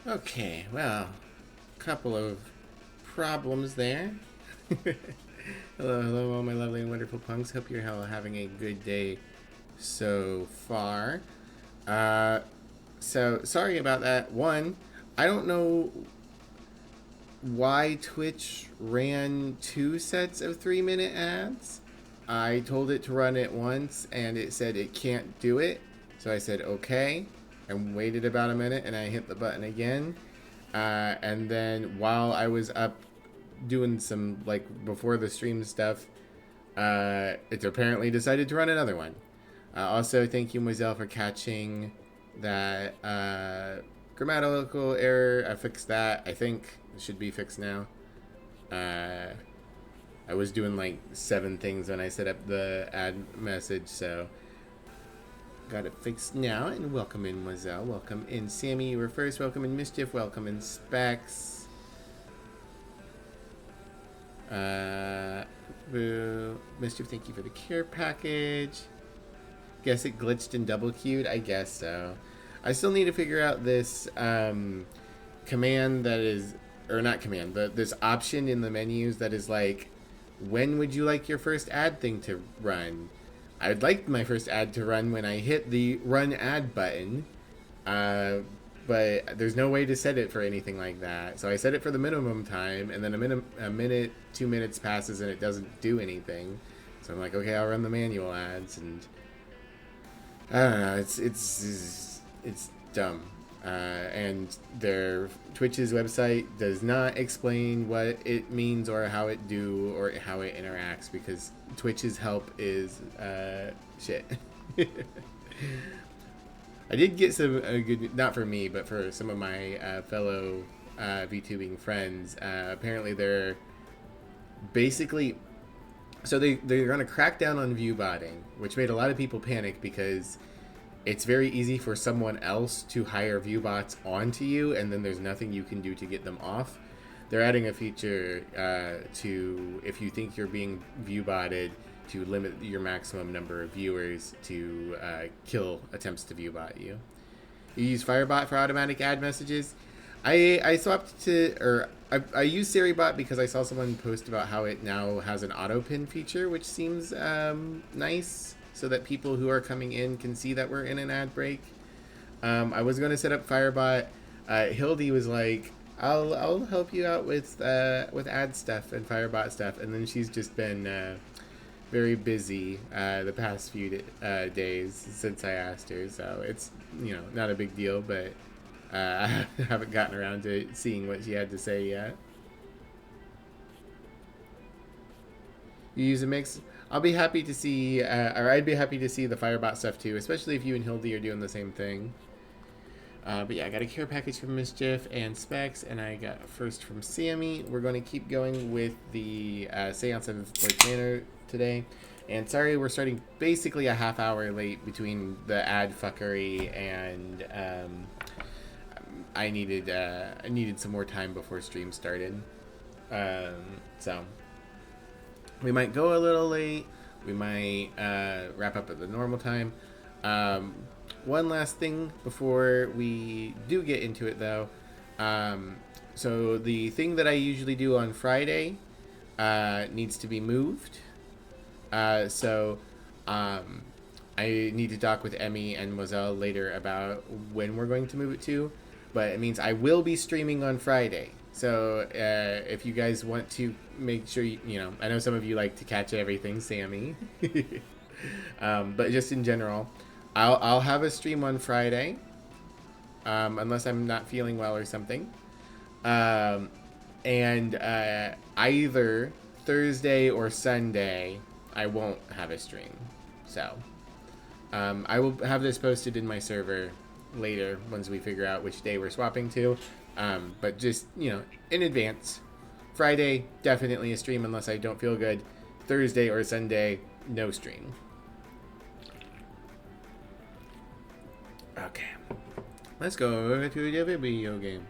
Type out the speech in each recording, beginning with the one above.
Okay, well, couple of problems there. Hello, hello, all my lovely and wonderful punks. Hope you're all having a good day so far. Uh, so sorry about that. One, I don't know why Twitch ran two sets of 3 minute ads. I told it to run it once and it said it can't do it. So I said, okay, and waited about a minute and I hit the button again. And then while I was up doing some, like, before the stream stuff, it apparently decided to run another one. Also, thank you, Moselle, for catching that grammatical error. I fixed that. I think it should be fixed now. I was doing like 7 things when I set up the ad message, so got it fixed now. And welcome in, Moselle. Welcome in, Sammy. You were first. Welcome in, Mischief. Welcome in, Specs. Boo. Mischief, thank you for the care package. Guess it glitched and double queued? I guess so. I still need to figure out this command that is, or not command, but this option in the menus that is like, when would you like your first ad thing to run? I'd like my first ad to run when I hit the run ad button, but there's no way to set it for anything like that. So I set it for the minimum time, and then a minute, 2 minutes passes, and it doesn't do anything. So I'm like, okay, I'll run the manual ads, and I don't know. It's dumb. And their Twitch's website does not explain what it means or how it interacts, because Twitch's help is shit. I did get some good, not for me, but for some of my fellow VTubing friends. Apparently, they're basically, so they're going to crack down on view botting, which made a lot of people panic because it's very easy for someone else to hire view bots onto you, and then there's nothing you can do to get them off. They're adding a feature to, if you think you're being view botted, to limit your maximum number of viewers to kill attempts to view bot you. You use Firebot for automatic ad messages. I swapped to, or I used SiriBot because I saw someone post about how it now has an auto pin feature, which seems nice, so that people who are coming in can see that we're in an ad break. I was going to set up Firebot. Hildy was like, I'll help you out with ad stuff and Firebot stuff, and then she's just been very busy the past few days since I asked her, so it's, not a big deal, but I haven't gotten around to seeing what she had to say yet. You use a mix? I'll be happy to see, or I'd be happy to see the Firebot stuff too, especially if you and Hildy are doing the same thing. But yeah, I got a care package from Mischief and Specs, and I got first from Sammy. We're going to keep going with the Seance of Manor today. And sorry, we're starting basically a half hour late between the ad fuckery and I needed some more time before stream started. So we might go a little late. We might wrap up at the normal time. One last thing before we do get into it, though. So the thing that I usually do on Friday needs to be moved. So I need to talk with Emmy and Moselle later about when we're going to move it to. But it means I will be streaming on Friday. So if you guys want to make sure, I know some of you like to catch everything, Sammy. But just in general, I'll have a stream on Friday, unless I'm not feeling well or something. And either Thursday or Sunday, I won't have a stream. So I will have this posted in my server later once we figure out which day we're swapping to. But just, in advance. Friday, definitely a stream unless I don't feel good. Thursday or Sunday, no stream. Okay. Let's go to the video game.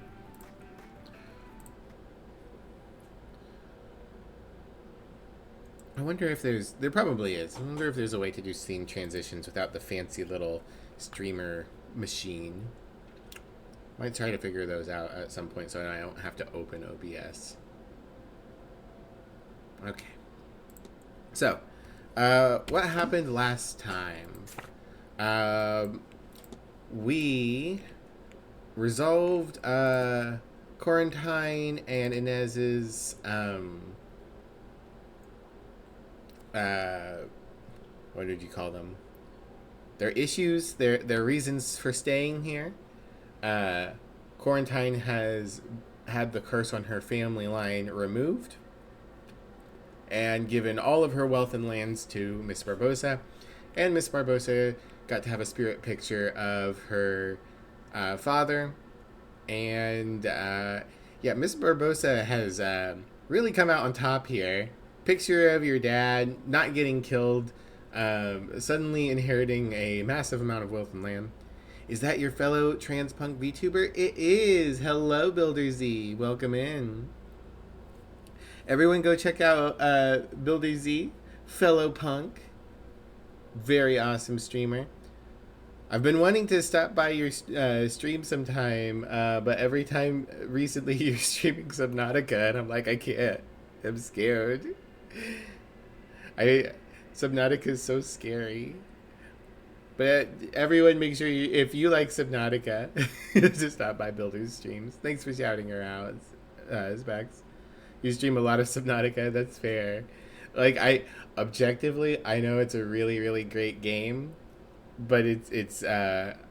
I wonder if there probably is. I wonder if there's a way to do scene transitions without the fancy little streamer machine. Might try to figure those out at some point so I don't have to open OBS. Okay. So, what happened last time? We resolved Quarantine and Inez's what did you call them? Their issues, their reasons for staying here. Quarantine has had the curse on her family line removed and given all of her wealth and lands to Miss Barbosa. And Miss Barbosa got to have a spirit picture of her father. And yeah, Miss Barbosa has really come out on top here. Picture of your dad not getting killed, suddenly inheriting a massive amount of wealth and land. Is that your fellow transpunk VTuber? It is. Hello, Builder Z. Welcome in. Everyone go check out Builder Z, fellow punk. Very awesome streamer. I've been wanting to stop by your stream sometime, but every time recently you're streaming Subnautica, and I'm like, I can't. I'm scared. Subnautica is so scary. But everyone, make sure if you like Subnautica, to stop by Builder's streams. Thanks for shouting her out, Specs. You stream a lot of Subnautica. That's fair. Like objectively, I know it's a really, really great game, but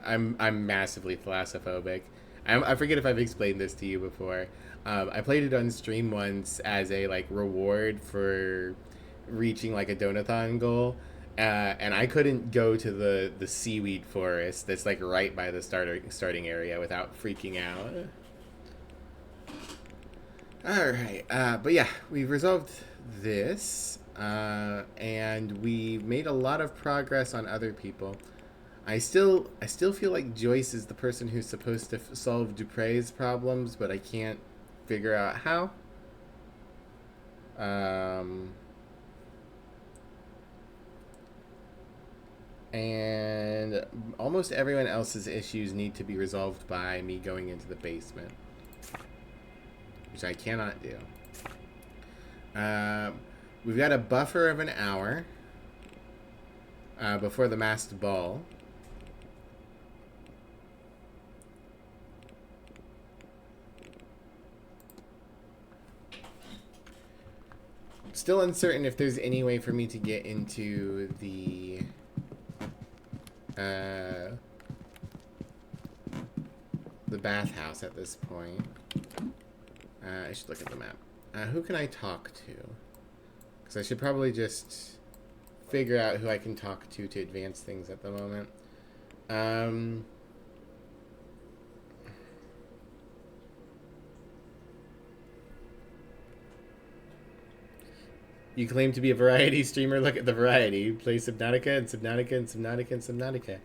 I'm massively thalassophobic. I forget if I've explained this to you before. I played it on stream once as a reward for reaching a donathon goal. And I couldn't go to the seaweed forest that's right by the starting area without freaking out. All right, but yeah, we've resolved this, and we made a lot of progress on other people. I still feel like Joyce is the person who's supposed to solve Dupre's problems, but I can't figure out how. And almost everyone else's issues need to be resolved by me going into the basement, which I cannot do. We've got a buffer of an hour before the masked ball. Still uncertain if there's any way for me to get into the bathhouse at this point. I should look at the map. Who can I talk to? Because I should probably just figure out who I can talk to advance things at the moment. You claim to be a variety streamer. Look at the variety. Play Subnautica and Subnautica and Subnautica and Subnautica.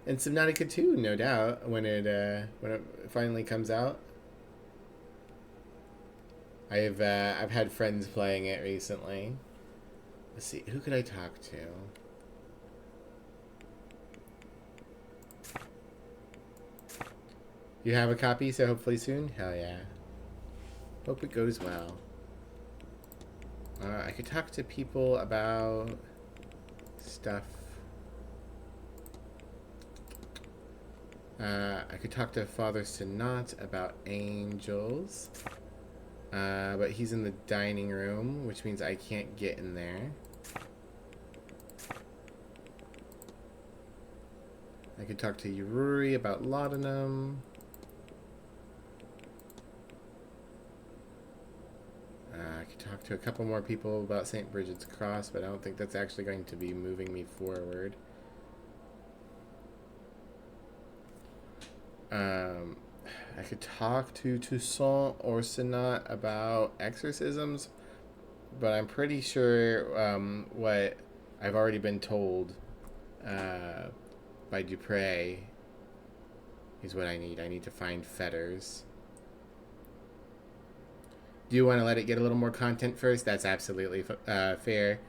And Subnautica 2, no doubt, when it finally comes out. I've had friends playing it recently. Let's see, who could I talk to? You have a copy, so hopefully soon? Hell yeah. Hope it goes well. I could talk to people about stuff. I could talk to Father Sinat about angels. But he's in the dining room, which means I can't get in there. I could talk to Yururi about laudanum. I could talk to a couple more people about St. Bridget's Cross, but I don't think that's actually going to be moving me forward. I could talk to Toussaint or Sinat about exorcisms, but I'm pretty sure what I've already been told by Dupre is what I need. I need to find fetters. Do you want to let it get a little more content first? That's absolutely fair.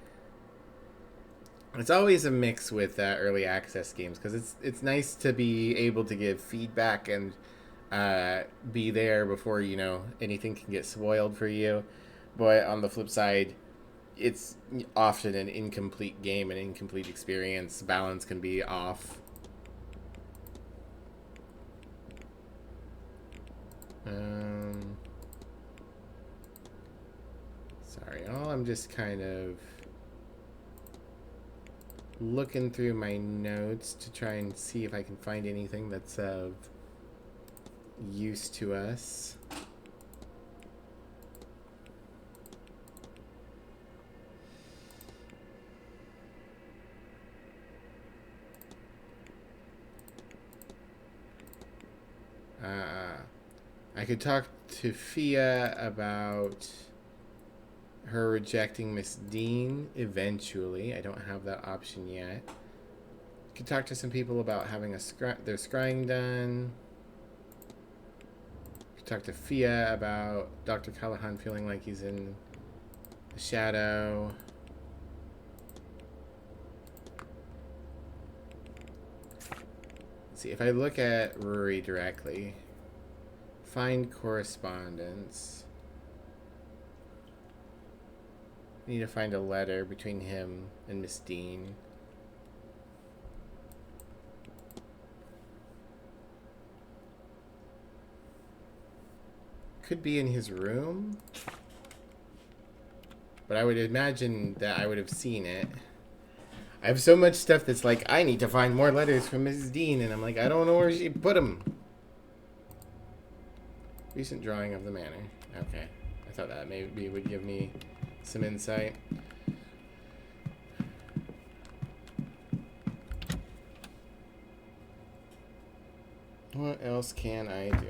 It's always a mix with early access games because it's nice to be able to give feedback and be there before, you know, anything can get spoiled for you. But on the flip side, it's often an incomplete game, an incomplete experience. Balance can be off. Sorry, I'm just kind of looking through my notes to try and see if I can find anything that's of use to us. I could talk to Fia about her rejecting Miss Dean eventually. I don't have that option yet. Could talk to some people about having their scrying done. Could talk to Fia about Dr. Callahan feeling like he's in the shadow. Let's see, if I look at Rory directly, find correspondence. I need to find a letter between him and Miss Dean. Could be in his room, but I would imagine that I would have seen it. I have so much stuff that's like, I need to find more letters from Mrs. Dean, and I'm like, I don't know where she put them. Recent drawing of the manor. Okay. I thought that maybe would give me some insight. What else can I do?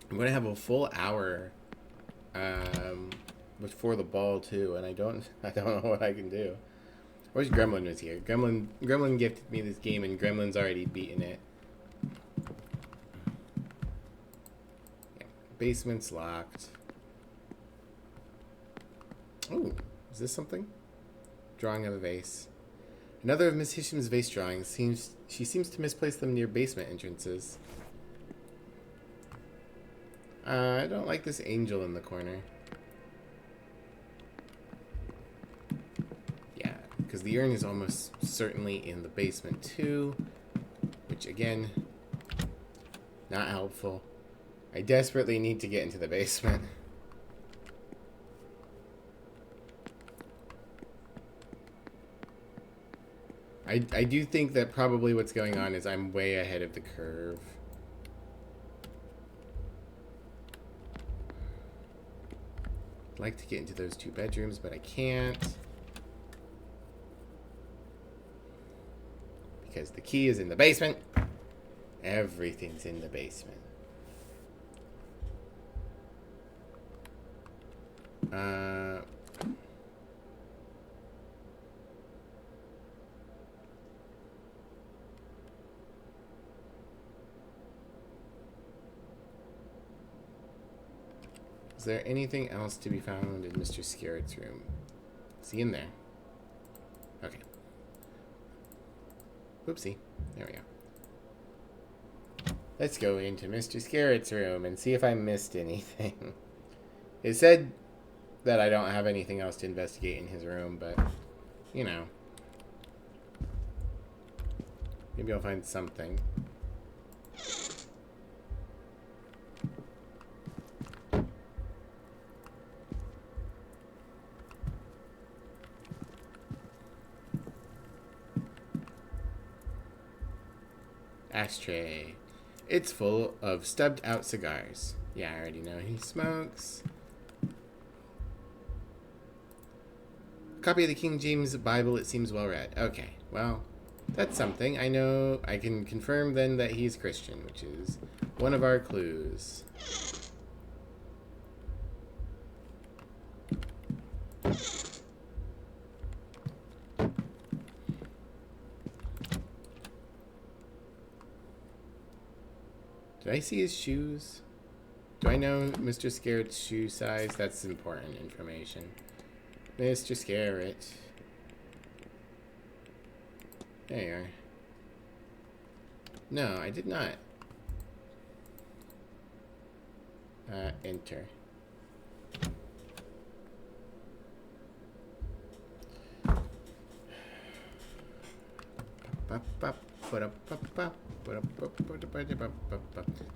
I'm gonna have a full hour before the ball too, and I don't know what I can do. I wish Gremlin was here. Gremlin gifted me this game, and Gremlin's already beaten it. Yeah, basement's locked. Oh, is this something? Drawing of a vase. Another of Miss Hisham's vase drawings. She seems to misplace them near basement entrances. I don't like this angel in the corner. Yeah, because the urn is almost certainly in the basement too, which again, not helpful. I desperately need to get into the basement. I do think that probably what's going on is I'm way ahead of the curve. I'd like to get into those 2 bedrooms, but I can't. Because the key is in the basement. Everything's in the basement. Is there anything else to be found in Mr. Scarrett's room? Is he in there? Okay. Oopsie. There we go. Let's go into Mr. Scarrett's room and see if I missed anything. It said that I don't have anything else to investigate in his room, but, you know. Maybe I'll find something. Ashtray. It's full of stubbed out cigars. Yeah, I already know he smokes. Copy of the King James Bible, it seems well read. Okay, well, that's something. I know I can confirm then that he's Christian, which is one of our clues. Did I see his shoes? Do I know Mr. Scarrett's shoe size? That's important information. Mr. Scarrett. There you are. No, I did not. Enter.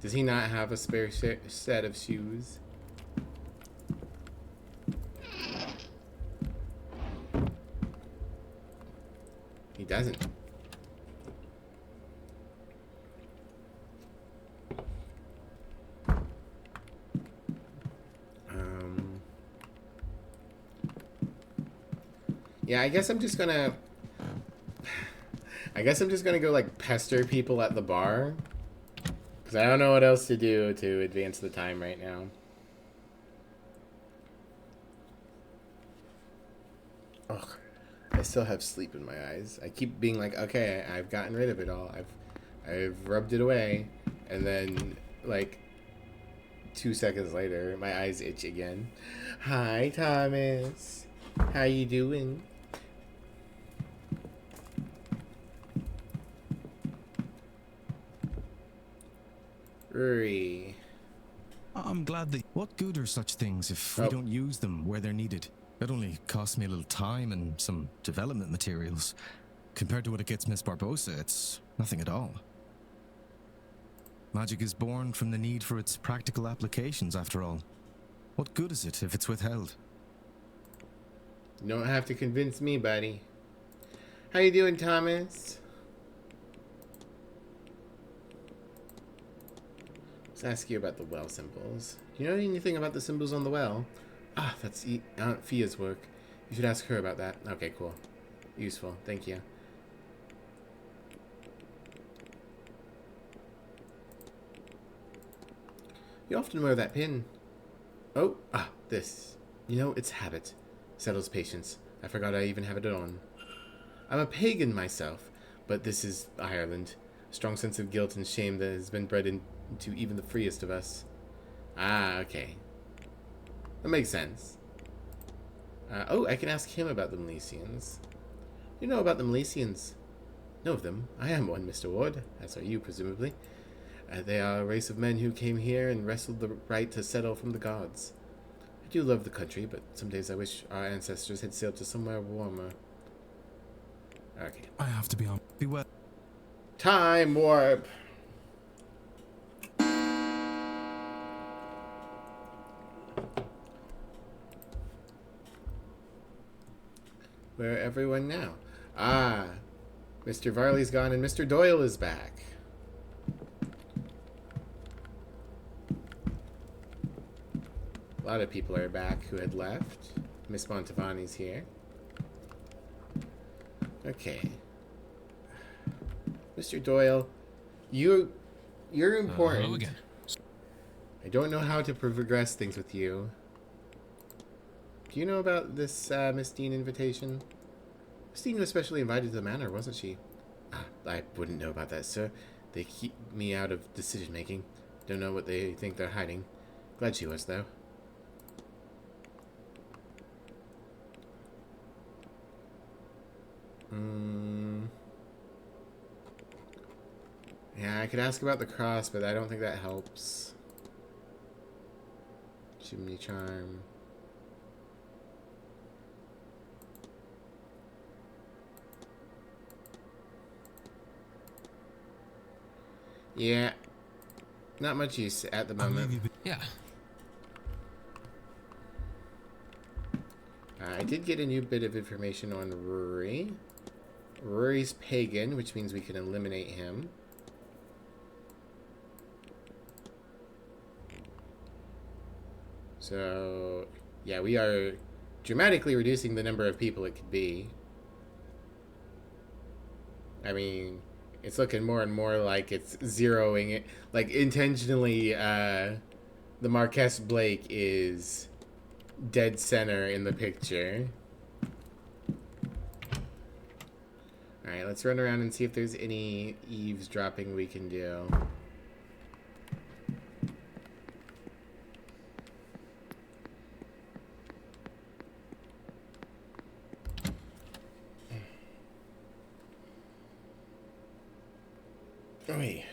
Does he not have a spare set of shoes? He doesn't. Yeah, I guess I'm just gonna go like pester people at the bar, because I don't know what else to do to advance the time right now. Ugh, I still have sleep in my eyes. I keep being like, okay, I've gotten rid of it all. I've rubbed it away, and then like 2 seconds later, my eyes itch again. Hi, Thomas. How you doing? Uri. I'm glad that... What good are such things if we don't use them where they're needed? It only costs me a little time and some development materials. Compared to what it gets Miss Barbosa, it's nothing at all. Magic is born from the need for its practical applications, after all. What good is it if it's withheld? You don't have to convince me, buddy. How you doing, Thomas? Let's ask you about the well symbols. Do you know anything about the symbols on the well? Ah, that's Aunt Fia's work. You should ask her about that. Okay, cool. Useful. Thank you. You often wear that pin. Oh, this. You know, it's habit. Settles patience. I forgot I even have it on. I'm a pagan myself, but this is Ireland. A strong sense of guilt and shame that has been bred into even the freest of us. Ah, okay. That makes sense. Oh, I can ask him about the Milesians. You know about the Milesians? Know of them. I am one, Mr. Ward. As are you, presumably. They are a race of men who came here and wrestled the right to settle from the gods. I do love the country, but some days I wish our ancestors had sailed to somewhere warmer. Okay. I have to be on. Be well. Time warp! Where everyone now? Ah, Mr. Varley's gone and Mr. Doyle is back. A lot of people are back who had left. Miss Montavani's here. Okay. Mr. Doyle, you're important. Hello again. I don't know how to progress things with you. Do you know about this Miss Dean invitation? Miss Dean was specially invited to the Manor, wasn't she? I wouldn't know about that, sir. They keep me out of decision making. Don't know what they think they're hiding. Glad she was, though. Yeah, I could ask about the cross, but I don't think that helps. Chimney charm. Yeah. Not much use at the moment. Yeah. I did get a new bit of information on Rory. Rory's pagan, which means we can eliminate him. So, yeah, we are dramatically reducing the number of people it could be. I mean, it's looking more and more like it's zeroing it. Like, intentionally, the Marquess Blake is dead center in the picture. Alright, let's run around and see if there's any eavesdropping we can do. Oi.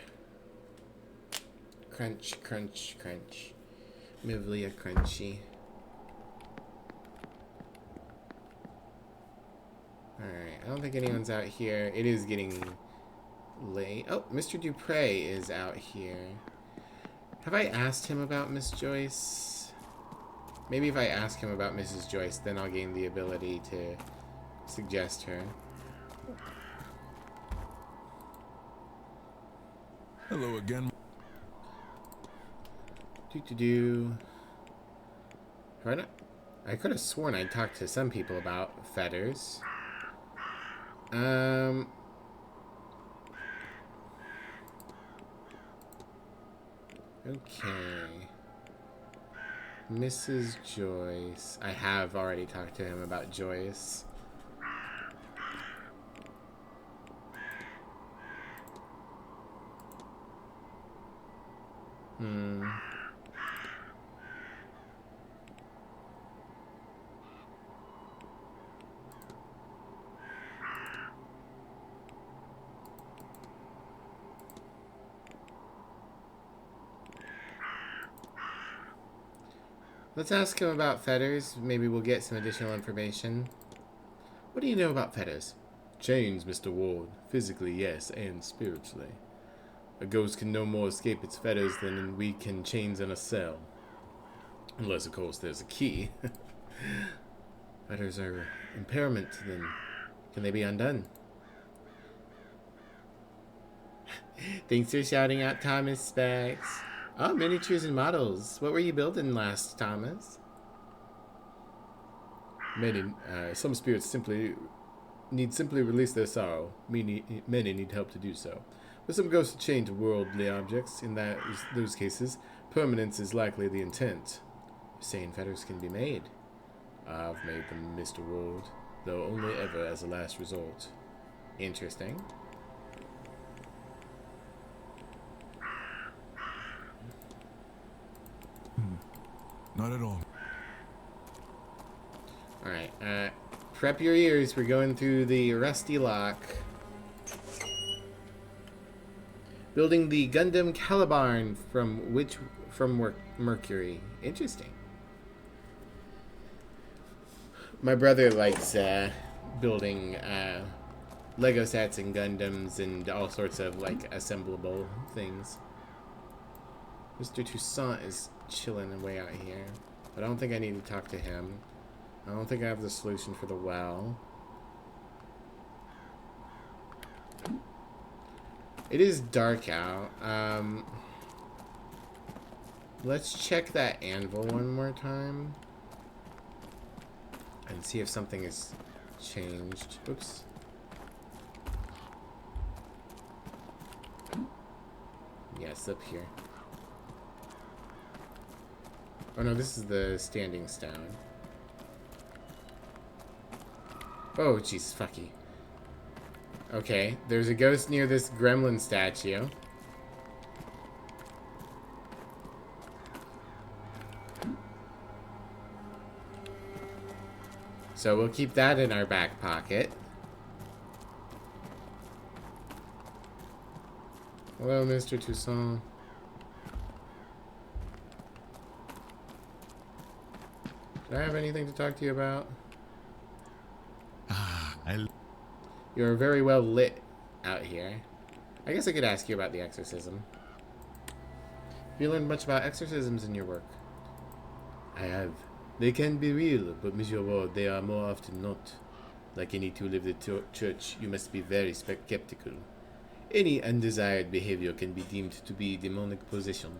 Crunch, crunch, crunch. Mivlia crunchy. Alright, I don't think anyone's out here. It is getting late. Oh, Mr. Dupre is out here. Have I asked him about Miss Joyce? Maybe if I ask him about Mrs. Joyce, then I'll gain the ability to suggest her. Hello again. Do. I could have sworn I talked to some people about feathers. Okay. Mrs. Joyce. I have already talked to him about Joyce. Let's ask him about feathers. Maybe we'll get some additional information. What do you know about feathers? Chains, Mr. Ward. Physically, yes, and spiritually. A ghost can no more escape its fetters than we can chains in a cell. Unless, of course, there's a key. Fetters are impairment, then can they be undone? Thanks for shouting out, Thomas Specs. Oh, miniatures and models. What were you building last, Thomas? Some spirits simply release their sorrow. Many need help to do so. But some ghosts are chained to worldly objects. In those cases, permanence is likely the intent. You're saying fetters can be made? I've made them, Mr. Ward, though only ever as a last resort. Interesting. Not at all. Alright, prep your ears. We're going through the Rusty Lock. Building the Gundam Calibarn from Mercury. Interesting. My brother likes building Lego sets and Gundams and all sorts of like assemblable things. Mr. Toussaint is chilling way out here, but I don't think I need to talk to him. I don't think I have the solution for the well. It is dark out. Let's check that anvil one more time and see if something has changed. Oops. Yes, up here. Oh no, this is the standing stone. Oh, jeez, fucky. Okay, there's a ghost near this gremlin statue. So we'll keep that in our back pocket. Hello, Mr. Toussaint. Do I have anything to talk to you about? You're very well lit out here. I guess I could ask you about the exorcism. Have you learned much about exorcisms in your work? I have. They can be real, but Monsieur Ward, they are more often not. Like any tool of the church, you must be very skeptical. Any undesired behavior can be deemed to be demonic possession.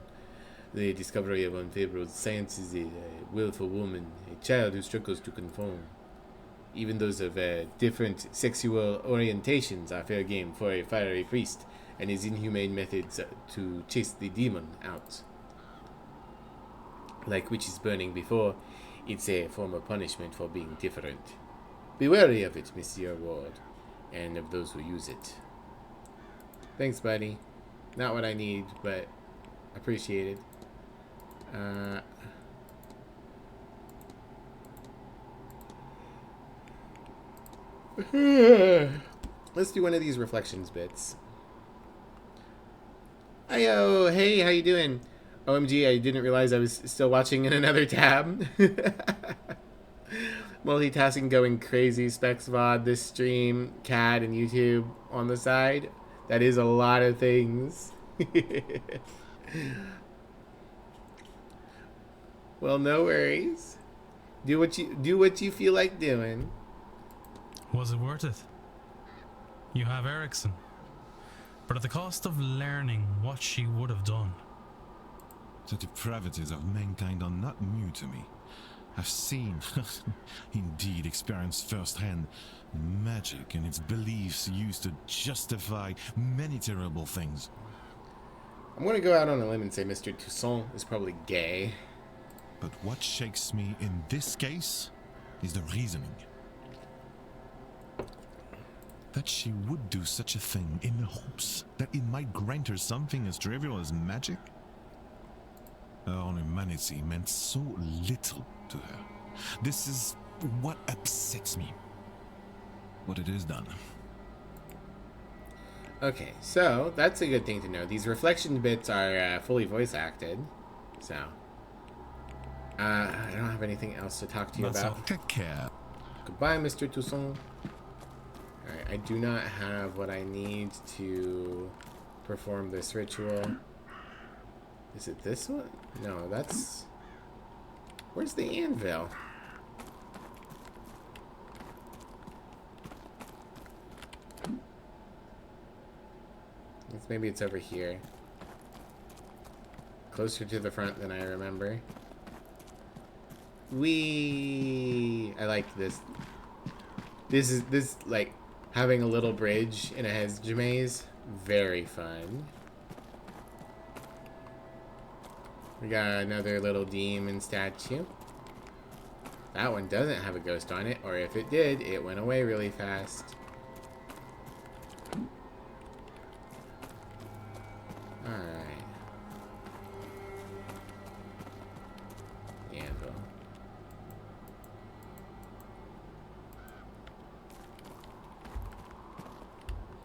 The discovery of unfavorable science is a willful woman, a child who struggles to conform. Even those of different sexual orientations are fair game for a fiery priest and his inhumane methods to chase the demon out. Like witches burning before, it's a form of punishment for being different. Be wary of it, Monsieur Ward, and of those who use it. Thanks, buddy. Not what I need, but appreciated. Let's do one of these reflections bits. Hiyo, hey, how you doing? OMG, I didn't realize I was still watching in another tab. Multitasking going crazy, Specs VOD, this stream, CAD, and YouTube on the side. That is a lot of things. Well, no worries. Do what you feel like doing. Was it worth it? You have Ericsson, but at the cost of learning what she would have done. The depravities of mankind are not new to me. I've seen, indeed experienced firsthand, magic and its beliefs used to justify many terrible things. I'm gonna go out on a limb and say Mr. Toussaint is probably gay. But what shakes me in this case is the reasoning. That she would do such a thing in the hopes that it might grant her something as trivial as magic? Her humanity meant so little to her. This is what upsets me. But it is done. Okay, so that's a good thing to know. These reflection bits are fully voice acted, so I don't have anything else to talk to you about. Goodbye, Mr. Toussaint. Alright, I do not have what I need to perform this ritual. Is it this one? No, that's... Where's the anvil? Maybe it's over here. Closer to the front than I remember. I like this. This like having a little bridge in a hedge maze. Very fun. We got another little demon statue. That one doesn't have a ghost on it, or if it did, it went away really fast. Alright. Anvil.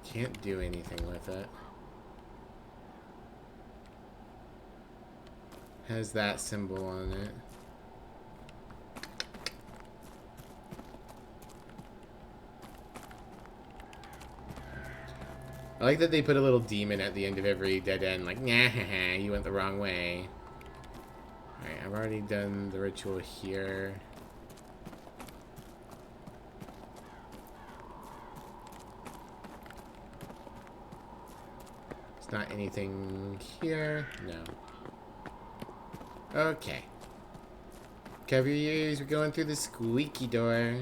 Can't do anything with it. Has that symbol on it. I like that they put a little demon at the end of every dead end, like, nah, you went the wrong way. Alright, I've already done the ritual here. It's not anything here. No. Okay. Cover your ears, we're going through the squeaky door.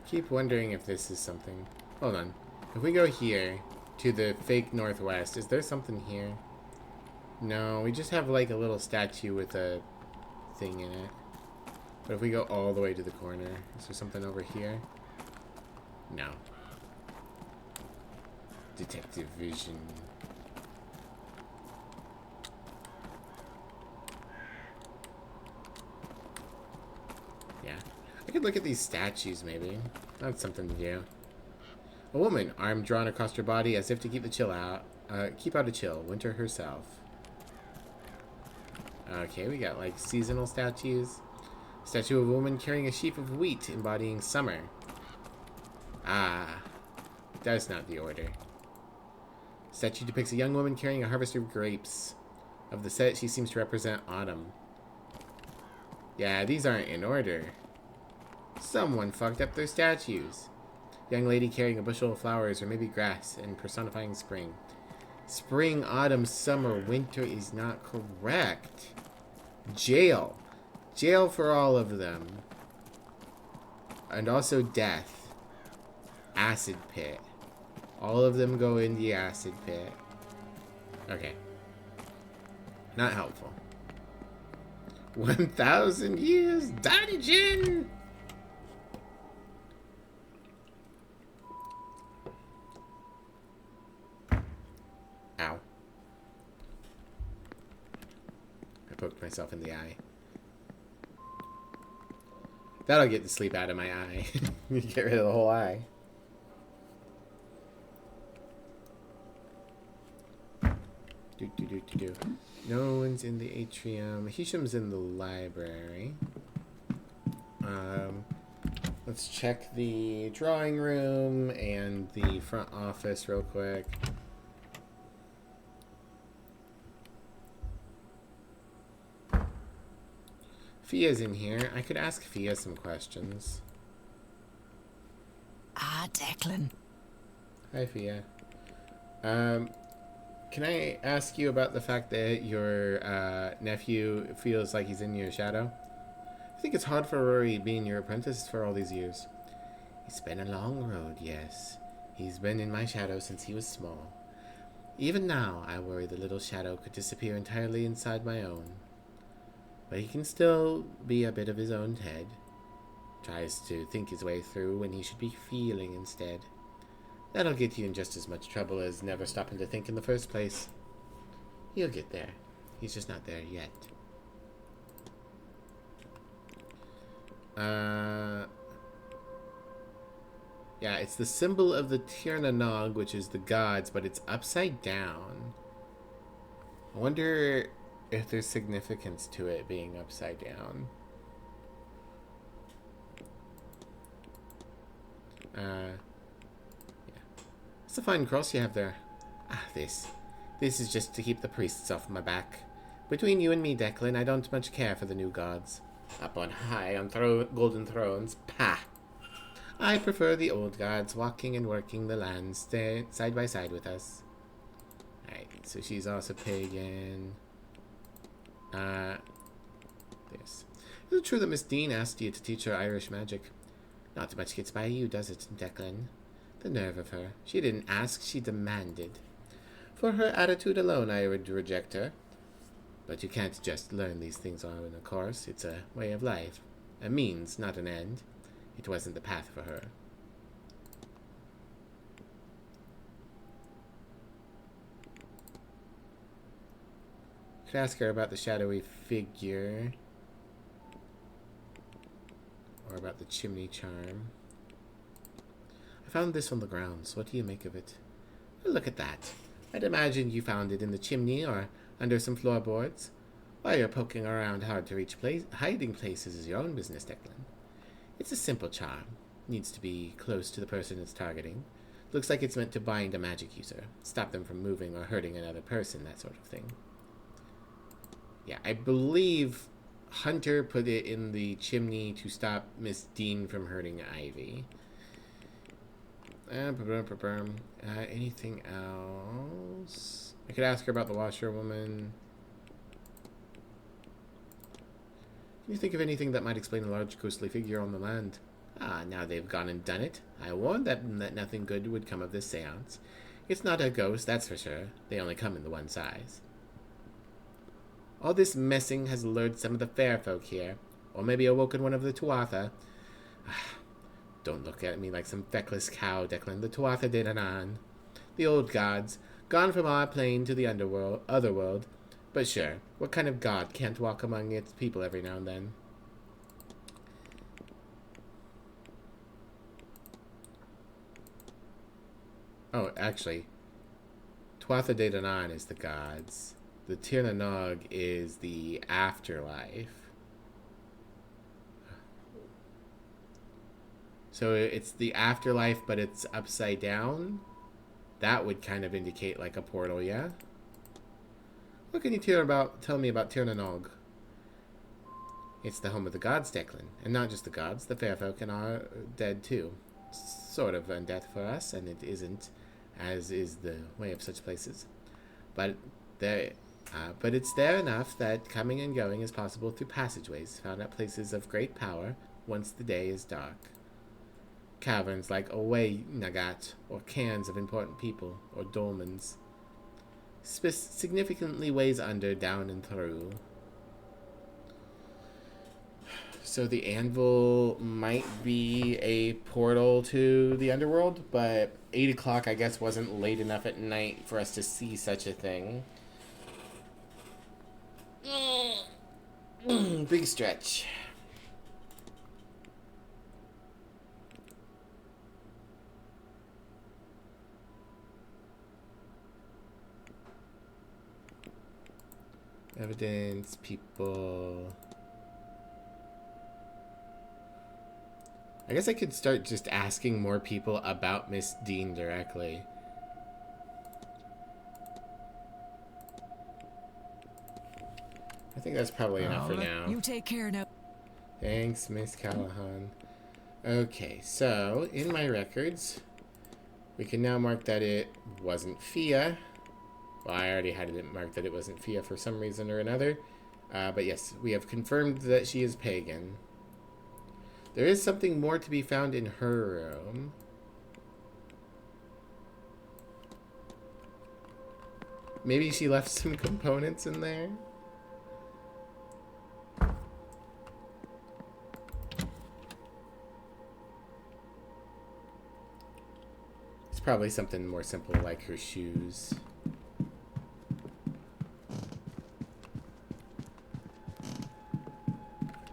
Keep wondering if this is something. Hold on. If we go here to the fake northwest, is there something here? No, we just have like a little statue with a thing in it. But if we go all the way to the corner, is there something over here? No. Detective vision. Yeah. I could look at these statues, maybe. That's something to do. A woman, arm drawn across her body as if to keep the chill out. Keep out a chill. Winter herself. Okay, we got like seasonal statues. Statue of a woman carrying a sheaf of wheat embodying summer. Ah. That's not the order. Statue depicts a young woman carrying a harvest of grapes. Of the set, she seems to represent autumn. Yeah, these aren't in order. Someone fucked up their statues. Young lady carrying a bushel of flowers or maybe grass and personifying spring. Spring, autumn, summer, winter is not correct. Jail. Jail for all of them. And also death. Acid pit. All of them go in the acid pit. Okay. Not helpful. 1,000 years dungeon! poked myself in the eye. That'll get the sleep out of my eye. You get rid of the whole eye. Do. No one's in the atrium. Hisham's in the library. Let's check the drawing room and the front office real quick. Fia's in here. I could ask Fia some questions. Ah, Declan. Hi, Fia. Can I ask you about the fact that your nephew feels like he's in your shadow? I think it's hard for Rory being your apprentice for all these years. It's been a long road, yes. He's been in my shadow since he was small. Even now, I worry the little shadow could disappear entirely inside my own. But he can still be a bit of his own head. Tries to think his way through when he should be feeling instead. That'll get you in just as much trouble as never stopping to think in the first place. He'll get there. He's just not there yet. Yeah, it's the symbol of the Tirna Nog, which is the gods, but it's upside down. I wonder if there's significance to it being upside down. Yeah. It's a fine cross you have there. Ah, this. This is just to keep the priests off my back. Between you and me, Declan, I don't much care for the new gods. Up on high, on golden thrones, pah! I prefer the old gods walking and working the land side by side with us. Alright, so she's also pagan. This. Is it true that Miss Dean asked you to teach her Irish magic? Not much gets by you, does it, Declan? The nerve of her. She didn't ask, she demanded. For her attitude alone, I would reject her. But you can't just learn these things on a course. It's a way of life. A means, not an end. It wasn't the path for her. Could ask her about the shadowy figure. Or about the chimney charm. I found this on the grounds. What do you make of it? Look at that. I'd imagine you found it in the chimney or under some floorboards. Why you're poking around hard to reach hiding places is your own business, Declan. It's a simple charm. Needs to be close to the person it's targeting. Looks like it's meant to bind a magic user. Stop them from moving or hurting another person, that sort of thing. Yeah, I believe Hunter put it in the chimney to stop Miss Dean from hurting Ivy. Anything else? I could ask her about the washerwoman. Can you think of anything that might explain a large ghostly figure on the land? Ah, now they've gone and done it. I warned them that nothing good would come of this seance. It's not a ghost, that's for sure. They only come in the one size. All this messing has lured some of the fair folk here, or maybe awoken one of the Tuatha. Don't look at me like some feckless cow, Declan. The Tuatha De Danann. The old gods, gone from our plane to the otherworld. But sure, what kind of god can't walk among its people every now and then? Oh, actually, Tuatha De Danann is the gods. The Tirna Nog is the afterlife. So it's the afterlife, but it's upside down? That would kind of indicate like a portal, yeah? What can you tell me about Tirna Nog? It's the home of the gods, Declan. And not just the gods, the fair folk are dead too. Sort of undead for us, and it isn't, as is the way of such places. But it's there enough that coming and going is possible through passageways found at places of great power once the day is dark. Caverns like Away Nagat, or cairns of important people, or dolmens. Significantly ways under, down, and through. So the anvil might be a portal to the underworld, but 8 o'clock, I guess, wasn't late enough at night for us to see such a thing. Big stretch. Evidence, people. I guess I could start just asking more people about Miss Dean directly. I think that's probably enough for now. You take care now. Thanks, Miss Callahan. Okay, so in my records, we can now mark that it wasn't Fia. Well, I already had it marked that it wasn't Fia for some reason or another. But yes, we have confirmed that she is pagan. There is something more to be found in her room. Maybe she left some components in there? It's probably something more simple like her shoes.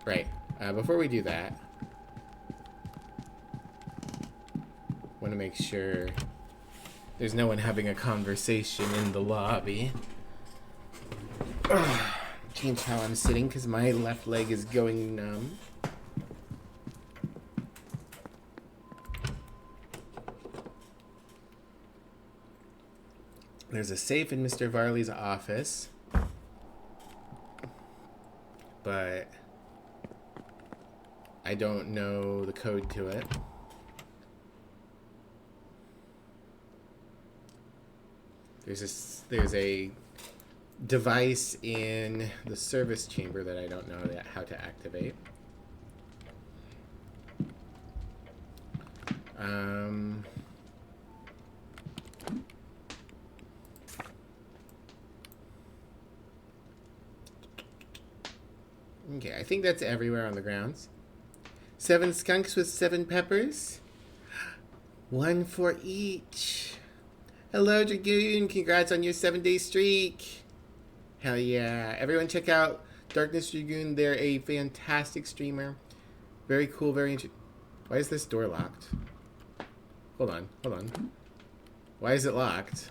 Right. Before we do that, want to make sure there's no one having a conversation in the lobby. Change how I'm sitting because my left leg is going numb. There's a safe in Mr. Varley's office, but I don't know the code to it. There's a device in the service chamber that I don't know how to activate. Okay, I think that's everywhere on the grounds. 7 skunks with 7 peppers. 1 for each. Hello, Dragoon. Congrats on your 7-day streak. Hell yeah. Everyone check out Darkness Dragoon. They're a fantastic streamer. Very cool, very interesting. Why is this door locked? Hold on. Why is it locked?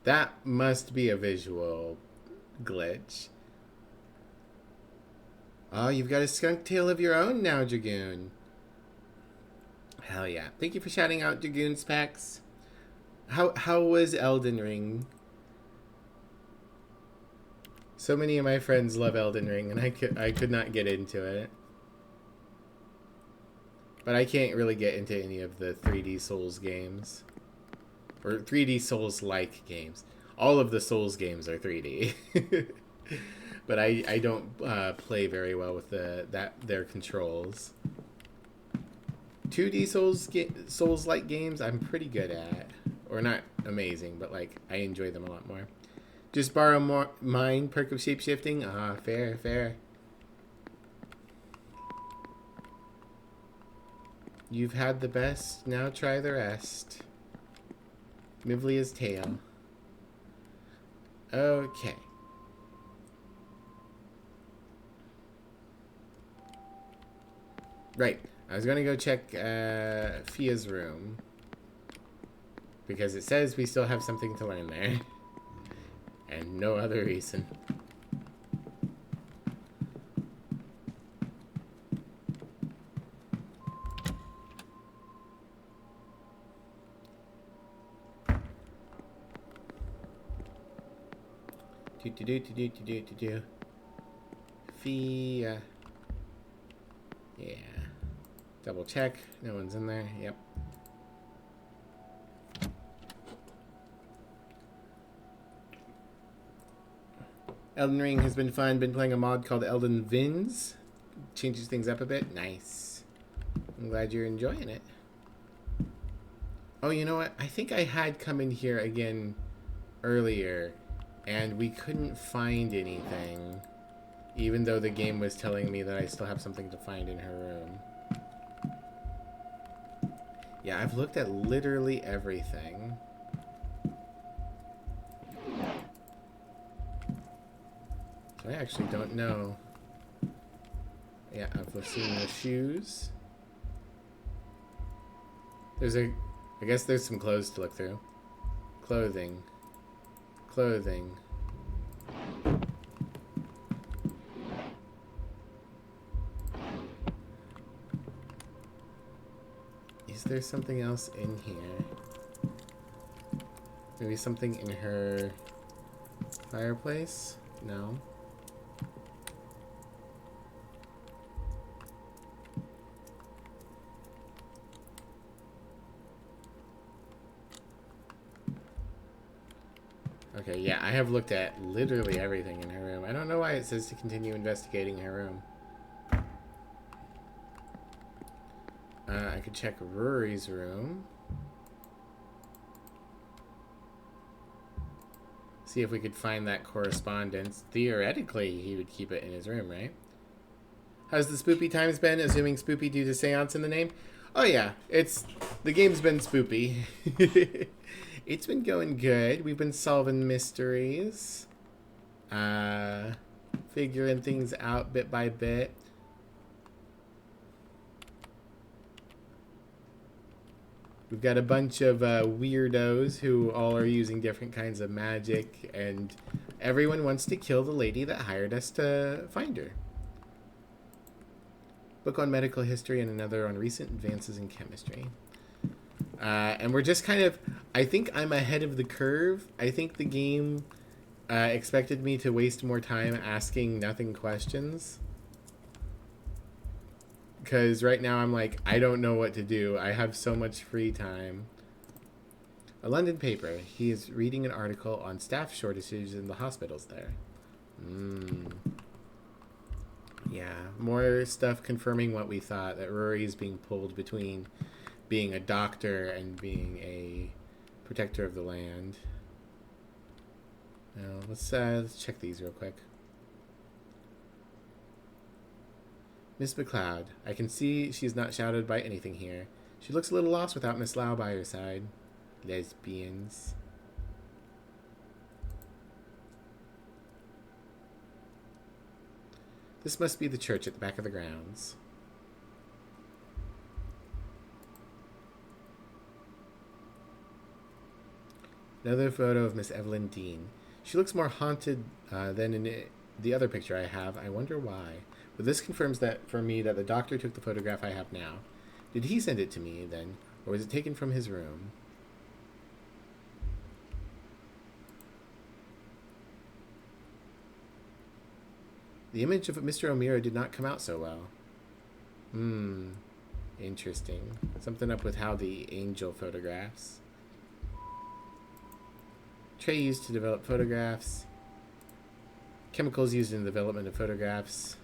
That must be a visual glitch. Oh, you've got a skunk tail of your own now, Dragoon. Hell yeah. Thank you for shouting out Dragoon Specs. How was Elden Ring? So many of my friends love Elden Ring, and I could not get into it. But I can't really get into any of the 3D Souls games. Or 3D Souls-like games. All of the Souls games are 3D. But I don't play very well with their controls. 2D Souls-like games I'm pretty good at. Or not amazing, but like I enjoy them a lot more. Just borrow mine, perk of shapeshifting. Ah, fair. You've had the best, now try the rest. Mivlia's tail. Okay. Right. I was gonna go check Fia's room. Because it says we still have something to learn there. And no other reason. Do. Fia. Yeah. Double check. No one's in there. Yep. Elden Ring has been fun. Been playing a mod called Elden Vins. Changes things up a bit. Nice. I'm glad you're enjoying it. Oh, you know what? I think I had come in here again earlier, and we couldn't find anything, even though the game was telling me that I still have something to find in her room. Yeah, I've looked at literally everything. So I actually don't know. Yeah, I've seen the shoes. I guess there's some clothes to look through. Clothing. Clothing. Is there something else in here? Maybe something in her fireplace? No. Okay, yeah, I have looked at literally everything in her room. I don't know why it says to continue investigating her room. I could check Rory's room. See if we could find that correspondence. Theoretically, he would keep it in his room, right? How's the spoopy times been? Assuming spoopy due to seance in the name? Oh yeah, the game's been spoopy. It's been going good. We've been solving mysteries. Figuring things out bit by bit. We've got a bunch of weirdos who all are using different kinds of magic, and everyone wants to kill the lady that hired us to find her. Book on medical history and another on recent advances in chemistry. And we're just kind of... I think I'm ahead of the curve. I think the game expected me to waste more time asking nothing questions. Because right now I'm like, I don't know what to do. I have so much free time. A London paper. He is reading an article on staff shortages in the hospitals there. Yeah, more stuff confirming what we thought, that Rory is being pulled between being a doctor and being a protector of the land. Now, let's check these real quick. Miss McLeod. I can see she's not shadowed by anything here. She looks a little lost without Miss Lau by her side. Lesbians. This must be the church at the back of the grounds. Another photo of Miss Evelyn Dean. She looks more haunted than in the other picture I have. I wonder why. But this confirms that for me that the doctor took the photograph I have now. Did he send it to me then, or was it taken from his room? The image of Mr. O'Meara did not come out so well. Interesting. Something up with how the angel photographs. Tray used to develop photographs. Chemicals used in the development of photographs.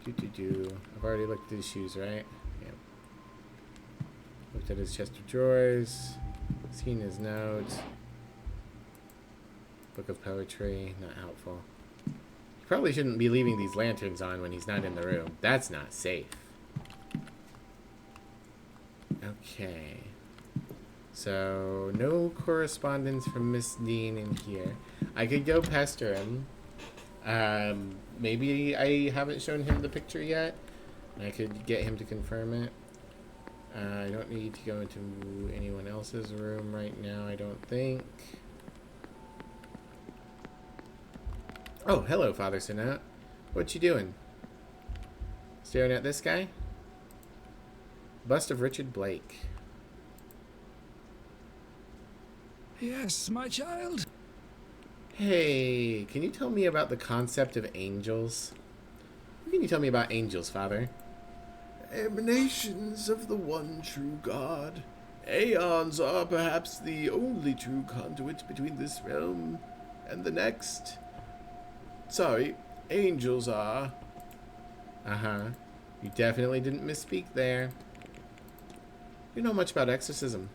I've already looked at his shoes, right? Yep. Looked at his chest of drawers. Seen his notes. Book of poetry. Not helpful. You probably shouldn't be leaving these lanterns on when he's not in the room. That's not safe. Okay. So, no correspondence from Miss Dean in here. I could go pester him. Maybe I haven't shown him the picture yet. And I could get him to confirm it. I don't need to go into anyone else's room right now, I don't think. Oh, hello, Father Sinat. What you doing? Staring at this guy? Bust of Richard Blake. Yes, my child. Hey, can you tell me about the concept of angels? What can you tell me about angels, Father? Emanations of the one true God. Aeons are perhaps the only true conduit between this realm and the next. Sorry, angels are. Uh-huh. You definitely didn't misspeak there. You know much about exorcism.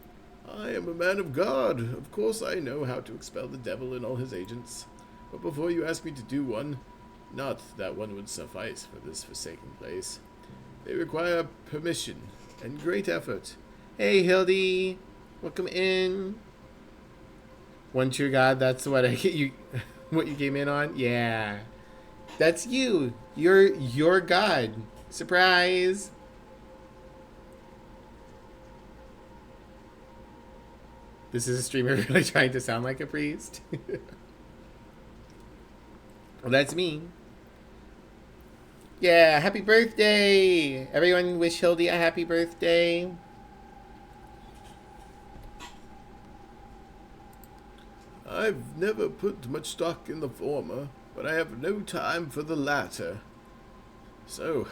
I am a man of God. Of course I know how to expel the devil and all his agents. But before you ask me to do one, not that one would suffice for this forsaken place. They require permission. and great effort. Hey, Hildy. Welcome in. One true God, that's what you what you came in on? Yeah. That's you. You're God. Surprise. This is a streamer really trying to sound like a priest. Well, that's me. Yeah, happy birthday! Everyone wish Hildy a happy birthday. I've never put much stock in the former, but I have no time for the latter. So,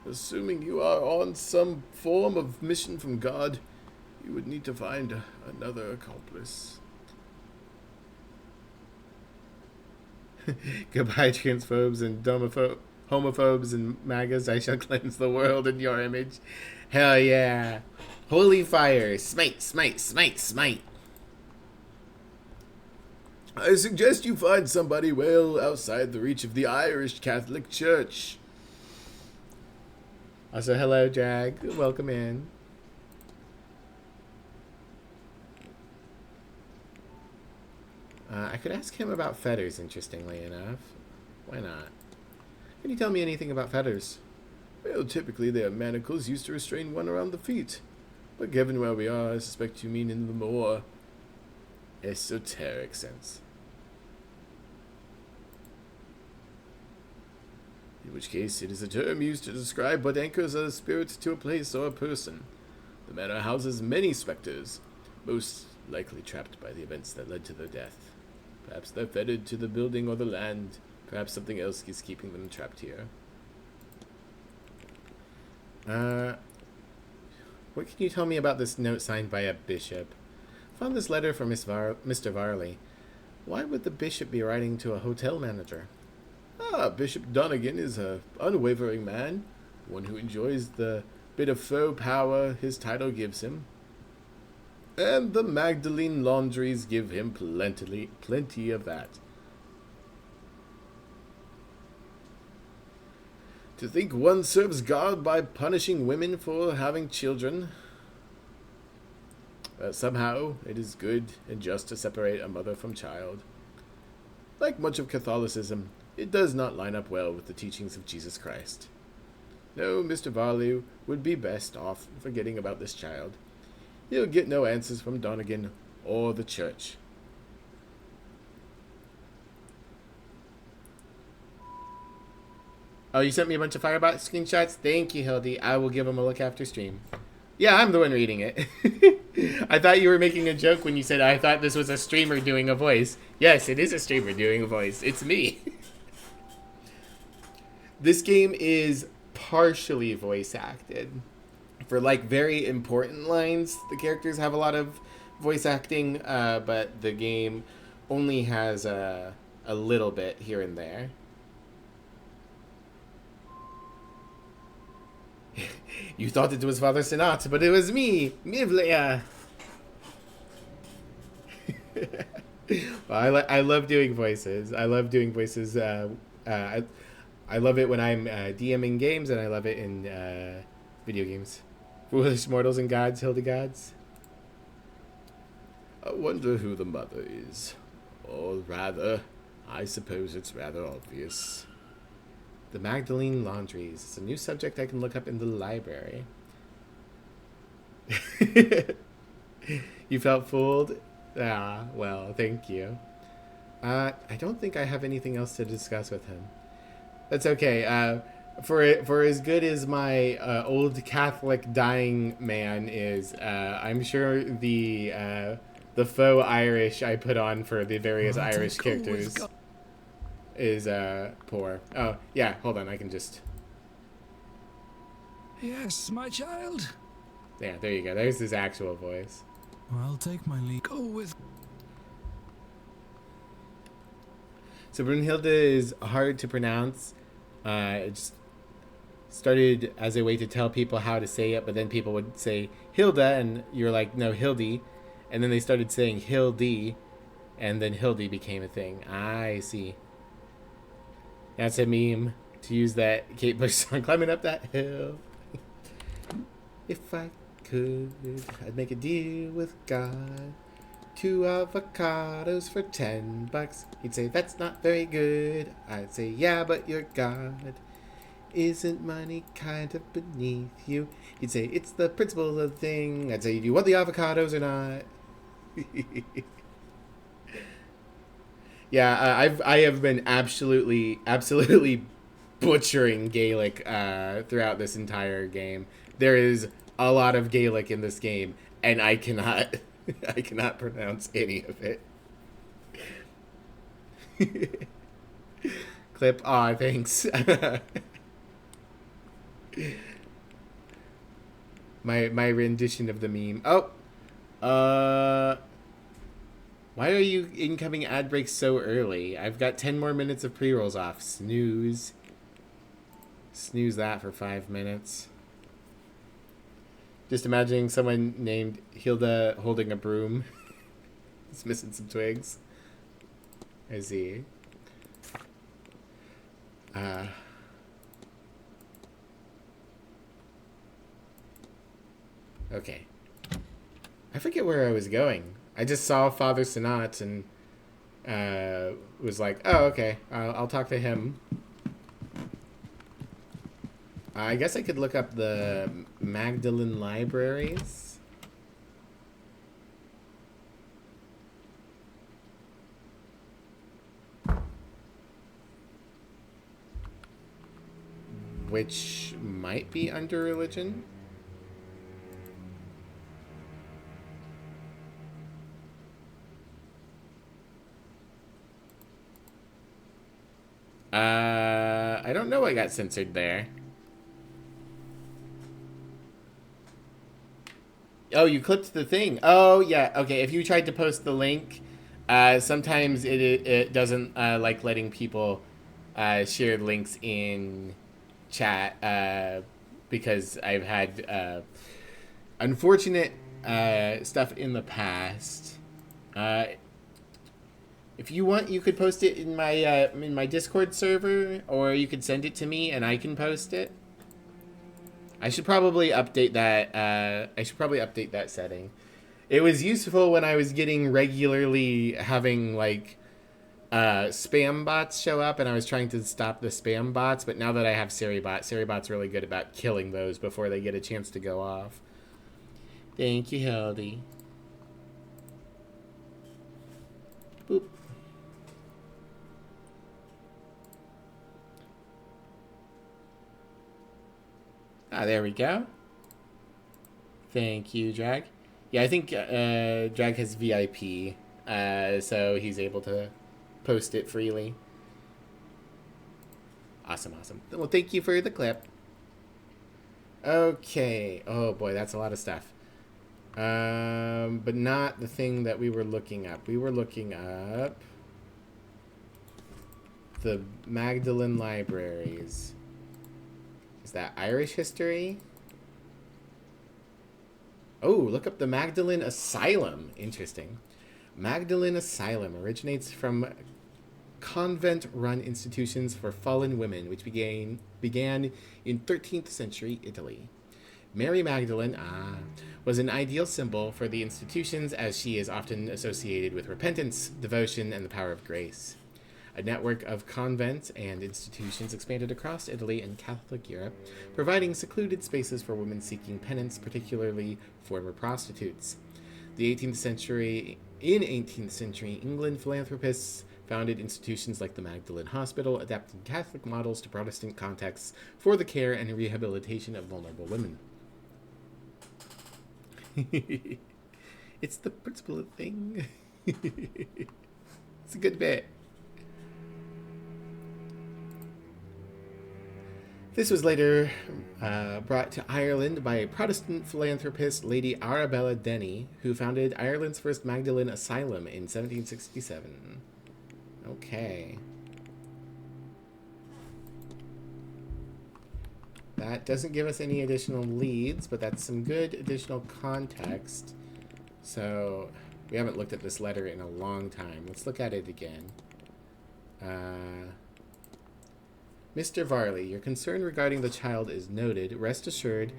assuming you are on some form of mission from God, you would need to find another accomplice. Goodbye, transphobes and homophobes and MAGAs. I shall cleanse the world in your image. Hell yeah. Holy fire. Smite, smite, smite, smite. I suggest you find somebody well outside the reach of the Irish Catholic Church. Also, hello, Jag. Welcome in. I could ask him about feathers, interestingly enough. Why not? Can you tell me anything about feathers? Well, typically they are manacles used to restrain one around the feet. But given where we are, I suspect you mean in the more esoteric sense. In which case, it is a term used to describe what anchors a spirit to a place or a person. The manor houses many specters, most likely trapped by the events that led to their death. Perhaps they're fettered to the building or the land. Perhaps something else is keeping them trapped here. What can you tell me about this note signed by a bishop? Found this letter from Mr. Varley. Why would the bishop be writing to a hotel manager? Bishop Donegan is an unwavering man, one who enjoys the bit of faux power his title gives him. And the Magdalene laundries give him plenty of that. To think one serves God by punishing women for having children. Somehow, it is good and just to separate a mother from child. Like much of Catholicism, it does not line up well with the teachings of Jesus Christ. No, Mr. Varley would be best off forgetting about this child. He'll get no answers from Donegan or the church. Oh, you sent me a bunch of Firebot screenshots? Thank you, Hildy. I will give them a look after stream. Yeah, I'm the one reading it. I thought you were making a joke when you said I thought this was a streamer doing a voice. Yes, it is a streamer doing a voice. It's me. This game is partially voice acted. For like very important lines, the characters have a lot of voice acting, but the game only has a little bit here and there. You thought it was Father Sinat, but it was me, Mivlea. Well, I love doing voices. I love doing voices. I love it when I'm DMing games, and I love it in video games. Foolish mortals and gods, Hilda gods. I wonder who the mother is. Or rather, I suppose it's rather obvious. The Magdalene laundries. It's a new subject I can look up in the library. You felt fooled? Ah, well, thank you. I don't think I have anything else to discuss with him. That's okay. For as good as my old Catholic dying man is, I'm sure the faux Irish I put on for the various Irish characters is poor. Oh, yeah, hold on, I can just... Yes, my child. Yeah, there you go. There's his actual voice. I'll take my leave. Go with... So Brunhilde is hard to pronounce. It just started as a way to tell people how to say it, but then people would say Hilda, and you're like, no, Hildy. And then they started saying Hildy, and then Hildy became a thing. I see. That's a meme to use that Kate Bush song, Climbing Up That Hill. If I could, I'd make a deal with God. 2 avocados for $10. He'd say, that's not very good. I'd say, yeah, but you're God. Isn't money kind of beneath you? He'd say, it's the principle of the thing. I'd say, do you want the avocados or not? Yeah, I have been absolutely butchering Gaelic throughout this entire game. There is a lot of Gaelic in this game, and I cannot I cannot pronounce any of it. Clip. Aw, thanks. my rendition of the meme. Oh, why are you incoming ad breaks so early? I've got 10 more minutes of pre-rolls off. Snooze. Snooze that for 5 minutes. Just imagining someone named Hilda holding a broom. It's missing some twigs. I see. Okay. I forget where I was going. I just saw Father Sanat and was like, oh, okay, I'll talk to him. I guess I could look up the Magdalene libraries. Which might be under religion. I don't know what got censored there. Oh, you clipped the thing. Oh, yeah. Okay, if you tried to post the link, sometimes it doesn't like letting people share links in chat because I've had unfortunate stuff in the past. If you want, you could post it in my Discord server, or you could send it to me and I can post it. I should probably update that. Setting. It was useful when I was getting regularly having like spam bots show up, and I was trying to stop the spam bots. But now that I have Seribot's really good about killing those before they get a chance to go off. Thank you, Hildy. Boop. Ah, there we go. Thank you, Drag. Yeah, I think Drag has VIP, so he's able to post it freely. Awesome. Well, thank you for the clip. Okay. Oh, boy, that's a lot of stuff. But not the thing that we were looking up. We were looking up the Magdalene libraries. Is that Irish history? Oh, look up the Magdalene Asylum. Interesting. Magdalene Asylum originates from convent-run institutions for fallen women, which began in 13th century Italy. Mary Magdalene was an ideal symbol for the institutions, as she is often associated with repentance, devotion, and the power of grace. A network of convents and institutions expanded across Italy and Catholic Europe, providing secluded spaces for women seeking penance, particularly former prostitutes. In 18th century England, philanthropists founded institutions like the Magdalene Hospital, adapting Catholic models to Protestant contexts for the care and rehabilitation of vulnerable women. It's the principle of the thing. It's a good bit. This was later brought to Ireland by a Protestant philanthropist, Lady Arabella Denny, who founded Ireland's first Magdalene Asylum in 1767. Okay. That doesn't give us any additional leads, but that's some good additional context. So, we haven't looked at this letter in a long time. Let's look at it again. Mr. Varley, your concern regarding the child is noted. Rest assured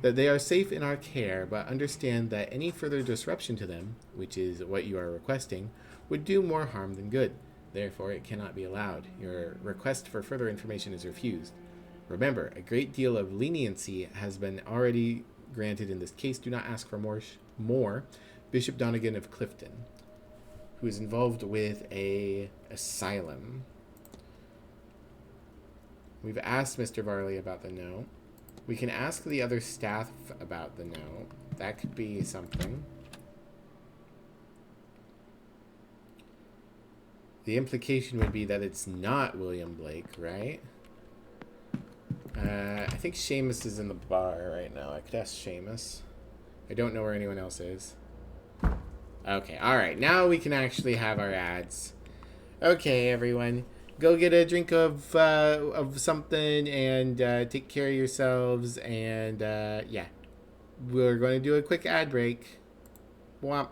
that they are safe in our care, but understand that any further disruption to them, which is what you are requesting, would do more harm than good. Therefore, it cannot be allowed. Your request for further information is refused. Remember, a great deal of leniency has been already granted in this case. Do not ask for more. Bishop Donegan of Clifton, who is involved with a asylum. We've asked Mr. Varley about the note. We can ask the other staff about the note. That could be something. The implication would be that it's not William Blake, right? I think Seamus is in the bar right now. I could ask Seamus. I don't know where anyone else is. Okay, alright. Now we can actually have our ads. Okay, everyone. Go get a drink of something and take care of yourselves. And, yeah. We're going to do a quick ad break. Womp.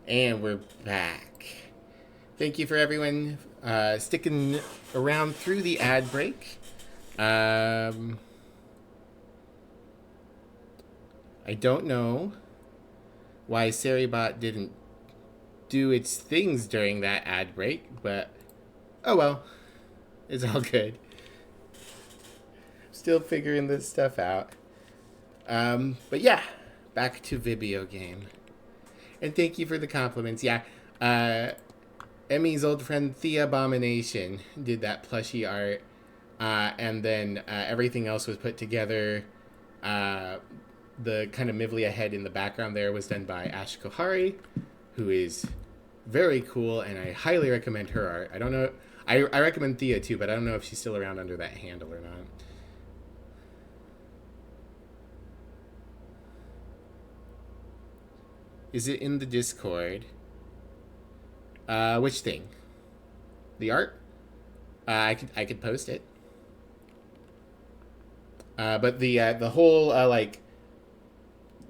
And we're back. Thank you for everyone sticking around through the ad break. I don't know why Seribot didn't do its things during that ad break, but oh well. It's all good. Still figuring this stuff out. But yeah, back to Vibio game. And thank you for the compliments. Yeah, Emmy's old friend Thea Abomination did that plushie art. And then everything else was put together. The kind of Mivlia head in the background there was done by Ash Kohari, who is very cool, and I highly recommend her art. I don't know. I recommend Thea too, but I don't know if she's still around under that handle or not. Is it in the Discord? Which thing? The art? I could post it. But the whole like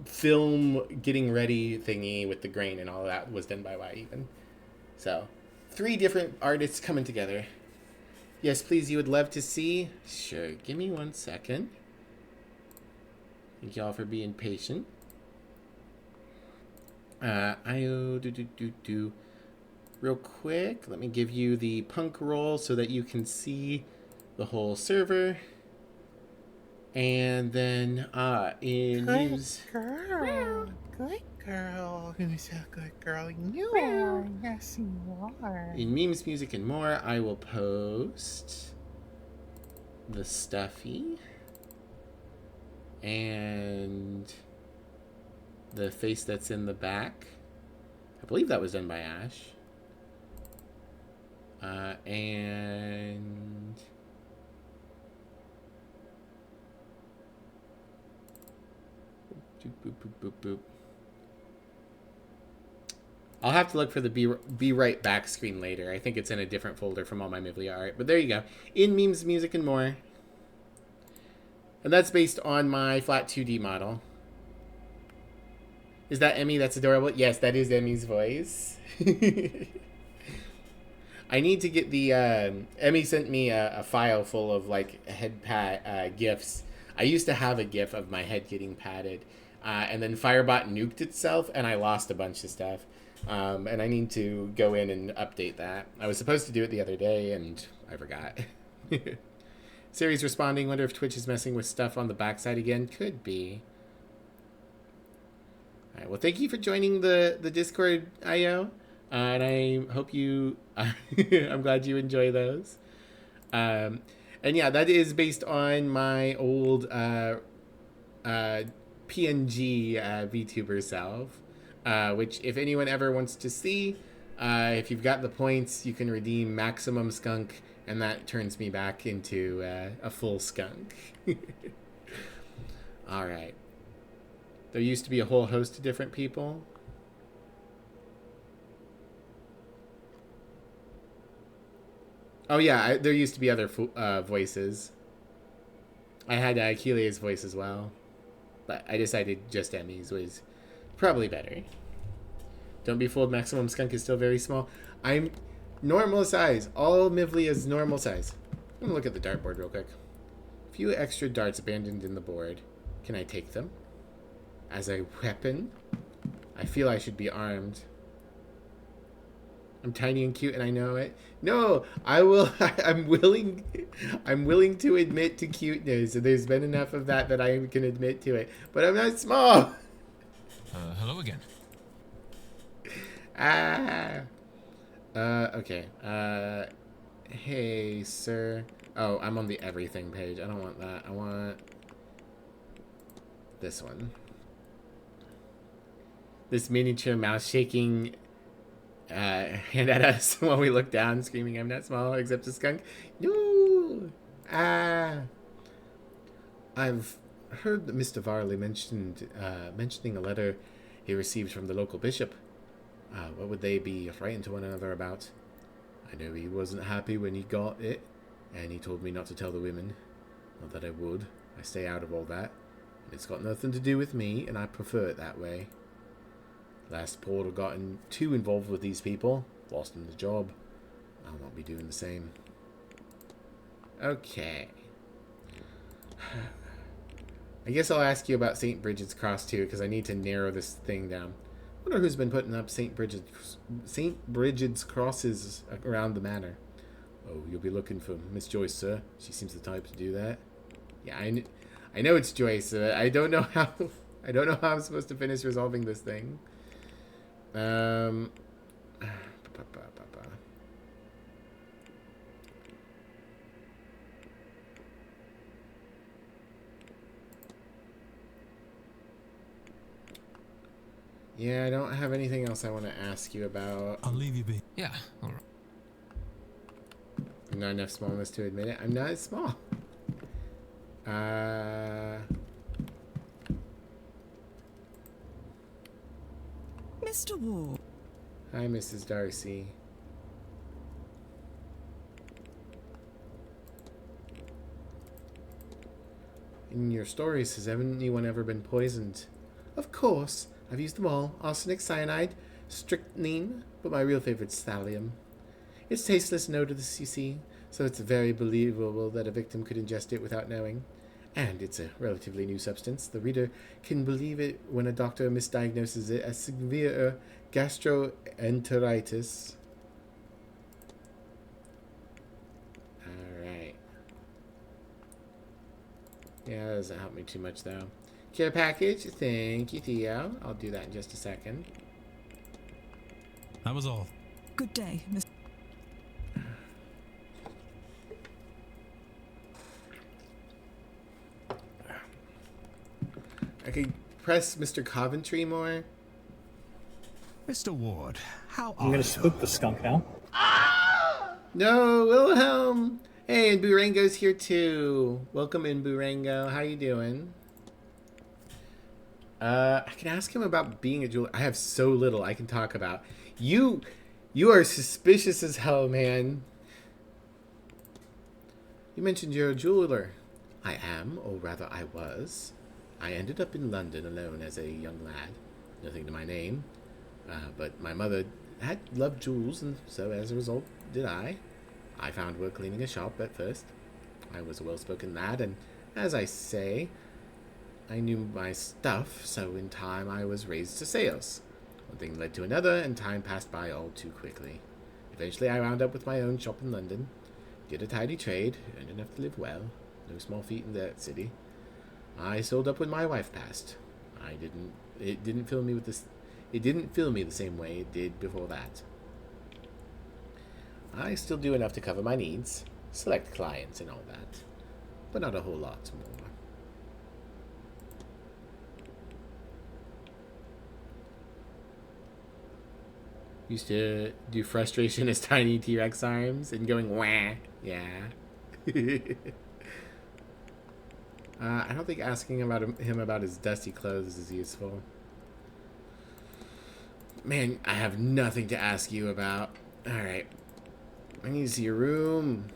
film getting ready thingy with the grain and all of that was done by Y even. So 3 different artists coming together. Yes, please. You would love to see. Sure. Give me 1 second. Thank y'all for being patient. Real quick, let me give you the punk roll so that you can see the whole server. And then in news. Good girl. Who's a good girl? You are. Yes, you are. In memes, music, and more, I will post the stuffy and the face that's in the back. I believe that was done by Ash. And boop, boop, boop, boop, boop. I'll have to look for the be right back screen later. I think it's in a different folder from all my Mivlia art. But there you go. In memes, music, and more. And that's based on my flat 2D model. Is that Emmy? That's adorable. Yes, that is Emmy's voice. I need to get the... Emmy sent me a file full of like head pat GIFs. I used to have a GIF of my head getting patted. And then Firebot nuked itself and I lost a bunch of stuff. And I need to go in and update that. I was supposed to do it the other day, and I forgot. Siri's responding, wonder if Twitch is messing with stuff on the backside again. Could be. All right, well, thank you for joining the Discord, IO. And I hope you... I'm glad you enjoy those. And yeah, that is based on my old PNG VTuber self. Which, if anyone ever wants to see, if you've got the points, you can redeem Maximum Skunk, and that turns me back into a full skunk. All right. There used to be a whole host of different people. Oh yeah, there used to be other voices. I had Kelea's voice as well, but I decided just Emmy's was probably better. Don't be fooled, Maximum Skunk is still very small. I'm normal size. All Mivlia is normal size. I'm gonna look at the dartboard real quick. A few extra darts abandoned in the board. Can I take them? As a weapon? I feel I should be armed. I'm tiny and cute and I know it. No, I will. I'm willing to admit to cuteness. There's been enough of that I can admit to it. But I'm not small. Hello again. Okay. Hey, sir. Oh, I'm on the everything page. I don't want that. I want this one. This miniature mouse shaking hand at us while we look down, screaming, "I'm not small, except a skunk." No! I've heard that Mr. Varley mentioning a letter he received from the local bishop. What would they be frightened to one another about? I know he wasn't happy when he got it, and he told me not to tell the women. Not that I would. I stay out of all that. It's got nothing to do with me, and I prefer it that way. Last portal gotten too involved with these people. Lost him the job. I'll not be doing the same. Okay. I guess I'll ask you about St. Bridget's Cross too, because I need to narrow this thing down. I wonder who's been putting up St. Bridget's crosses around the manor. Oh, you'll be looking for Miss Joyce, sir. She seems the type to do that. Yeah, I know it's Joyce. I don't know how I'm supposed to finish resolving this thing. Yeah, I don't have anything else I want to ask you about. I'll leave you be. Yeah, all right. Not enough smallness to admit it. I'm not as small. Mr. Ward. Hi, Mrs. Darcy. In your stories, has anyone ever been poisoned? Of course. I've used them all. Arsenic, cyanide, strychnine, but my real favorite's thallium. It's tasteless and odorless, you see, so it's very believable that a victim could ingest it without knowing. And it's a relatively new substance. The reader can believe it when a doctor misdiagnoses it as severe gastroenteritis. Alright. Yeah, that doesn't help me too much, though. Care package. Thank you, Theo. I'll do that in just a second. That was all. Good day, Mr. I could press Mr. Coventry more. Mr. Ward, how I'm are gonna you? spook the skunk now. No, Wilhelm. Hey, and Burango's here too. Welcome in, Burango. How you doing? I can ask him about being a jeweler. I have so little I can talk about. You are suspicious as hell, man. You mentioned you're a jeweler. I am, or rather I was. I ended up in London alone as a young lad. Nothing to my name. But my mother had loved jewels, and so as a result did I. I found work cleaning a shop at first. I was a well-spoken lad, and as I say, I knew my stuff, so in time I was raised to sales. One thing led to another, and time passed by all too quickly. Eventually I wound up with my own shop in London. Did a tidy trade, earned enough to live well. No small feat in that city. I sold up when my wife passed. It didn't fill me the same way it did before that. I still do enough to cover my needs, select clients and all that, but not a whole lot more. Used to do frustration as tiny T-Rex arms and going wah. Yeah. I don't think asking him about his dusty clothes is useful. Man, I have nothing to ask you about. Alright. I need to see your room.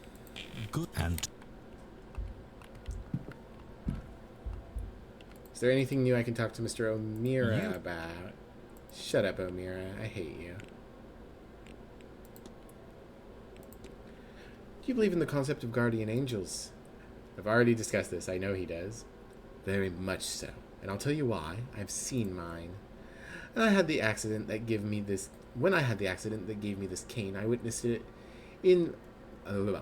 Good and Is there anything new I can talk to Mr. O'Meara about? Shut up, O'Meara. I hate you. Do you believe in the concept of guardian angels? I've already discussed this. I know he does. Very much so. And I'll tell you why. I've seen mine. And I had the accident that gave me this... When I had the accident that gave me this cane, I witnessed it in the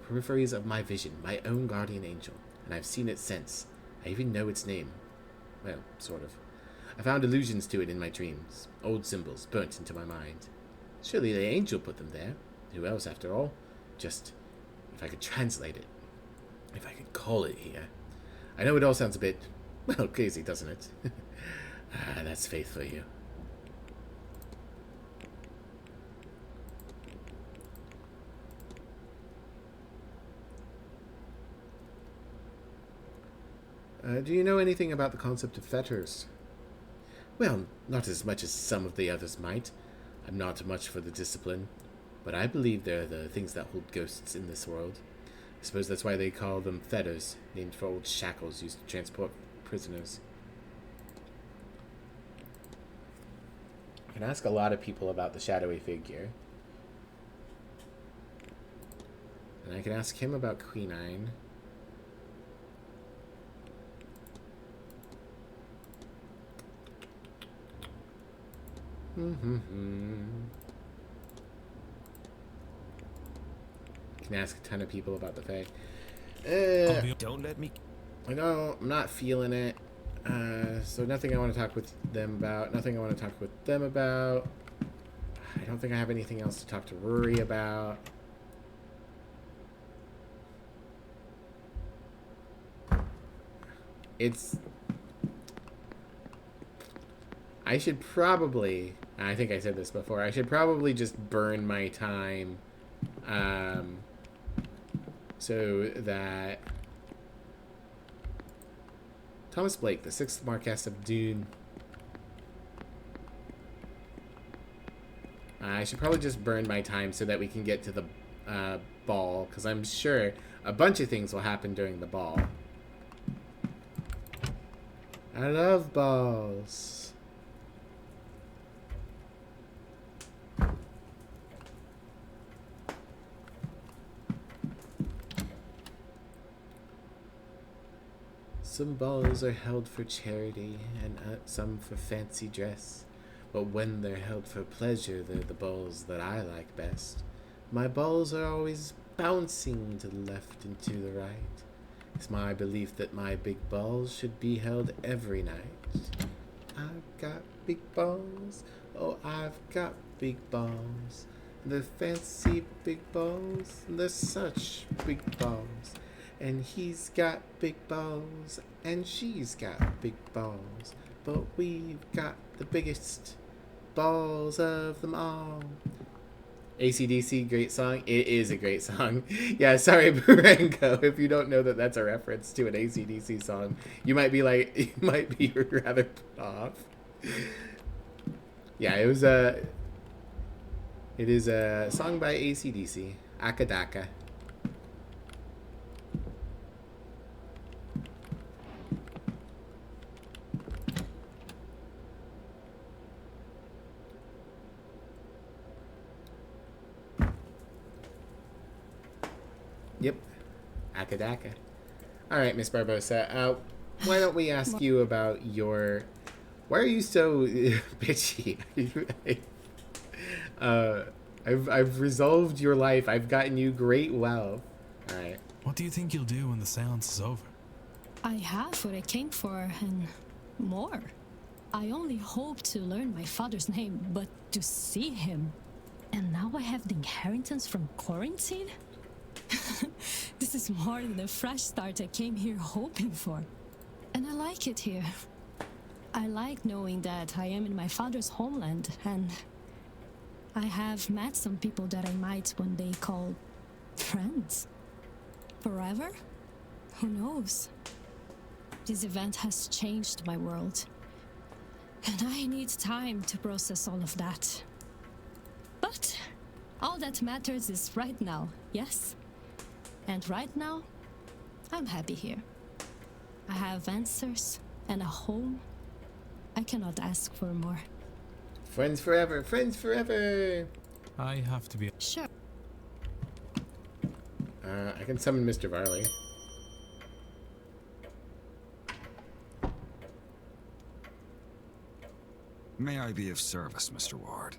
peripheries of my vision, my own guardian angel. And I've seen it since. I even know its name. Well, sort of. I found allusions to it in my dreams. Old symbols burnt into my mind. Surely the angel put them there. Who else, after all? Just, if I could translate it. If I could call it here. I know it all sounds a bit, well, crazy, doesn't it? That's faith for you. Do you know anything about the concept of fetters? Well, not as much as some of the others might. I'm not much for the discipline. But I believe they're the things that hold ghosts in this world. I suppose that's why they call them fetters, named for old shackles used to transport prisoners. I can ask a lot of people about the shadowy figure. And I can ask him about Quinine. Can ask a ton of people about the Fae. Don't let me. I know I'm not feeling it. So nothing I want to talk with them about. Nothing I want to talk with them about. I don't think I have anything else to talk to Rory about. I should probably, I think I said this before, I should probably just burn my time So that Thomas Blake, the 6th Marquess of Dune. I should probably just burn my time so that we can get to the ball, because I'm sure a bunch of things will happen during the ball. I love balls. Some balls are held for charity and some for fancy dress. But when they're held for pleasure, they're the balls that I like best. My balls are always bouncing to the left and to the right. It's my belief that my big balls should be held every night. I've got big balls, oh I've got big balls. They're fancy big balls, they're such big balls. And he's got big balls, and she's got big balls. But we've got the biggest balls of them all. AC/DC, great song. It is a great song. Yeah, sorry, Burango, if you don't know that that's a reference to an AC/DC song, you might be rather put off. Yeah, it is a song by AC/DC, Akadaka. Yep. Akadaka. Alright, Miss Barbosa. Why don't we ask you about your... Why are you so bitchy? I've resolved your life. I've gotten you great wealth. Alright. What do you think you'll do when the seance is over? I have what I came for, and more. I only hope to learn my father's name, but to see him. And now I have the inheritance from quarantine? This is more than the fresh start I came here hoping for. And I like it here. I like knowing that I am in my father's homeland, and I have met some people that I might one day call friends. Forever? Who knows? This event has changed my world, and I need time to process all of that. But all that matters is right now, yes? And right now, I'm happy here. I have answers and a home. I cannot ask for more. Friends forever, friends forever! I have to be... Sure. I can summon Mr. Varley. May I be of service, Mr. Ward?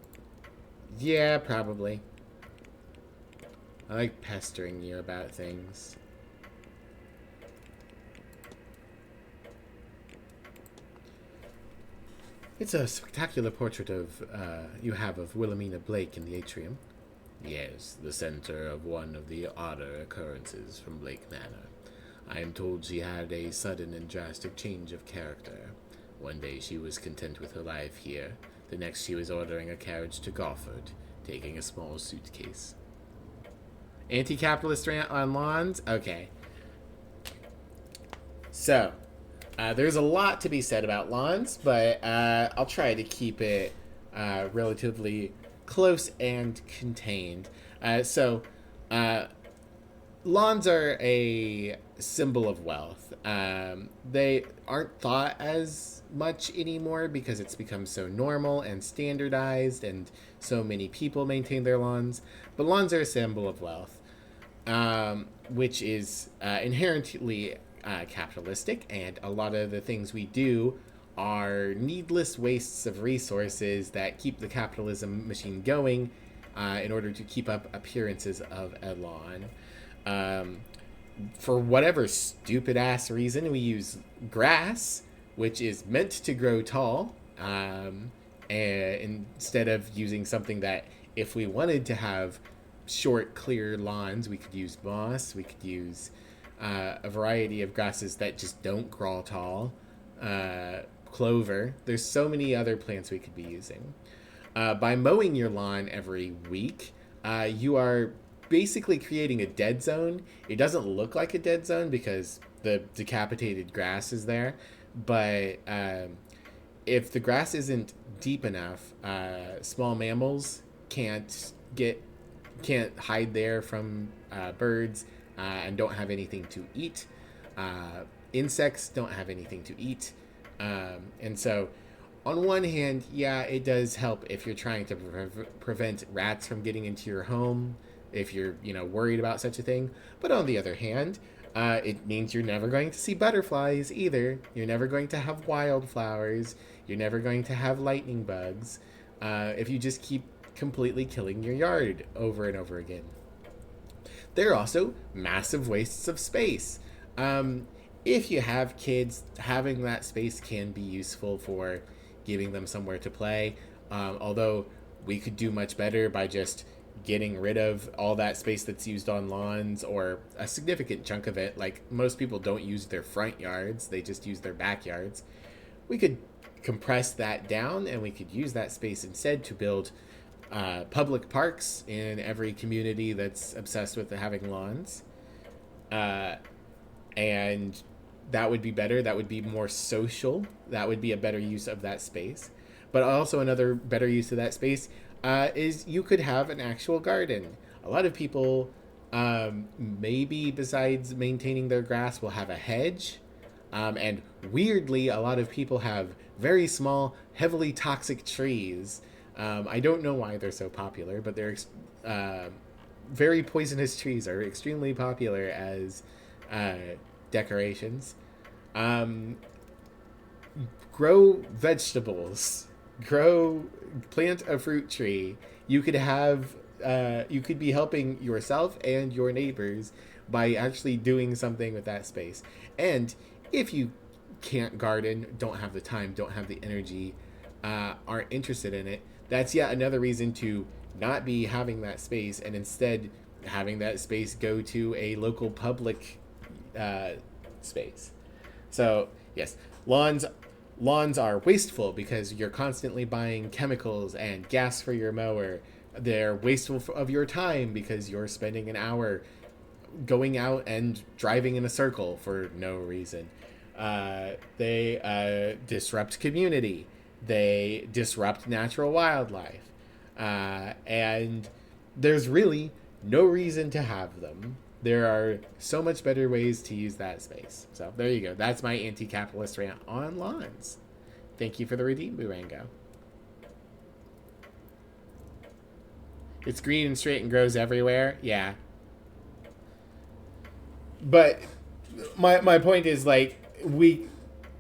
Yeah, probably. I like pestering you about things. It's a spectacular portrait of, you have of Wilhelmina Blake in the atrium. Yes, the center of one of the odder occurrences from Blake Manor. I am told she had a sudden and drastic change of character. One day she was content with her life here. The next she was ordering a carriage to Gofford, taking a small suitcase. Anti-capitalist rant on lawns? Okay. So, there's a lot to be said about lawns, but I'll try to keep it relatively close and contained. Lawns are a symbol of wealth. They aren't thought as much anymore because it's become so normal and standardized, and so many people maintain their lawns. But lawns are a symbol of wealth, which is inherently capitalistic, and a lot of the things we do are needless wastes of resources that keep the capitalism machine going in order to keep up appearances of a lawn. For whatever stupid ass reason, we use grass, which is meant to grow tall, and instead of using something that, if we wanted to have short, clear lawns, we could use moss, we could use a variety of grasses that just don't grow tall, clover. There's so many other plants we could be using. By mowing your lawn every week, you are basically creating a dead zone. It doesn't look like a dead zone because the decapitated grass is there, but if the grass isn't deep enough, small mammals can't hide there from birds, and don't have anything to eat. Insects don't have anything to eat, and so on one hand, yeah, it does help if you're trying to prevent rats from getting into your home, if you're worried about such a thing. But on the other hand, it means you're never going to see butterflies either. You're never going to have wildflowers. You're never going to have lightning bugs, if you just keep completely killing your yard over and over again. There are also massive wastes of space. If you have kids, having that space can be useful for giving them somewhere to play. Although we could do much better by just getting rid of all that space that's used on lawns, or a significant chunk of it. Like, most people don't use their front yards, they just use their backyards. We could compress that down, and we could use that space instead to build public parks in every community that's obsessed with having lawns. And that would be better. That would be more social. That would be a better use of that space. But also another better use of that space is you could have an actual garden. A lot of people, maybe besides maintaining their grass, will have a hedge. And weirdly, a lot of people have very small, heavily toxic trees. I don't know why they're so popular, but they're very poisonous trees are extremely popular as decorations. Grow vegetables. Plant a fruit tree. You could be helping yourself and your neighbors by actually doing something with that space. And if you can't garden, don't have the time, don't have the energy, aren't interested in it, that's yet another reason to not be having that space, and instead having that space go to a local public space. So yes, lawns are wasteful because you're constantly buying chemicals and gas for your mower. They're wasteful of your time because you're spending an hour going out and driving in a circle for no reason. They disrupt community. They disrupt natural wildlife. And there's really no reason to have them. There are so much better ways to use that space. So there you go. That's my anti-capitalist rant on lawns. Thank you for the redeem, Burango. It's green and straight and grows everywhere. Yeah. But my point is, like,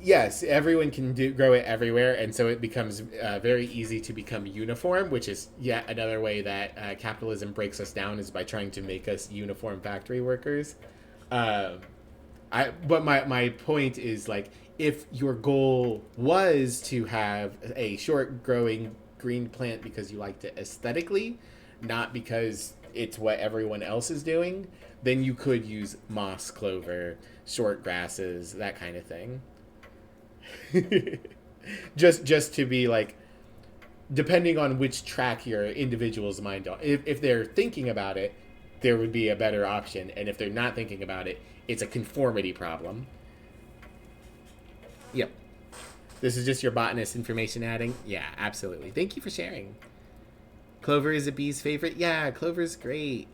yes, everyone can grow it everywhere, and so it becomes very easy to become uniform, which is yet another way that capitalism breaks us down, is by trying to make us uniform factory workers. But my point is, like, if your goal was to have a short growing green plant because you liked it aesthetically, not because it's what everyone else is doing, then you could use moss, clover, short grasses, that kind of thing. just to be like, depending on which track your individual's mind on. If they're thinking about it, there would be a better option, and if they're not thinking about it, it's a conformity problem. Yep. This is just your botanist information adding. Yeah, absolutely. Thank you for sharing. Clover is a bee's favorite. Yeah, Clover's great.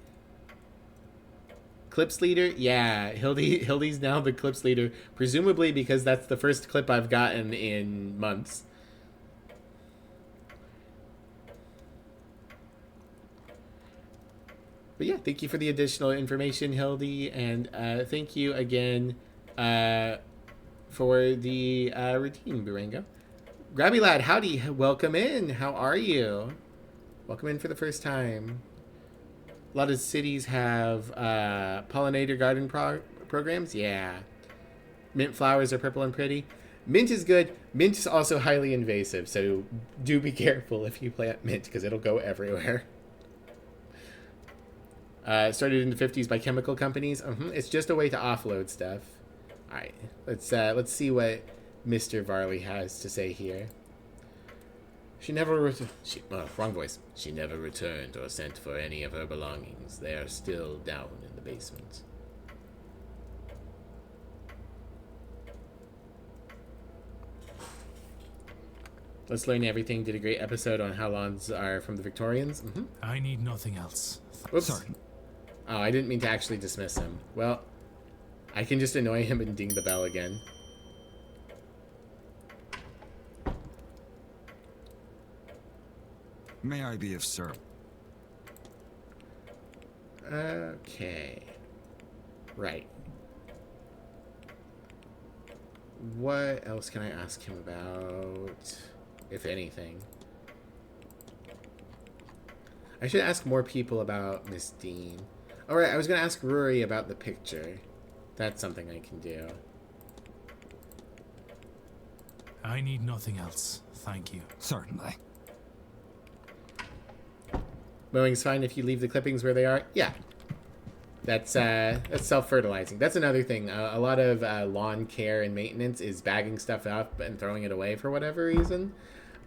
Clips leader? Yeah, Hildy's now the clips leader, presumably because that's the first clip I've gotten in months. But yeah, thank you for the additional information, Hildy, and thank you again for the routine, Burango. Grabby Lad, howdy, welcome in. How are you? Welcome in for the first time. A lot of cities have pollinator garden programs. Yeah. Mint flowers are purple and pretty. Mint is good. Mint is also highly invasive, so do be careful if you plant mint, because it'll go everywhere. Started in the 50s by chemical companies. It's just a way to offload stuff. All right, let's see what Mr. Varley has to say here. She never wrong voice. She never returned or sent for any of her belongings. They are still down in the basement. Let's Learn Everything did a great episode on how lawns are from the Victorians. Mm-hmm. I need nothing else. Whoops. Sorry. Oh, I didn't mean to actually dismiss him. Well, I can just annoy him and ding the bell again. May I be of service? Okay. Right. What else can I ask him about, if anything? I should ask more people about Miss Dean. Alright, I was going to ask Rory about the picture. That's something I can do. I need nothing else. Thank you. Certainly. Mowing's fine if you leave the clippings where they are? Yeah. That's self-fertilizing. That's another thing. A lot of lawn care and maintenance is bagging stuff up and throwing it away for whatever reason.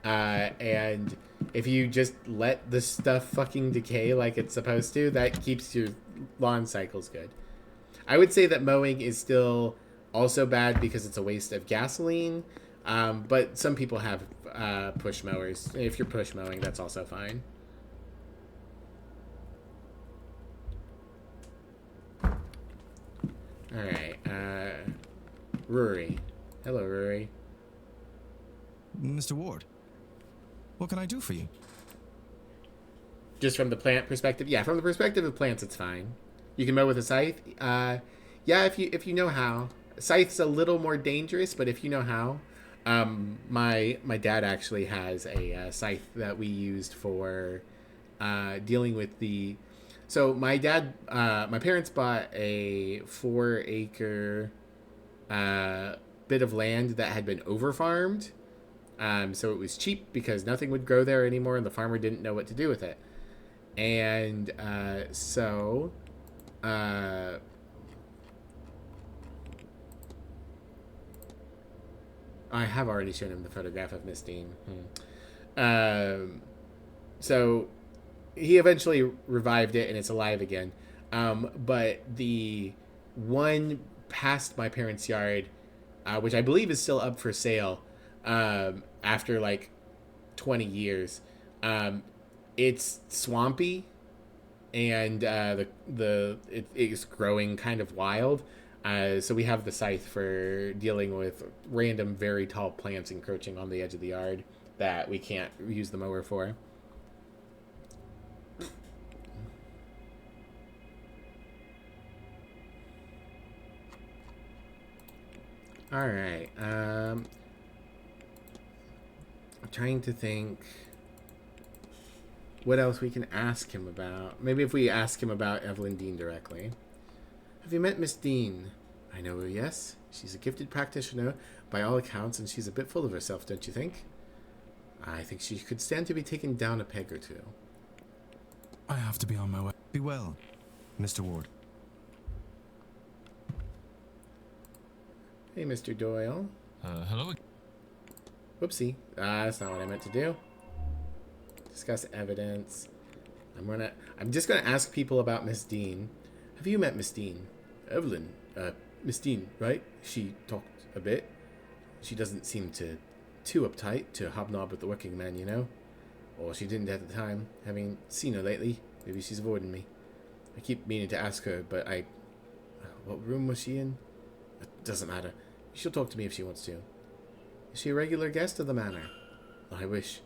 And if you just let the stuff fucking decay like it's supposed to, that keeps your lawn cycles good. I would say that mowing is still also bad because it's a waste of gasoline. But some people have push mowers. If you're push mowing, that's also fine. Alright, Rory. Hello, Rory. Mr. Ward, what can I do for you? Just from the plant perspective? Yeah, from the perspective of plants, it's fine. You can mow with a scythe? Yeah, if you know how. Scythe's a little more dangerous, but if you know how. My dad actually has a scythe that we used for dealing with the... So my parents bought a 4-acre bit of land that had been over-farmed. So it was cheap because nothing would grow there anymore and the farmer didn't know what to do with it. And I have already shown him the photograph of Miss Dean. So he eventually revived it and it's alive again. But the one past my parents' yard, which I believe is still up for sale after like 20 years, it's swampy and it is growing kind of wild. So we have the scythe for dealing with random very tall plants encroaching on the edge of the yard that we can't use the mower for. All right. I'm trying to think what else we can ask him about. Maybe if we ask him about Evelyn Dean directly. Have you met Miss Dean? I know her, yes. She's a gifted practitioner by all accounts, and she's a bit full of herself, don't you think? I think she could stand to be taken down a peg or two. I have to be on my way. Be well, Mr. Ward. Hey, Mr. Doyle. Hello. Whoopsie. That's not what I meant to do. Discuss evidence. I'm just gonna ask people about Miss Dean. Have you met Miss Dean? Evelyn. Miss Dean, right? She talked a bit. She doesn't seem too uptight to hobnob with the working men, you know? Or she didn't at the time. Having seen her lately, maybe she's avoiding me. I keep meaning to ask her, but what room was she in? It doesn't matter. She'll talk to me if she wants to. Is she a regular guest of the manor? I wish.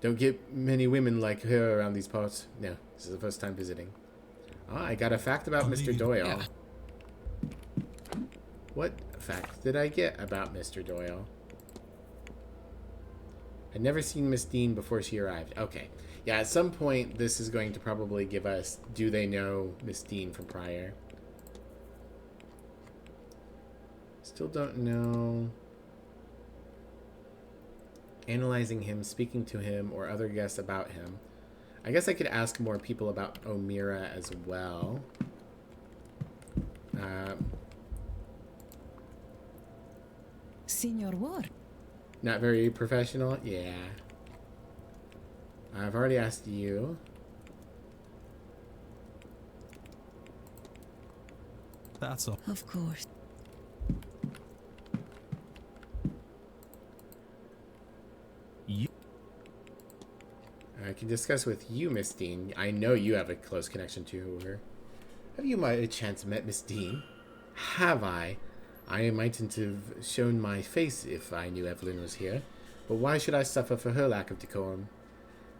Don't get many women like her around these parts. No, this is the first time visiting. I got a fact about Mr. Doyle. Yeah. What fact did I get about Mr. Doyle? I'd never seen Miss Dean before she arrived. Okay. Yeah, at some point, this is going to probably give us, do they know Miss Dean from prior? Still don't know. Analyzing him, speaking to him, or other guests about him. I guess I could ask more people about O'Meara as well. Signor Ward. Not very professional? Yeah. I've already asked you. That's all. Of course. I can discuss with you, Miss Dean. I know you have a close connection to her. Have you by chance met Miss Dean? Have I? I mightn't have shown my face if I knew Evelyn was here. But why should I suffer for her lack of decorum?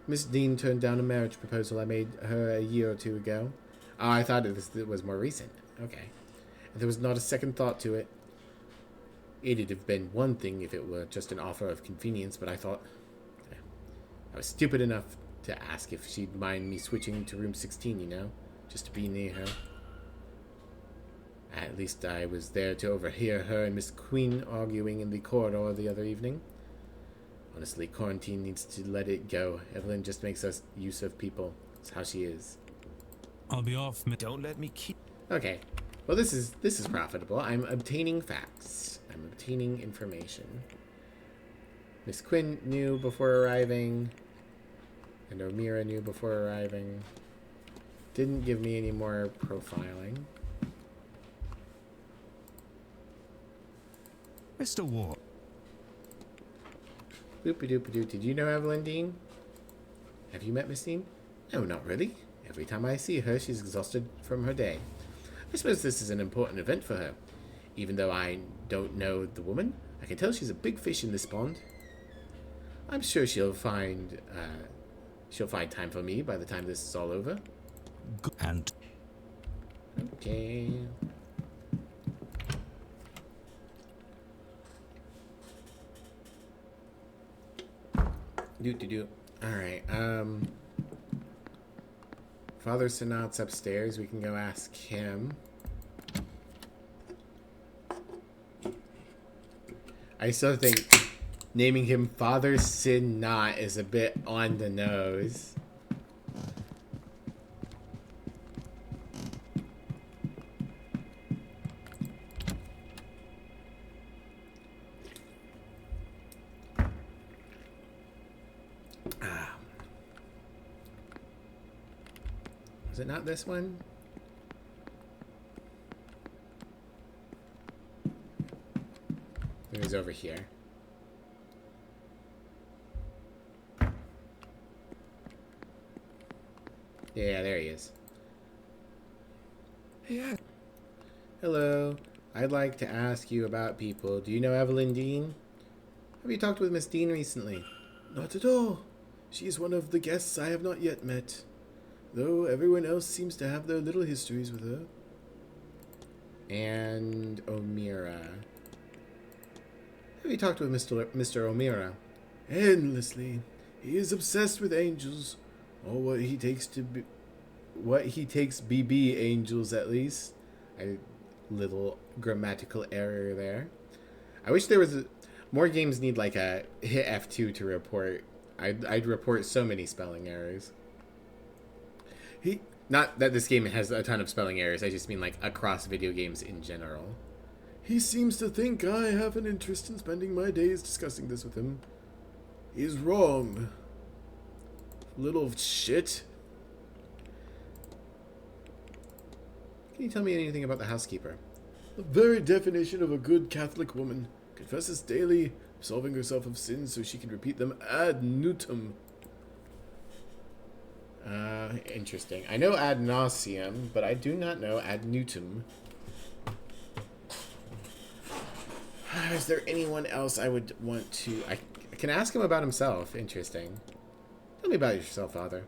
Miss Dean turned down a marriage proposal I made her a year or two ago. Oh, I thought it was more recent. Okay. There was not a second thought to it. It'd have been one thing if it were just an offer of convenience, but I thought... I was stupid enough to ask if she'd mind me switching to room 16, you know? Just to be near her. At least I was there to overhear her and Miss Queen arguing in the corridor the other evening. Honestly, quarantine needs to let it go. Evelyn just makes us use of people. It's how she is. I'll be off. Don't let me keep... Okay. Well, this is profitable. I'm obtaining facts. I'm obtaining information. Miss Quinn knew before arriving. And O'Meara knew before arriving. Didn't give me any more profiling. Mr. Ward. Boop-a-doop-a-doo. Did you know Evelyn Dean? Have you met Miss Dean? No, not really. Every time I see her, she's exhausted from her day. I suppose this is an important event for her. Even though I don't know the woman, I can tell she's a big fish in this pond. I'm sure she'll find time for me by the time this is all over. And okay. Do. Alright, Father Sinat's upstairs. We can go ask him. I still think naming him Father Sinat is a bit on the nose. Is it not this one? It was over here. Yeah, there he is. Yeah. Hello. I'd like to ask you about people. Do you know Evelyn Dean? Have you talked with Miss Dean recently? Not at all. She is one of the guests I have not yet met, though everyone else seems to have their little histories with her. And O'Meara. Have you talked with Mr. O'Meara? Endlessly. He is obsessed with angels, or what he takes BB angels, at least. A little grammatical error there. I wish there was more games need like a hit F2 to report. I'd report so many spelling errors. Not that this game has a ton of spelling errors. I just mean like across video games in general. He seems to think I have an interest in spending my days discussing this with him. He's wrong. Little shit. Can you tell me anything about the housekeeper? The very definition of a good Catholic woman. Confesses daily, absolving herself of sins so she can repeat them ad nutum. Interesting. I know ad nauseum, but I do not know ad nutum. Is there anyone else I would want to... I can ask him about himself. Interesting. Tell me about yourself, Father.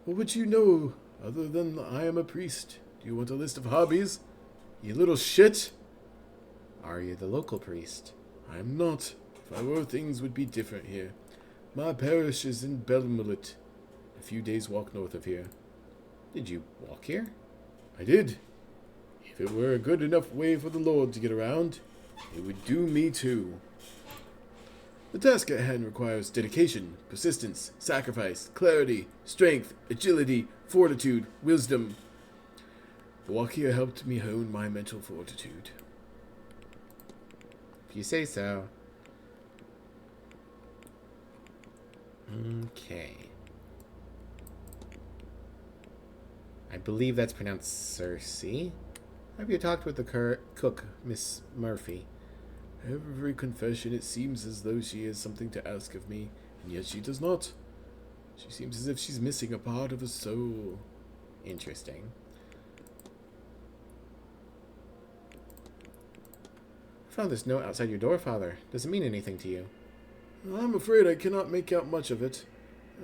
What would you know other than I am a priest? Do you want a list of hobbies? You little shit! Are you the local priest? I'm not. If I were, things would be different here. My parish is in Belmullet, a few days' walk north of here. Did you walk here? I did. If it were a good enough way for the Lord to get around, it would do me too. The task at hand requires dedication, persistence, sacrifice, clarity, strength, agility, fortitude, wisdom. The walk here helped me hone my mental fortitude. If you say so. Okay. I believe that's pronounced Cersei. Have you talked with the cook, Miss Murphy? Every confession, it seems as though she has something to ask of me, and yet she does not. She seems as if she's missing a part of her soul. Interesting. I found this note outside your door, Father. Does it mean anything to you? I'm afraid I cannot make out much of it.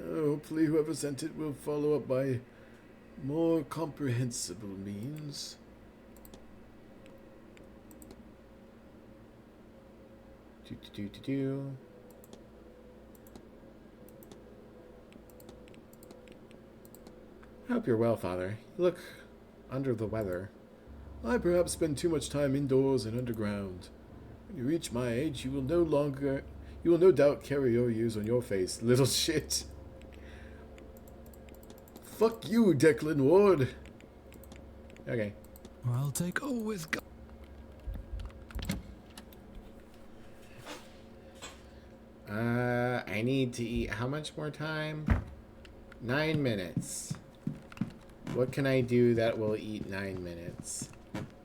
Hopefully whoever sent it will follow up by more comprehensible means. I hope you're well, Father. You look under the weather. I perhaps spend too much time indoors and underground. When you reach my age, you will no doubt carry your years on your face, little shit. Fuck you, Declan Ward. Okay. I'll take with God. I need to eat how much more time? 9 minutes. What can I do that will eat 9 minutes?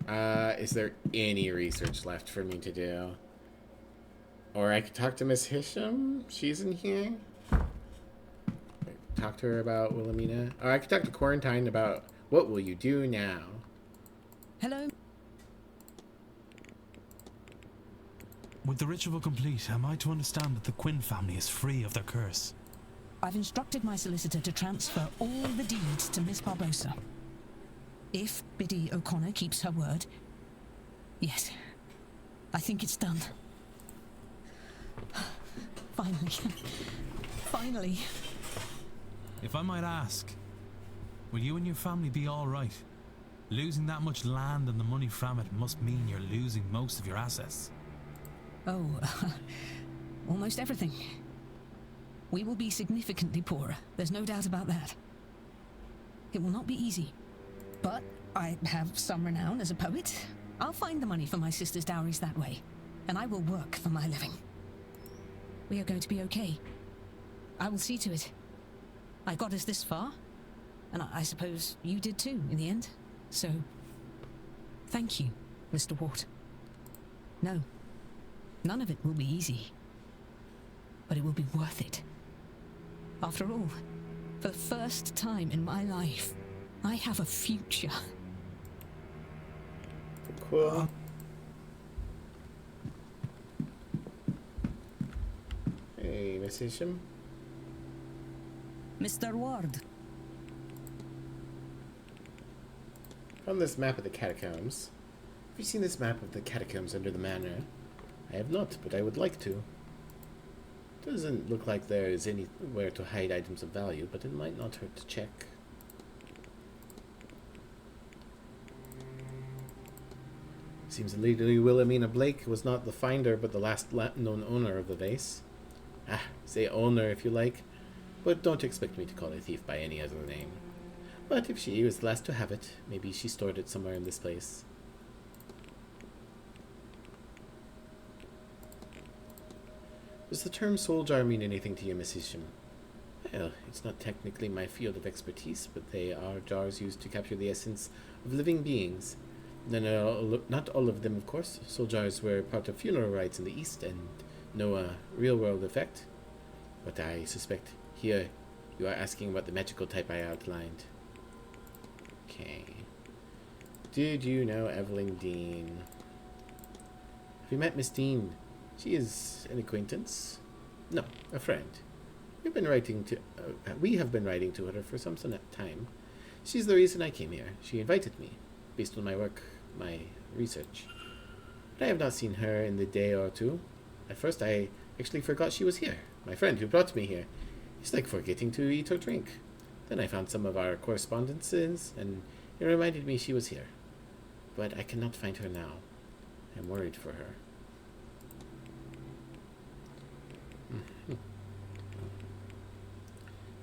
Is there any research left for me to do? Or I could talk to Miss Hisham? She's in here. Talk to her about Wilhelmina. Or I could talk to Quarantine about what will you do now? Hello? With the ritual complete, am I to understand that the Quinn family is free of their curse? I've instructed my solicitor to transfer all the deeds to Miss Barbosa. If Biddy O'Connor keeps her word, yes, I think it's done. Finally. Finally. If I might ask, will you and your family be all right? Losing that much land and the money from it must mean you're losing most of your assets. Oh, almost everything. We will be significantly poorer, there's no doubt about that. It will not be easy, but I have some renown as a poet. I'll find the money for my sister's dowries that way, and I will work for my living. We are going to be okay. I will see to it. I got us this far, and I suppose you did too, in the end. So, thank you, Mr. Ward. No, none of it will be easy, but it will be worth it. After all, for the first time in my life, I have a future. Cool. Hey, Miss Hisham. Mr. Ward. Found this map of the catacombs. Have you seen this map of the catacombs under the manor? I have not, but I would like to. Doesn't look like there is anywhere to hide items of value, but it might not hurt to check. Seems the Lady Wilhelmina Blake was not the finder, but the last known owner of the vase. Ah, say owner if you like, but don't expect me to call a thief by any other name. But if she was the last to have it, maybe she stored it somewhere in this place. Does the term soul jar mean anything to you, Miss Hisham? Well, it's not technically my field of expertise, but they are jars used to capture the essence of living beings. Not all of them, of course. Soul jars were part of funeral rites in the East and no real-world effect. But I suspect here you are asking about the magical type I outlined. Okay. Did you know Evelyn Dean? Have you met Miss Dean? She is an acquaintance. No, a friend. We have been writing to her for some time. She's the reason I came here. She invited me, based on my work, my research. But I have not seen her in the day or two. At first I actually forgot she was here. My friend who brought me here. It's like forgetting to eat or drink. Then I found some of our correspondences, and it reminded me she was here. But I cannot find her now. I'm worried for her.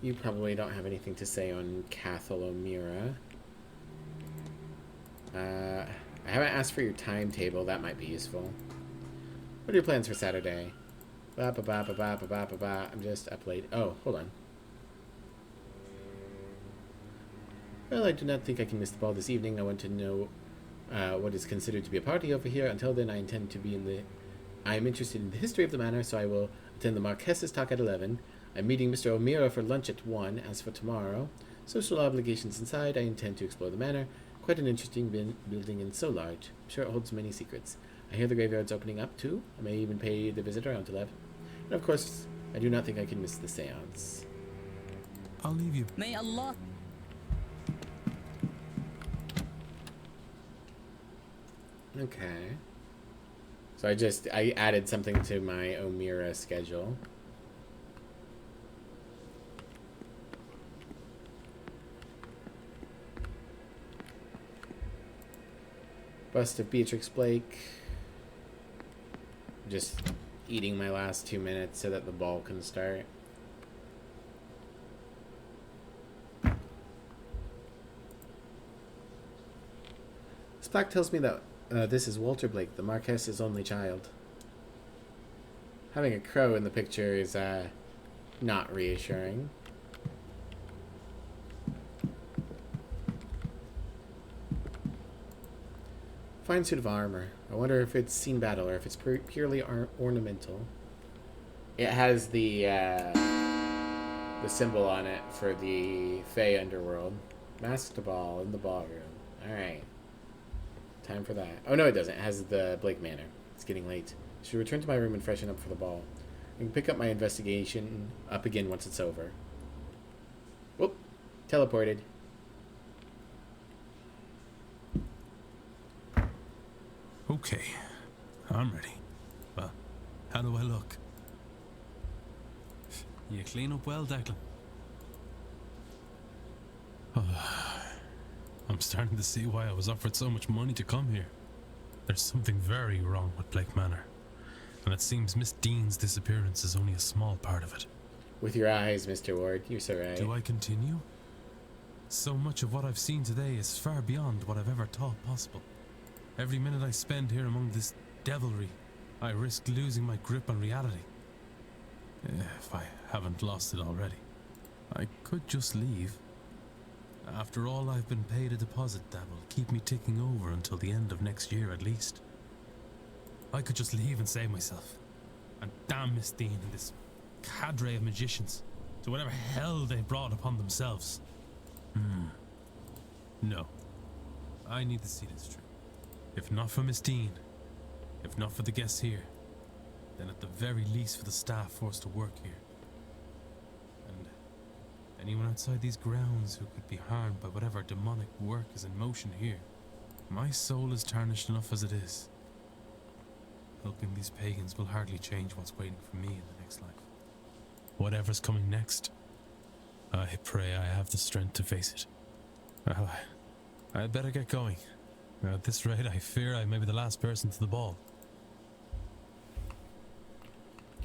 You probably don't have anything to say on Cathal O'Meara. I haven't asked for your timetable. That might be useful. What are your plans for Saturday? I'm just up late. Oh, hold on. Well, I do not think I can miss the ball this evening. I want to know what is considered to be a party over here. Until then, I intend to be in the... I am interested in the history of the manor, so I will attend the Marquess's talk at 11. I'm meeting Mr. O'Meara for lunch at 1. As for tomorrow, social obligations inside, I intend to explore the manor. Quite an interesting building and so large. I'm sure it holds many secrets. I hear the graveyard's opening up, too. I may even pay the visit around 11. And of course, I do not think I can miss the seance. I'll leave you. May Allah... Okay. So I added something to my O'Meara schedule. Bust of Beatrix Blake. Just eating my last 2 minutes so that the ball can start. This plaque tells me that this is Walter Blake, the Marquess's only child. Having a crow in the picture is not reassuring. Fine suit of armor. I wonder if it's seen battle or if it's purely ornamental. It has the symbol on it for the Fey underworld. Masked ball in the ballroom. Alright. Time for that. Oh no, it doesn't. It has the Blake Manor. It's getting late. I should return to my room and freshen up for the ball. I can pick up my investigation up again once it's over. Whoop. Teleported. Okay, I'm ready. Well, how do I look? You clean up well, Declan. I'm starting to see why I was offered so much money to come here. There's something very wrong with Blake Manor, and it seems Miss Dean's disappearance is only a small part of it. With your eyes, Mr. Ward, you're so right. Do I continue? So much of what I've seen today is far beyond what I've ever thought possible. Every minute I spend here among this devilry, I risk losing my grip on reality. If I haven't lost it already. I could just leave. After all, I've been paid a deposit that will keep me ticking over until the end of next year at least. I could just leave and save myself. And damn Miss Dean and this cadre of magicians to whatever hell they brought upon themselves. No. I need to see this through. If not for Miss Dean, if not for the guests here, then at the very least for the staff forced to work here. And anyone outside these grounds who could be harmed by whatever demonic work is in motion here. My soul is tarnished enough as it is. Helping these pagans will hardly change what's waiting for me in the next life. Whatever's coming next, I pray I have the strength to face it. Well, I'd better get going. At this rate, I fear I may be the last person to the ball.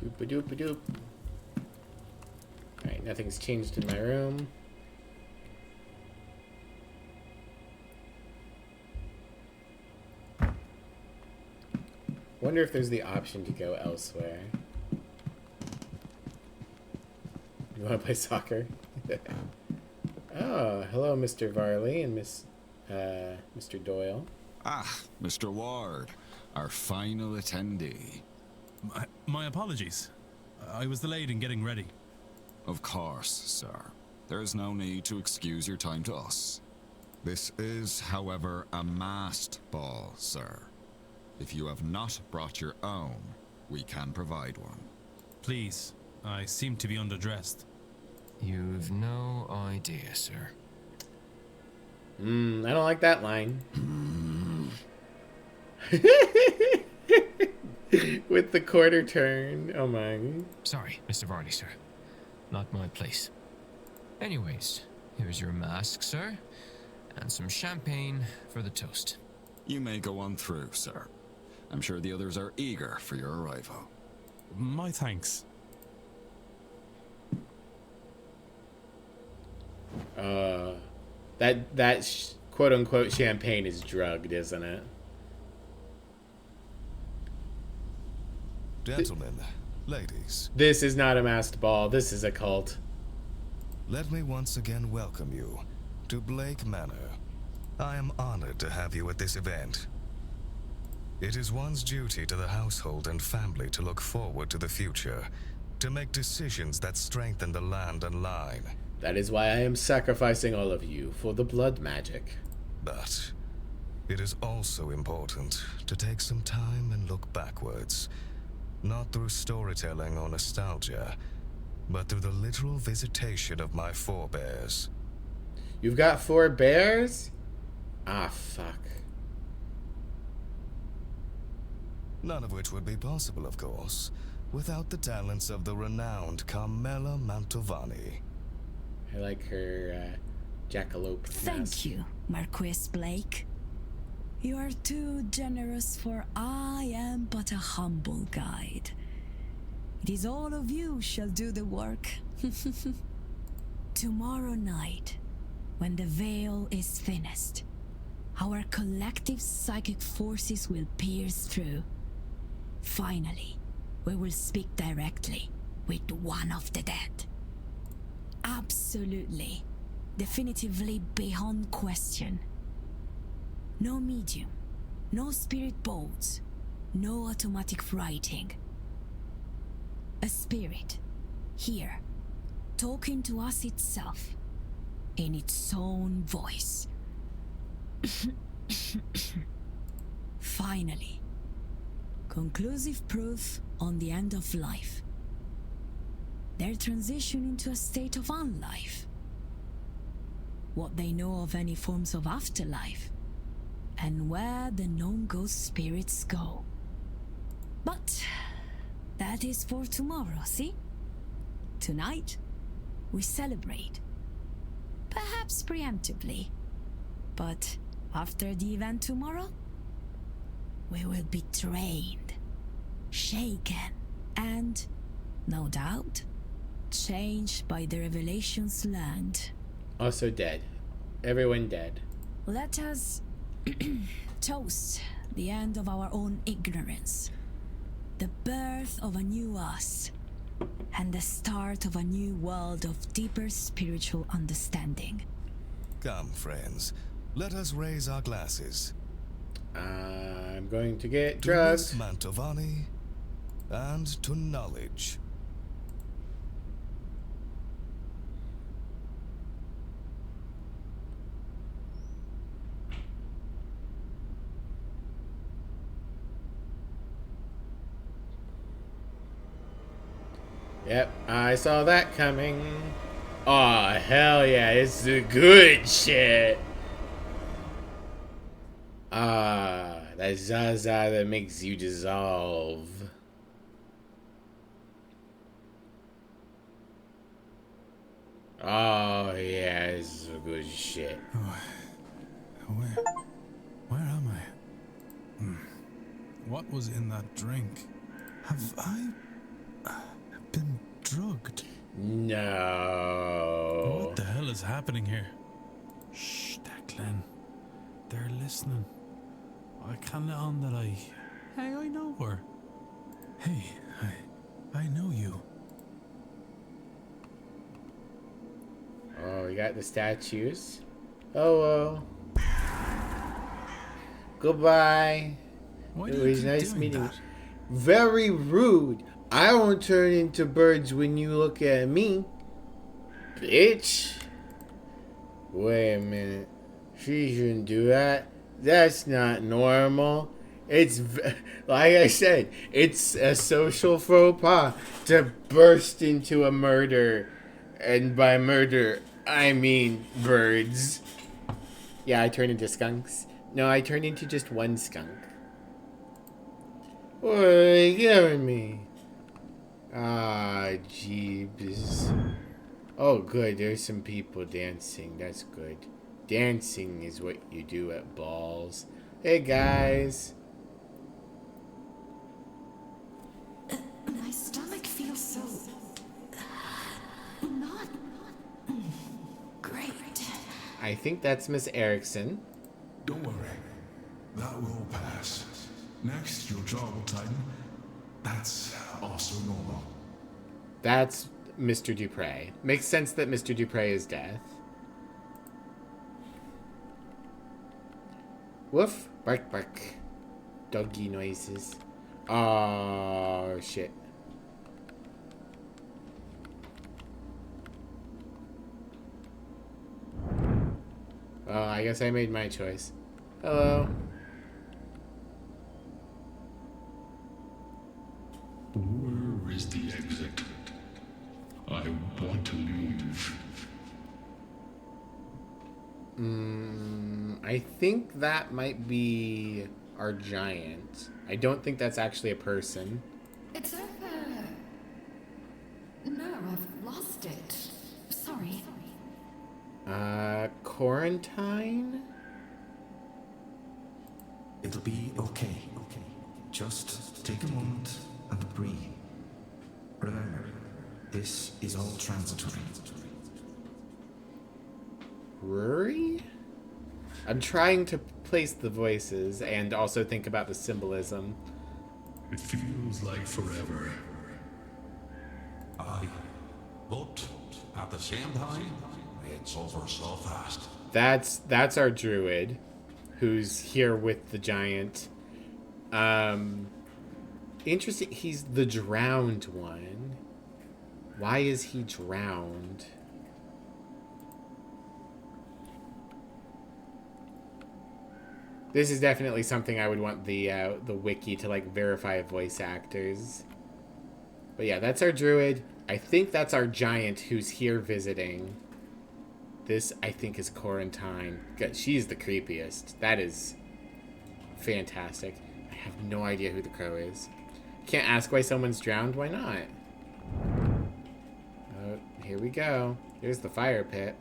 Doop-a-doop-a-doop. Alright, nothing's changed in my room. Wonder if there's the option to go elsewhere. You want to play soccer? Oh, hello, Mr. Varley and Mr. Doyle. Ah, Mr. Ward, our final attendee. My apologies. I was delayed in getting ready. Of course, sir. There is no need to excuse your time to us. This is, however, a masked ball, sir. If you have not brought your own, we can provide one. Please, I seem to be underdressed. You've no idea, sir. I don't like that line. With the quarter turn. Oh my. Sorry, Mr. Varley, sir. Not my place. Anyways, here's your mask, sir. And some champagne for the toast. You may go on through, sir. I'm sure the others are eager for your arrival. My thanks. That quote-unquote champagne is drugged, isn't it? Gentlemen, ladies. This is not a masked ball. This is a cult. Let me once again welcome you to Blake Manor. I am honored to have you at this event. It is one's duty to the household and family to look forward to the future, to make decisions that strengthen the land and line. That is why I am sacrificing all of you for the blood magic. But it is also important to take some time and look backwards, not through storytelling or nostalgia, but through the literal visitation of my forebears. You've got 4 bears? Ah, fuck. None of which would be possible, of course, without the talents of the renowned Carmela Mantovani. I like her jackalope mask. Thank you, Marquis Blake. You are too generous, for I am but a humble guide. It is all of you shall do the work. Tomorrow night, when the veil is thinnest, our collective psychic forces will pierce through. Finally, we will speak directly with one of the dead. Absolutely, definitively beyond question. No medium, no spirit boats, no automatic writing. A spirit, here, talking to us itself, in its own voice. Finally, conclusive proof on the end of life. Their transition into a state of unlife. What they know of any forms of afterlife, and where the known ghost spirits go. But that is for tomorrow, see? Tonight, we celebrate. Perhaps preemptively. But after the event tomorrow, we will be trained, shaken, and, no doubt, changed by the revelations learned. Also dead. Everyone dead. Let us toast the end of our own ignorance, the birth of a new us, and the start of a new world of deeper spiritual understanding. Come, friends, let us raise our glasses. I'm going to get To drugged. Miss Mantovani and to knowledge. Yep, I saw that coming. Aw, hell yeah, it's the good shit. Ah, that Zaza that makes you dissolve. Oh yeah, this is the good shit. Where am I? What was in that drink? Have I been drugged? No. What the hell is happening here? Shh, Declan. They're listening. I can't let on that Hey, I know her. Hey, I know you. Oh, we got the statues. Oh, well. Goodbye. Why It do you was keep nice doing meeting you. that? Very rude. I won't turn into birds when you look at me. Bitch. Wait a minute. She shouldn't do that. That's not normal. It's, like I said, it's a social faux pas to burst into a murder. And by murder, I mean birds. Yeah, I turn into skunks. No, I turn into just one skunk. What are you giving me? Ah, jeebs. Oh, good. There's some people dancing. That's good. Dancing is what you do at balls. Hey, guys. My stomach feels so... not... great. I think that's Miss Erickson. Don't worry. That will pass. Next, your jaw will tighten. That's also normal. That's Mr. Dupre. Makes sense that Mr. Dupre is death. Woof. Bark, bark. Doggy noises. Oh, shit. Well, I guess I made my choice. Hello. Where is the exit? I want to leave. I think that might be our giant. I don't think that's actually a person. It's over. No, I've lost it. Sorry. Quarantine? It'll be okay. Just take a moment and breathe. Remember, this is all transitory. Rory? I'm trying to place the voices and also think about the symbolism. It feels like forever. But at the same time, it's over so fast. That's our druid, who's here with the giant. Interesting. He's the drowned one. Why is he drowned? This is definitely something I would want the wiki to like verify voice actors. But yeah, that's our druid. I think that's our giant who's here visiting. This, I think, is Quarantine. God, she's the creepiest. That is fantastic. I have no idea who the crow is. Can't ask why someone's drowned. Why not? Oh, here we go. There's the fire pit.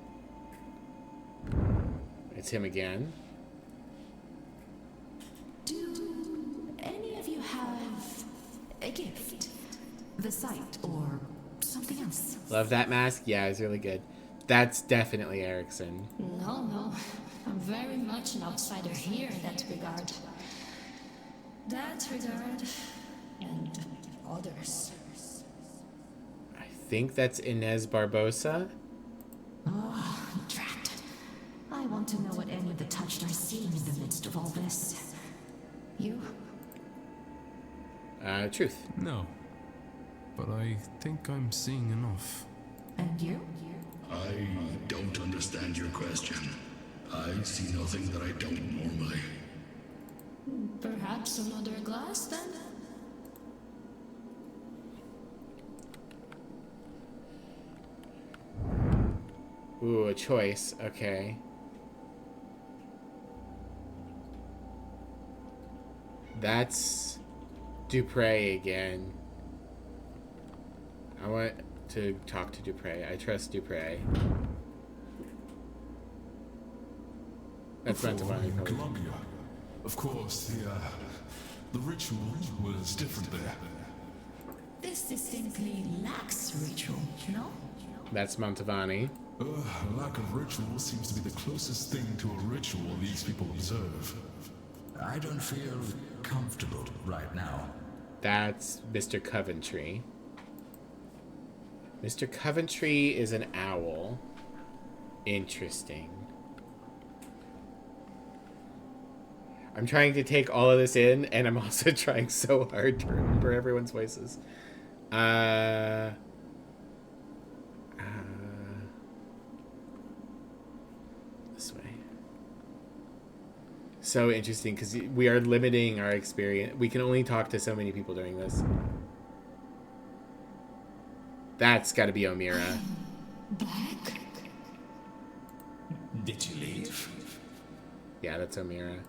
It's him again. Do any of you have a gift? The sight or something else? Love that mask. Yeah, it's really good. That's definitely Erickson. No. I'm very much an outsider here in that regard. And others. I think that's Inez Barbosa. Oh, drat. I want to know what any of the touched are seeing in the midst of all this. You? Truth. No. But I think I'm seeing enough. And you? I don't understand your question. I see nothing that I don't normally. Perhaps another glass then? Ooh, a choice. Okay. That's Dupre again. I want to talk to Dupre. I trust Dupre. That's Mantovani. Columbia. Of course, the ritual was different there. This distinctly lacks ritual, you know? That's Mantovani. Lack of ritual seems to be the closest thing to a ritual these people observe. I don't feel comfortable right now. That's Mr. Coventry. Mr. Coventry is an owl. Interesting. I'm trying to take all of this in, and I'm also trying so hard to remember everyone's voices. This way. So interesting, because we are limiting our experience. We can only talk to so many people during this. That's got to be Omira. Back? Did you leave? Yeah, that's Omira.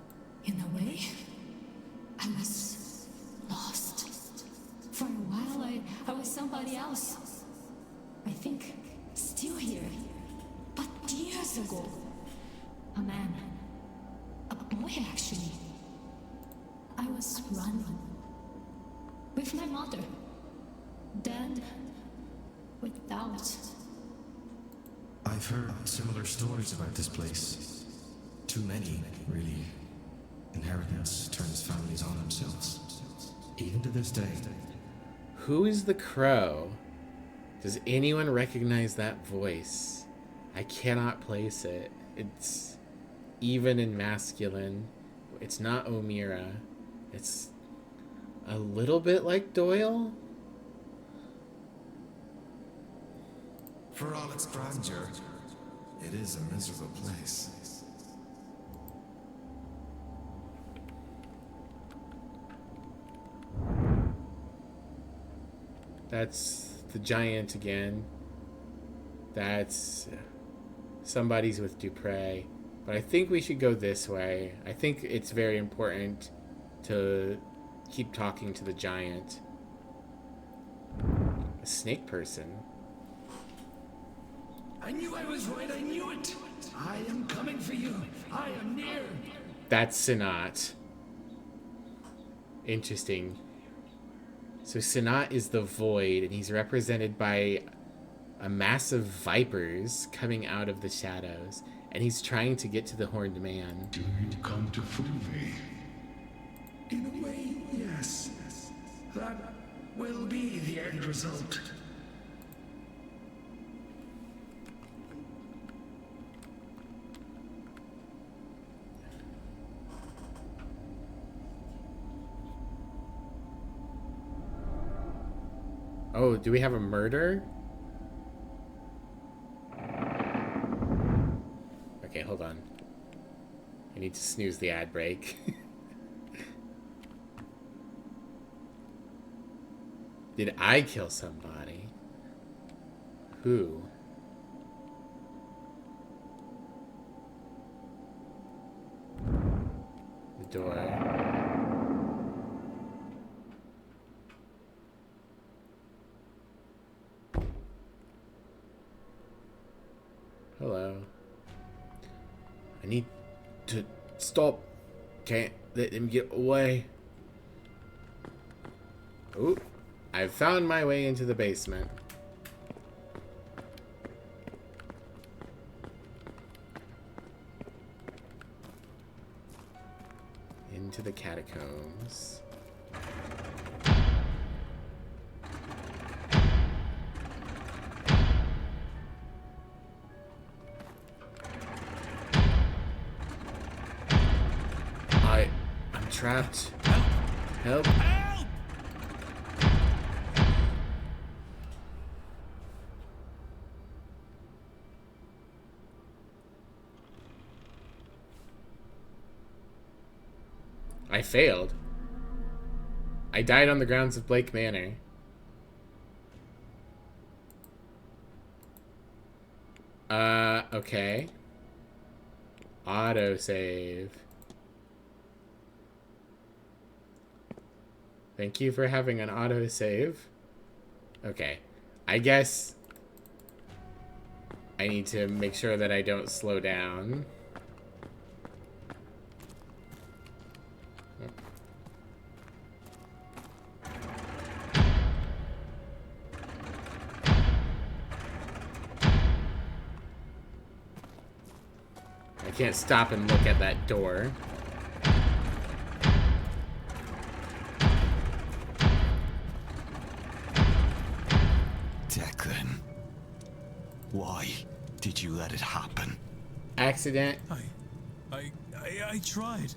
In a way, I was lost. For a while, I was somebody else. I think still here. But years ago, a man, a boy actually. I was running with my mother. Then, without. I've heard similar stories about this place. Too many, really. Inheritance turns families on themselves. Even to this day. Who is the crow? Does anyone recognize that voice? I cannot place it. It's even in masculine. It's not Omira. It's a little bit like Doyle. For all its grandeur, it is a miserable place. That's the giant again. That's somebody's with Dupre. But I think we should go this way. I think it's very important to keep talking to the giant. A snake person. I knew I was right, I knew it! I am coming for you. I am near. That's Sanat. Interesting. So Sanat is the void, and he's represented by a mass of vipers coming out of the shadows, and he's trying to get to the horned man. Do you come to fool me? In a way, yes. That will be the end result. Oh, do we have a murder? Okay, hold on. I need to snooze the ad break. Did I kill somebody? Who? The door. Hello. I need to stop. Can't let them get away. Ooh. I've found my way into the basement. Into the catacombs. I'm trapped. Help. I failed. I died on the grounds of Blake Manor. Okay. Autosave. Thank you for having an autosave. Okay. I guess I need to make sure that I don't slow down. I can't stop and look at that door. Declan, why did you let it happen? Accident. I tried.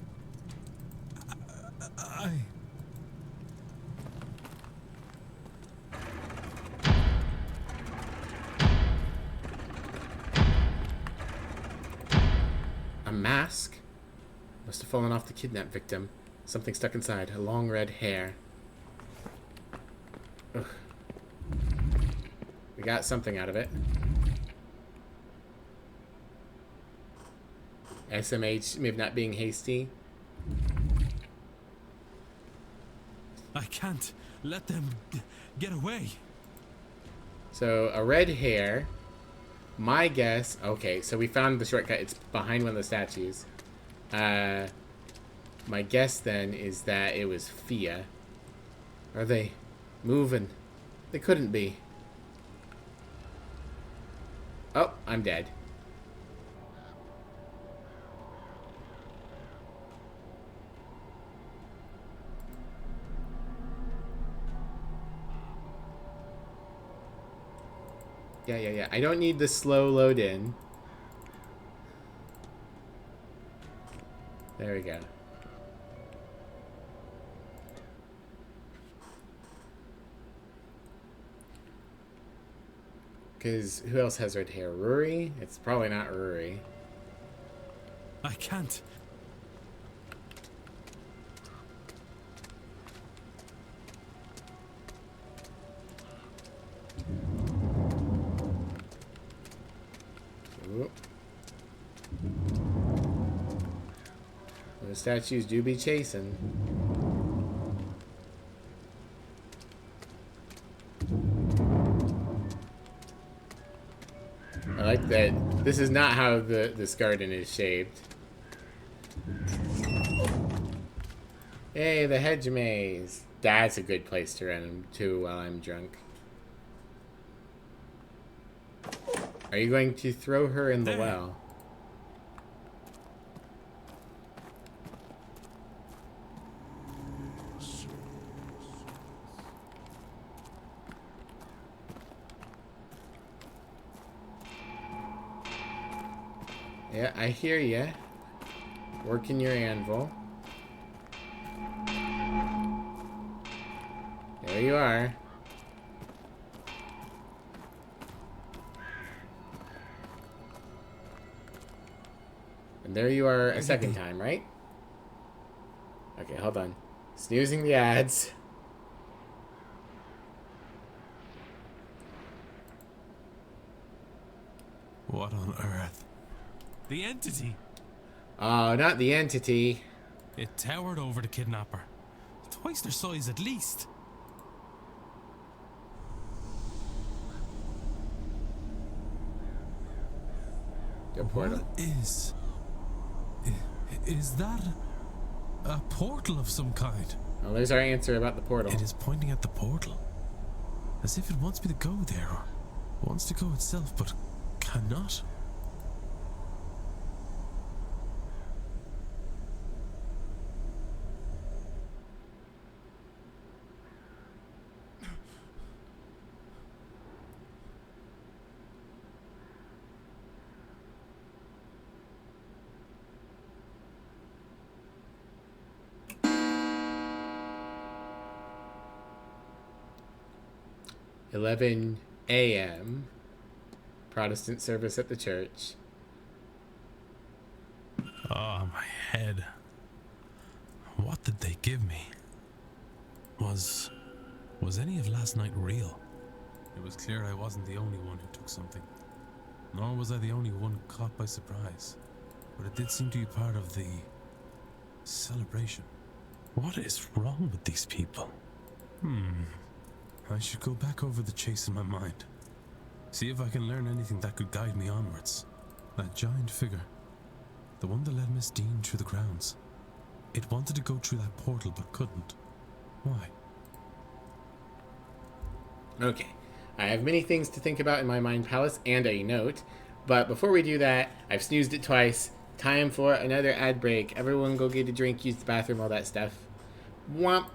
A mask? Must have fallen off the kidnap victim. Something stuck inside. A long red hair. Ugh. We got something out of it. SMH, maybe not being hasty. I can't let them get away. So, a red hair. My guess... Okay, so we found the shortcut. It's behind one of the statues. My guess, then, is that it was Fia. Are they moving? They couldn't be. Oh, I'm dead. Yeah. I don't need the slow load in. There we go. Because who else has red hair? Rory? It's probably not Rory. I can't. Ooh. Those statues do be chasing. I like that. This is not how this garden is shaped. Hey, the hedge maze. That's a good place to run to while I'm drunk. Are you going to throw her in the well? Yeah, I hear ya. Working your anvil. There you are. And there you are a second time, right? Okay, hold on. Snoozing the ads. What on earth? The entity! Oh, not the entity. It towered over the kidnapper. Twice their size at least. What is that a portal of some kind? Well, there's our answer about the portal. It is pointing at the portal. As if it wants me to go there, or wants to go itself, but cannot. $11 a.m. Protestant service at the church. Oh, my head. What did they give me? Was any of last night real? It was clear I wasn't the only one who took something. Nor was I the only one caught by surprise. But it did seem to be part of the celebration. What is wrong with these people? I should go back over the chase in my mind. See if I can learn anything that could guide me onwards. That giant figure. The one that led Miss Dean through the grounds. It wanted to go through that portal but couldn't. Why? Okay. I have many things to think about in my mind palace and a note. But before we do that, I've snoozed it twice. Time for another ad break. Everyone go get a drink, use the bathroom, all that stuff. Womp.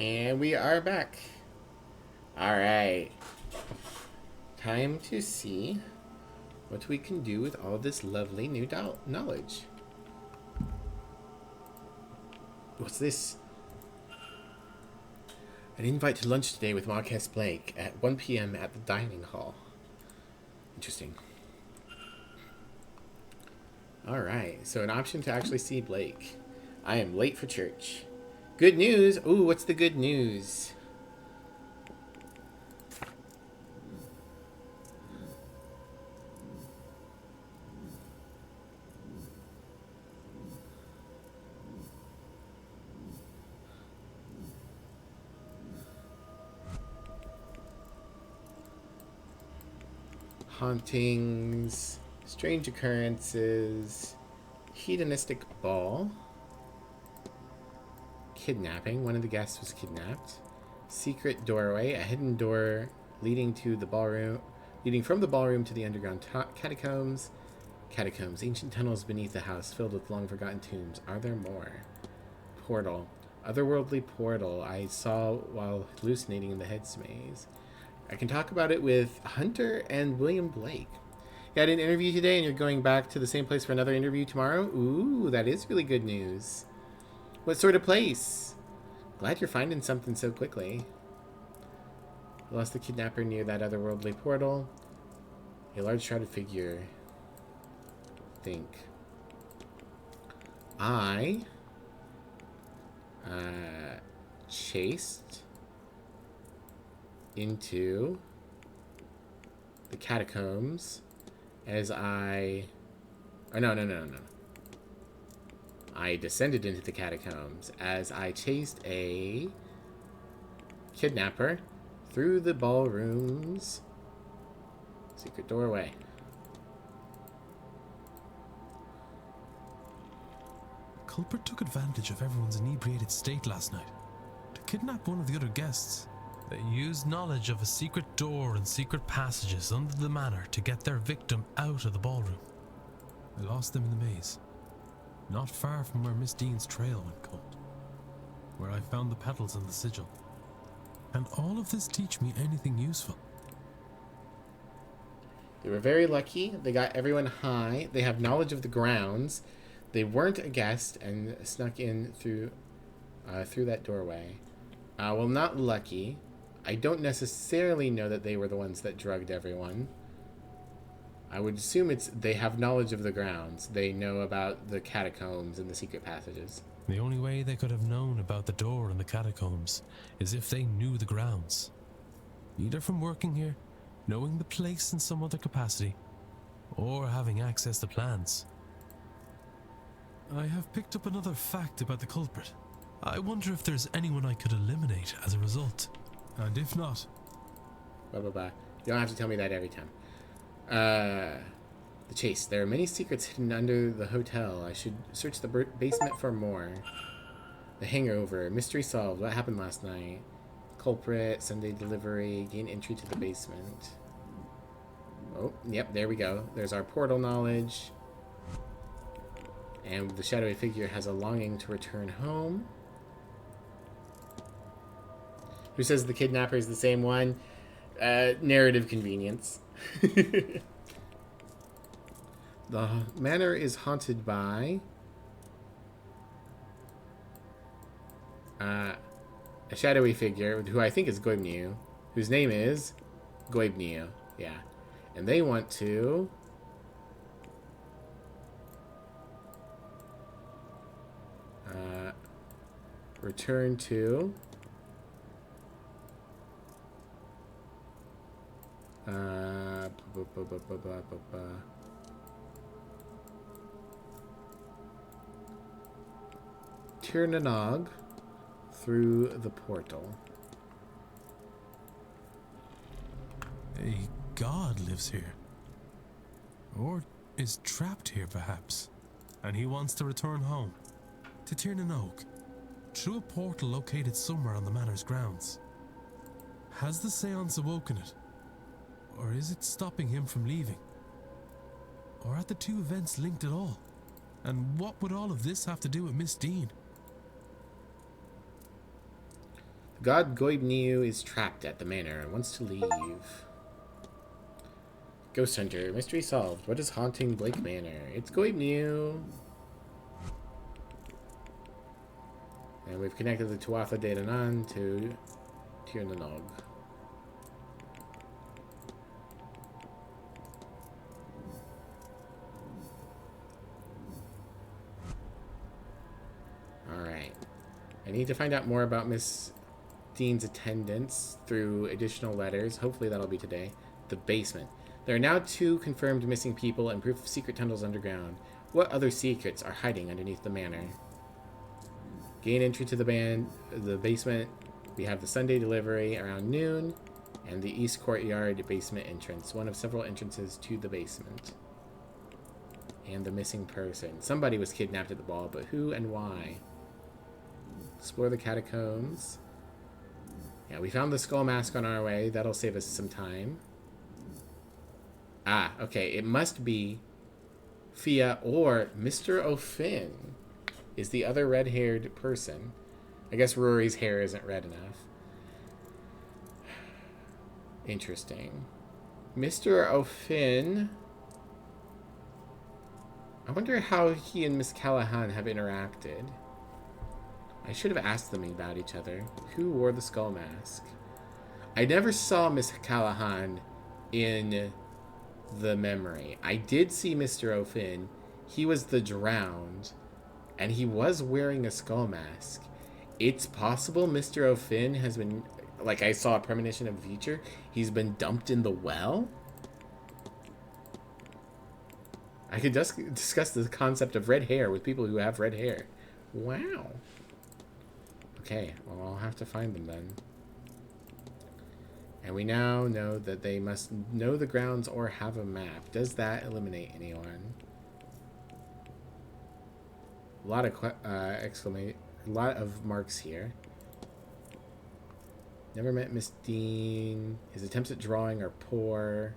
And we are back. Alright. Time to see what we can do with all this lovely new knowledge. What's this? An invite to lunch today with Marquess Blake at 1 p.m. at the dining hall. Interesting. Alright, so an option to actually see Blake. I am late for church. Good news! Ooh, what's the good news? Hauntings, strange occurrences, hedonistic ball, kidnapping, one of the guests was kidnapped, secret doorway, a hidden door leading from the ballroom to the underground catacombs, ancient tunnels beneath the house filled with long forgotten tombs. Are there more? Portal, otherworldly portal I saw while hallucinating in the head's maze. I can talk about it with Hunter and William Blake. You had an interview today and you're going back to the same place for another interview tomorrow? Ooh, that is really good news. What sort of place? Glad you're finding something so quickly. I lost the kidnapper near that otherworldly portal. A large shrouded figure. Think. I chased into the catacombs as I descended into the catacombs as I chased a kidnapper through the ballroom's secret doorway. The culprit took advantage of everyone's inebriated state last night to kidnap one of the other guests. They used knowledge of a secret door and secret passages under the manor to get their victim out of the ballroom. I lost them in the maze, not far from where Miss Dean's trail went cold, where I found the petals and the sigil. Can all of this teach me anything useful? They were very lucky. They got everyone high. They have knowledge of the grounds. They weren't a guest and snuck in through that doorway. Well, not lucky. I don't necessarily know that they were the ones that drugged everyone. I would assume they have knowledge of the grounds. They know about the catacombs and the secret passages. The only way they could have known about the door and the catacombs is if they knew the grounds. Either from working here, knowing the place in some other capacity, or having access to plans. I have picked up another fact about the culprit. I wonder if there's anyone I could eliminate as a result. And if not... Blah, blah, blah. You don't have to tell me that every time. The chase. There are many secrets hidden under the hotel. I should search the basement for more. The hangover. Mystery solved. What happened last night? Culprit. Sunday delivery. Gain entry to the basement. Oh, yep, there we go. There's our portal knowledge. And the shadowy figure has a longing to return home. Who says the kidnapper is the same one? Narrative convenience. The manor is haunted by a shadowy figure who I think is Goibniu, whose name is Goibniu. Yeah. And they want to return to Tirnanog through the portal. A god lives here. Or is trapped here, perhaps. And he wants to return home. To Tirnanog. Through a portal located somewhere on the manor's grounds. Has the Seance awoken it? Or is it stopping him from leaving? Or are the two events linked at all? And what would all of this have to do with Miss Dean? God Goibniu is trapped at the manor and wants to leave. Ghost Hunter. Mystery solved. What is haunting Blake Manor? It's Goibniu. And we've connected the Tuatha De Danann to Tir na Nog. Alright. I need to find out more about Miss Dean's attendance through additional letters. Hopefully that'll be today. The basement. There are now 2 confirmed missing people and proof of secret tunnels underground. What other secrets are hiding underneath the manor? Gain entry to the basement. We have the Sunday delivery around noon, and the East Courtyard basement entrance, one of several entrances to the basement. And the missing person. Somebody was kidnapped at the ball, but who and why? Explore the catacombs. Yeah, we found the skull mask on our way. That'll save us some time. Ah, okay. It must be Fia or Mr. O'Finn is the other red-haired person. I guess Rory's hair isn't red enough. Interesting. Mr. O'Finn. I wonder how he and Miss Callahan have interacted. I should have asked them about each other. Who wore the skull mask? I never saw Miss Callahan in the memory. I did see Mr. O'Finn. He was the drowned, and he was wearing a skull mask. It's possible Mr. O'Finn has been, like, I saw a premonition of the future. He's been dumped in the well? I could just discuss the concept of red hair with people who have red hair. Wow. Okay, well, I'll have to find them then. And we now know that they must know the grounds or have a map. Does that eliminate anyone? A lot of a lot of marks here. Never met Miss Dean. His attempts at drawing are poor.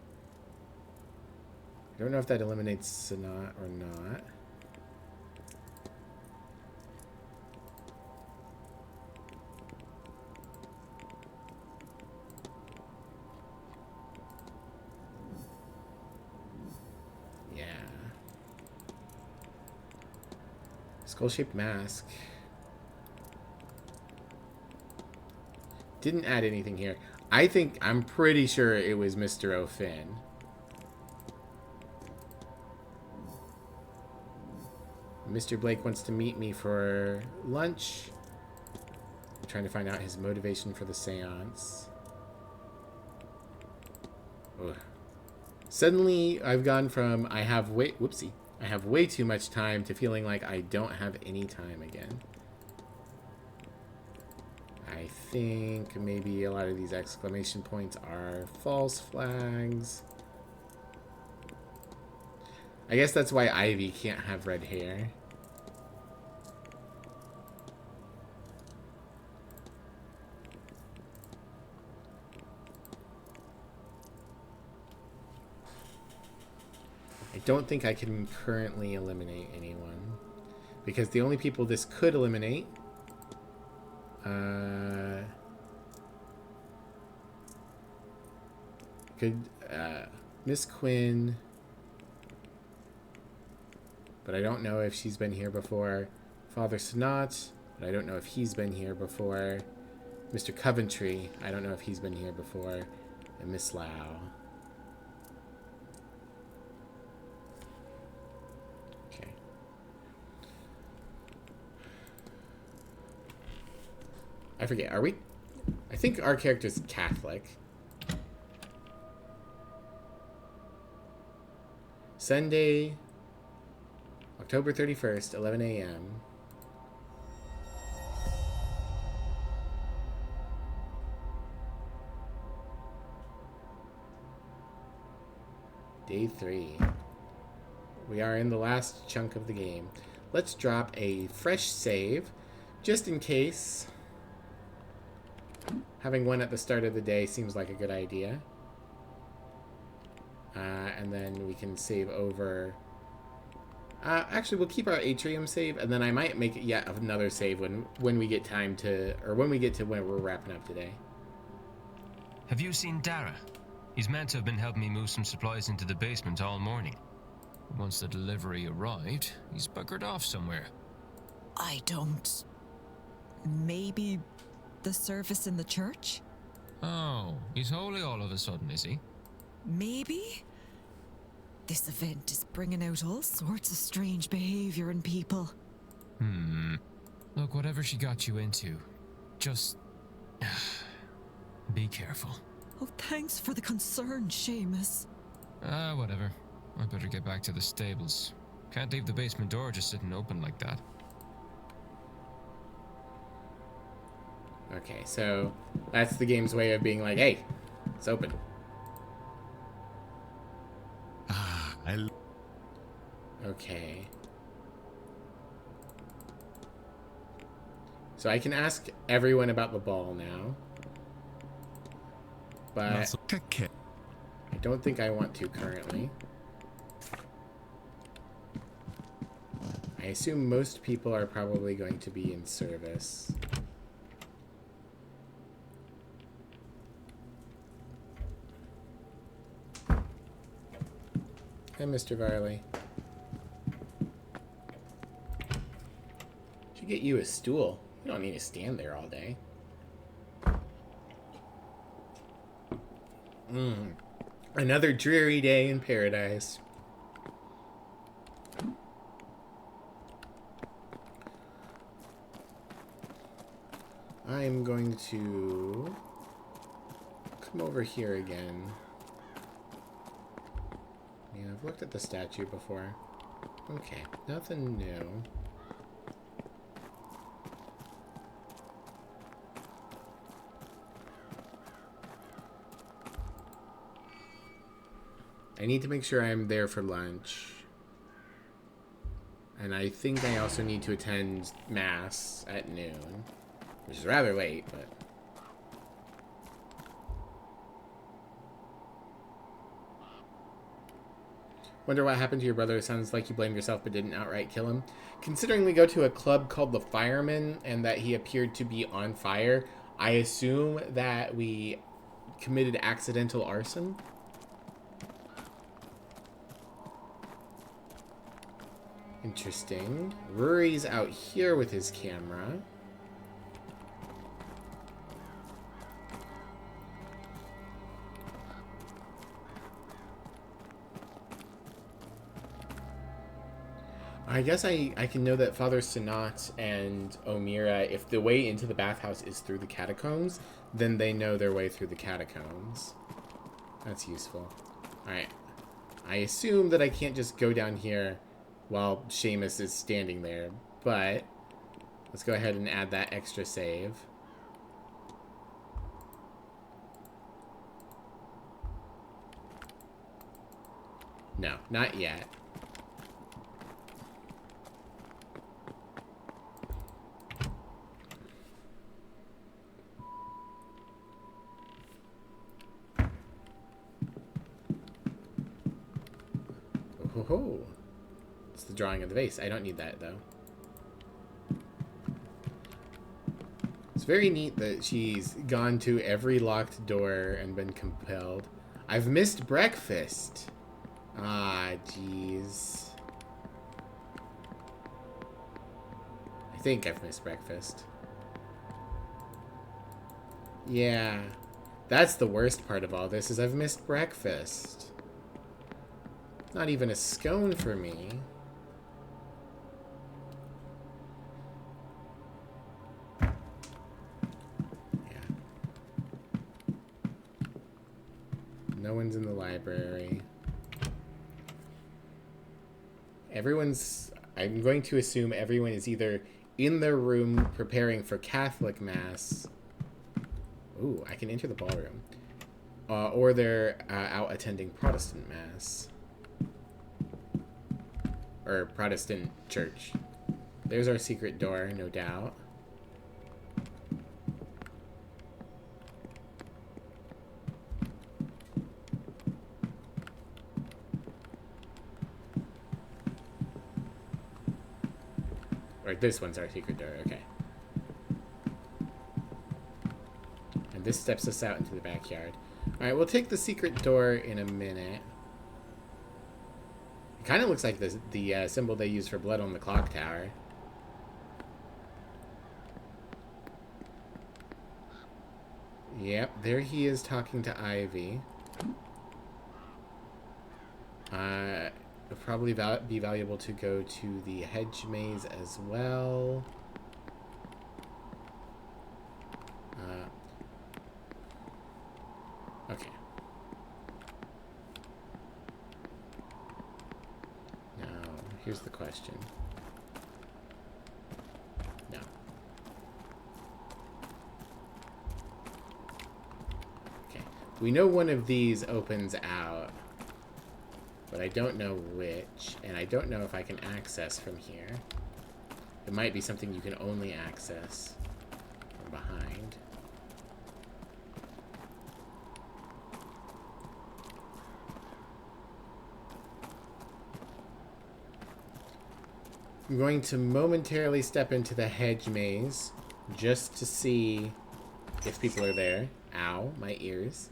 I don't know if that eliminates Sanat or not. Yeah. Skull-shaped mask. Didn't add anything here. I'm pretty sure it was Mr. O'Finn. Mr. Blake wants to meet me for lunch. I'm trying to find out his motivation for the seance. Ugh. Suddenly, I've gone from I have way too much time to feeling like I don't have any time again. I think maybe a lot of these exclamation points are false flags. I guess that's why Ivy can't have red hair. I don't think I can currently eliminate anyone, because the only people this could eliminate Miss Quinn, but I don't know if she's been here before. Father Sanat, but I don't know if he's been here before. Mr. Coventry, I don't know if he's been here before. And Miss Lau. Okay. I forget, are we? I think our character's Catholic. Sunday, October 31st, 11 a.m. Day 3. We are in the last chunk of the game. Let's drop a fresh save, just in case. Having one at the start of the day seems like a good idea. And then we can save over Actually, we'll keep our atrium save, and then I might make yet another save when we get time to, or when we get to when we're wrapping up today. Have you seen Dara? He's meant to have been helping me move some supplies into the basement all morning. Once the delivery arrived, he's buggered off somewhere. I don't... Maybe the service in the church? Oh, he's holy all of a sudden, is he? Maybe? This event is bringing out all sorts of strange behavior in people. Look, whatever she got you into, just... be careful. Oh, thanks for the concern, Seamus. Whatever. I better get back to the stables. Can't leave the basement door just sitting open like that. Okay, so that's the game's way of being like, hey, it's open. Okay. So I can ask everyone about the ball now. But I don't think I want to currently. I assume most people are probably going to be in service. Hi, Mr. Varley. Should get you a stool. You don't need to stand there all day. Another dreary day in paradise. I'm going to come over here again. Yeah, I've looked at the statue before. Okay, nothing new. I need to make sure I'm there for lunch. And I think I also need to attend Mass at noon. Which is rather late, but... Wonder what happened to your brother. It sounds like you blamed yourself but didn't outright kill him. Considering we go to a club called the Firemen and that he appeared to be on fire, I assume that we committed accidental arson. Interesting. Rory's out here with his camera. I guess I can know that Father Sanat and Omira, if the way into the bathhouse is through the catacombs, then they know their way through the catacombs. That's useful. Alright. I assume that I can't just go down here while Seamus is standing there, but let's go ahead and add that extra save. No, not yet. Oh, it's the drawing of the vase. I don't need that, though. It's very neat that she's gone to every locked door and been compelled. I've missed breakfast. Ah, jeez. I think I've missed breakfast. Yeah. That's the worst part of all this, is I've missed breakfast. Not even a scone for me. Yeah. No one's in the library. I'm going to assume everyone is either in their room preparing for Catholic Mass. Ooh, I can enter the ballroom. Or they're out attending Protestant Mass. Or Protestant church. There's our secret door, no doubt. Or this one's our secret door, okay. And this steps us out into the backyard. Alright, we'll take the secret door in a minute. It kind of looks like the symbol they use for blood on the clock tower. Yep, there he is talking to Ivy. It'll probably be valuable to go to the hedge maze as well. Okay. Now, here's the question. No. Okay. We know one of these opens out, but I don't know which, and I don't know if I can access from here. It might be something you can only access from behind. I'm going to momentarily step into the hedge maze just to see if people are there. Ow, my ears.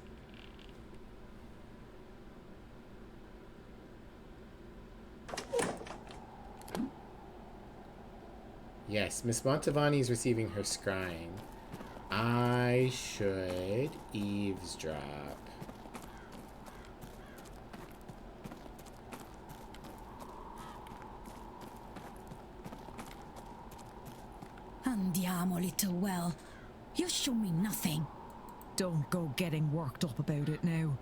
Yes, Miss Montavani is receiving her scrying. I should eavesdrop. Andiamo, little well. You show me nothing. Don't go getting worked up about it now,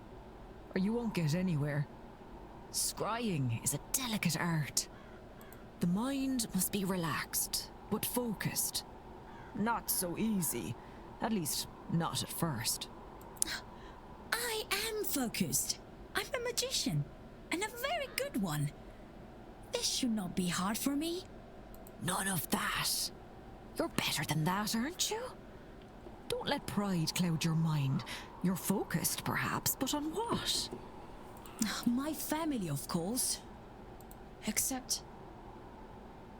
or you won't get anywhere. Scrying is a delicate art. The mind must be relaxed, but focused. Not so easy. At least, not at first. I am focused. I'm a magician, and a very good one. This should not be hard for me. None of that. You're better than that, aren't you? Don't let pride cloud your mind. You're focused, perhaps, but on what? My family, of course. Except...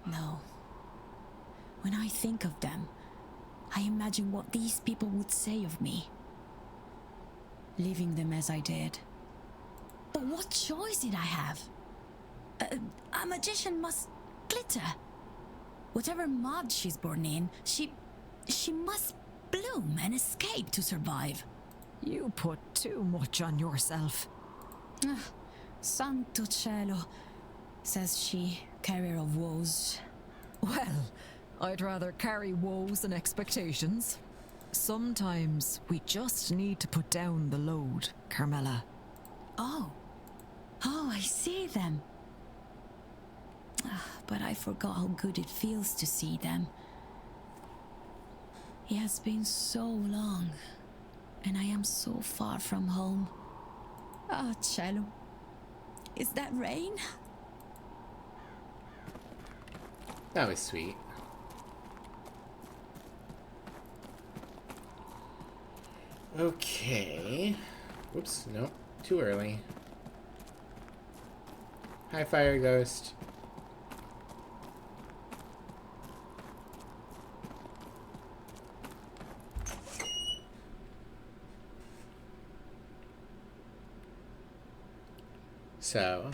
no. When I think of them, I imagine what these people would say of me. Leaving them as I did. But what choice did I have? A magician must glitter. Whatever mud she's born in, she must bloom and escape to survive. You put too much on yourself. Santo cielo, says she, carrier of woes. Well, I'd rather carry woes than expectations. Sometimes we just need to put down the load, Carmela. Oh, I see them. But I forgot how good it feels to see them. It has been so long, and I am so far from home. Ah, cielo. Is that rain? That was sweet. Okay. Whoops, nope. Too early. Hi, Fire Ghost. So,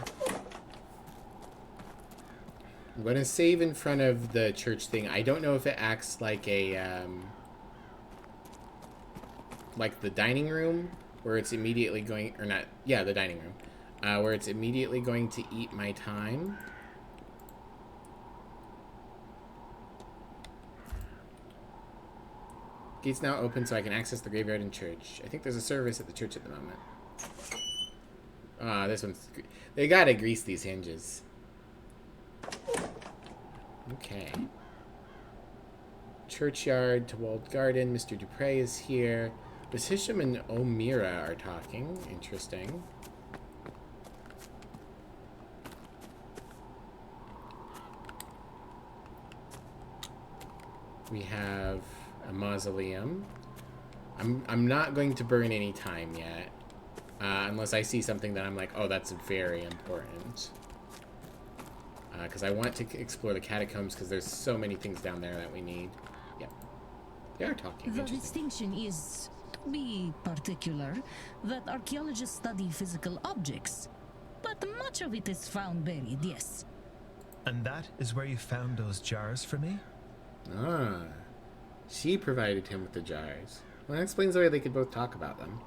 I'm going to save in front of the church thing. I don't know if it acts like a, like the dining room, where it's immediately going, or not, yeah, the dining room, where it's immediately going to eat my time. Gates now open so I can access the graveyard and church. I think there's a service at the church at the moment. Ah, this one's... They gotta grease these hinges. Okay. Churchyard to walled garden. Mr. Dupre is here. Miss Hisham and O'Meara are talking. Interesting. We have a mausoleum. I'm not going to burn any time yet. Unless I see something that I'm like, oh, that's very important. Because I want to explore the catacombs because there's so many things down there that we need. Yep. They are talking. The Interesting. distinction is, to be particular, that archaeologists study physical objects, but much of it is found buried, yes. And that is where you found those jars for me? Ah. She provided him with the jars. Well, that explains why they could both talk about them.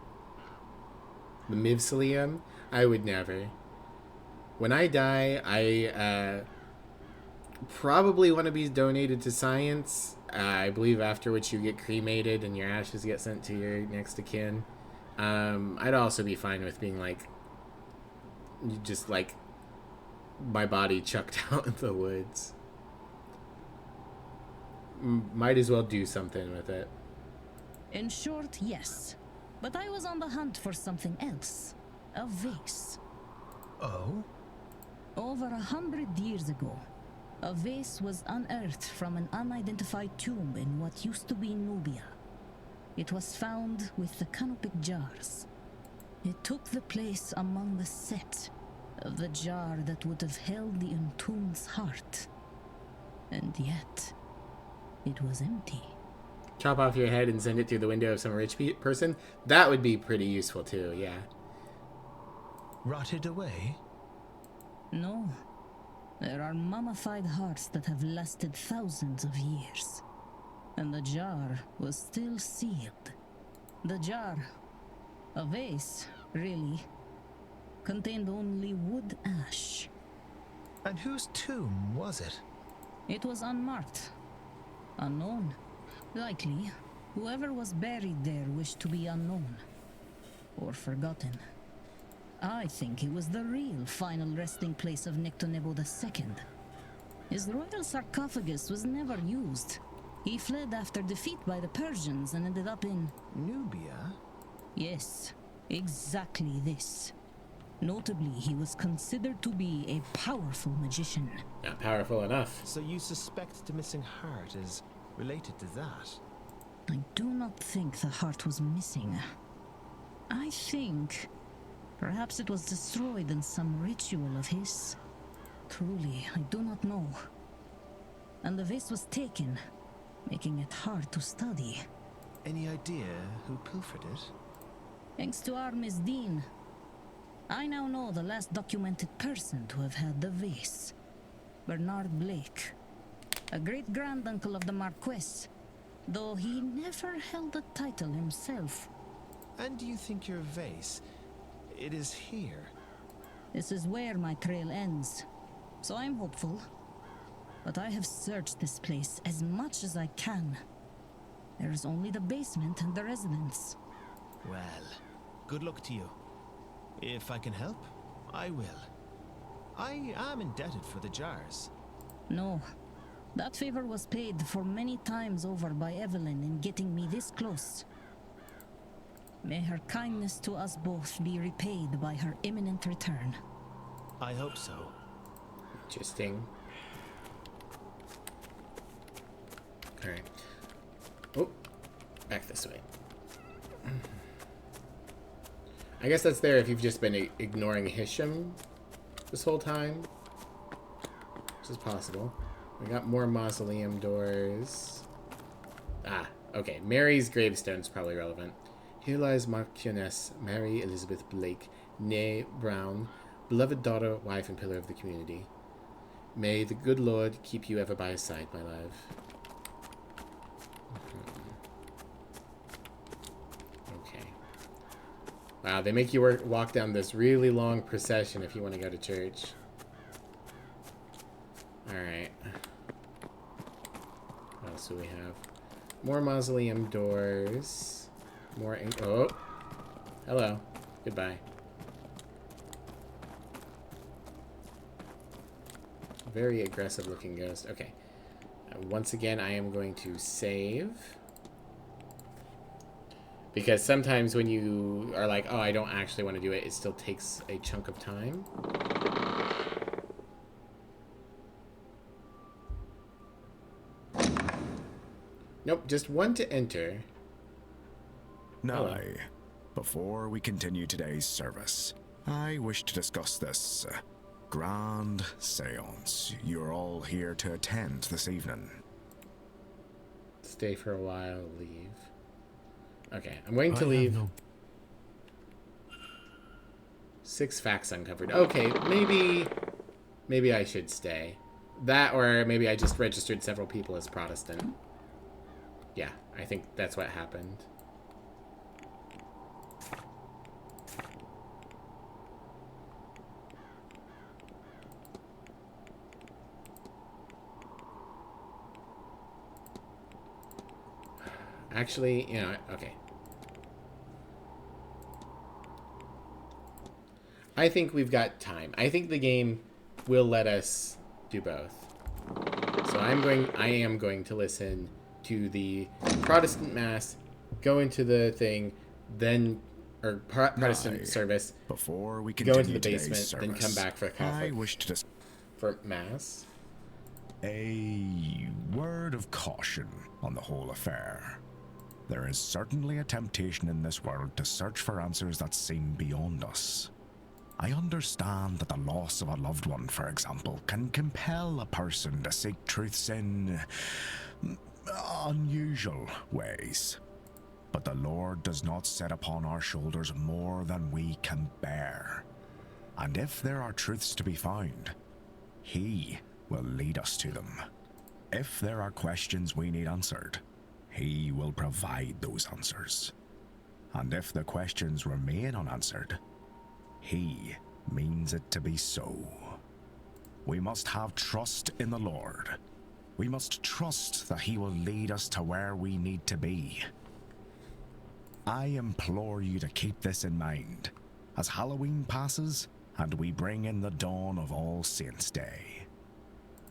The mausoleum? I would never. When I die, I probably want to be donated to Seance. I believe after which you get cremated and your ashes get sent to your next of kin. I'd also be fine with being like, just like, my body chucked out in the woods. Might as well do something with it. In short, yes. But I was on the hunt for something else. A vase. Oh? Over 100 years ago, a vase was unearthed from an unidentified tomb in what used to be Nubia. It was found with the canopic jars. It took the place among the set of the jar that would have held the entombed's heart. And yet, it was empty. Chop off your head and send it through the window of some rich person? That would be pretty useful too, yeah. Rotted away? No. There are mummified hearts that have lasted thousands of years. And the jar was still sealed. The jar, a vase, really, contained only wood ash. And whose tomb was it? It was unmarked. Unknown. Likely, whoever was buried there wished to be unknown. Or forgotten. I think it was the real final resting place of Nectonebo II. His royal sarcophagus was never used. He fled after defeat by the Persians and ended up in... Nubia? Yes, exactly this. Notably, he was considered to be a powerful magician. Not powerful enough. So you suspect the missing heart is related to that? I do not think the heart was missing. I think perhaps it was destroyed in some ritual of his. Truly, I do not know. And the vase was taken, making it hard to study. Any idea who pilfered it? Thanks to our Miss Dean, I now know the last documented person to have had the vase. Bernard Blake, a great-granduncle of the Marquess, though he never held the title himself. And do you think your vase, it is here? This is where my trail ends, so I'm hopeful. But I have searched this place as much as I can. There is only the basement and the residence. Well, good luck to you. If I can help, I will. I am indebted for the jars. No. That favor was paid for many times over by Evelyn in getting me this close. May her kindness to us both be repaid by her imminent return. I hope so. Interesting. Alright. Oh, back this way. I guess that's there if you've just been ignoring Hisham this whole time. Which is possible. We got more mausoleum doors. Ah, okay. Mary's gravestone is probably relevant. Here lies Marchioness Mary Elizabeth Blake, née Brown, beloved daughter, wife, and pillar of the community. May the good Lord keep you ever by his side, my love. Okay. Wow, they make you walk down this really long procession if you want to go to church. Alright. What else do we have? More mausoleum doors. More ink. Oh! Hello. Goodbye. Very aggressive looking ghost. Okay. Once again, I am going to save. Because sometimes when you are like, oh, I don't actually want to do it, it still takes a chunk of time. Nope, just one to enter. Now, before we continue today's service, I wish to discuss this Grand Seance. You're all here to attend this evening. Stay for a while, leave. Okay, I'm going to leave. 6 facts uncovered. Okay, maybe I should stay. That, or maybe I just registered several people as Protestant. Yeah, I think that's what happened. Actually, you know, okay. I think we've got time. I think the game will let us do both. So I am going to listen to the Protestant Mass, go into the thing, then, or Protestant service, before we go into the continue basement, today's then come service, back for Catholic. I wish to for Mass. A word of caution on the whole affair. There is certainly a temptation in this world to search for answers that seem beyond us. I understand that the loss of a loved one, for example, can compel a person to seek truths in unusual ways. But the Lord does not set upon our shoulders more than we can bear. And if there are truths to be found, He will lead us to them. If there are questions we need answered, He will provide those answers. And if the questions remain unanswered, He means it to be so. We must have trust in the Lord. We must trust that He will lead us to where we need to be. I implore you to keep this in mind as Halloween passes and we bring in the dawn of All Saints' Day.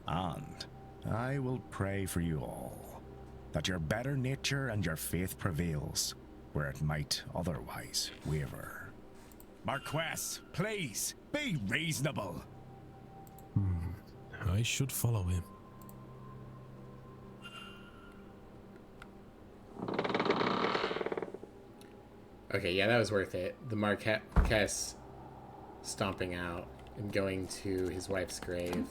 And I will pray for you all, that your better nature and your faith prevails where it might otherwise waver. Marquess, please, be reasonable. I should follow him. Okay, yeah, that was worth it. The Marquess stomping out and going to his wife's grave.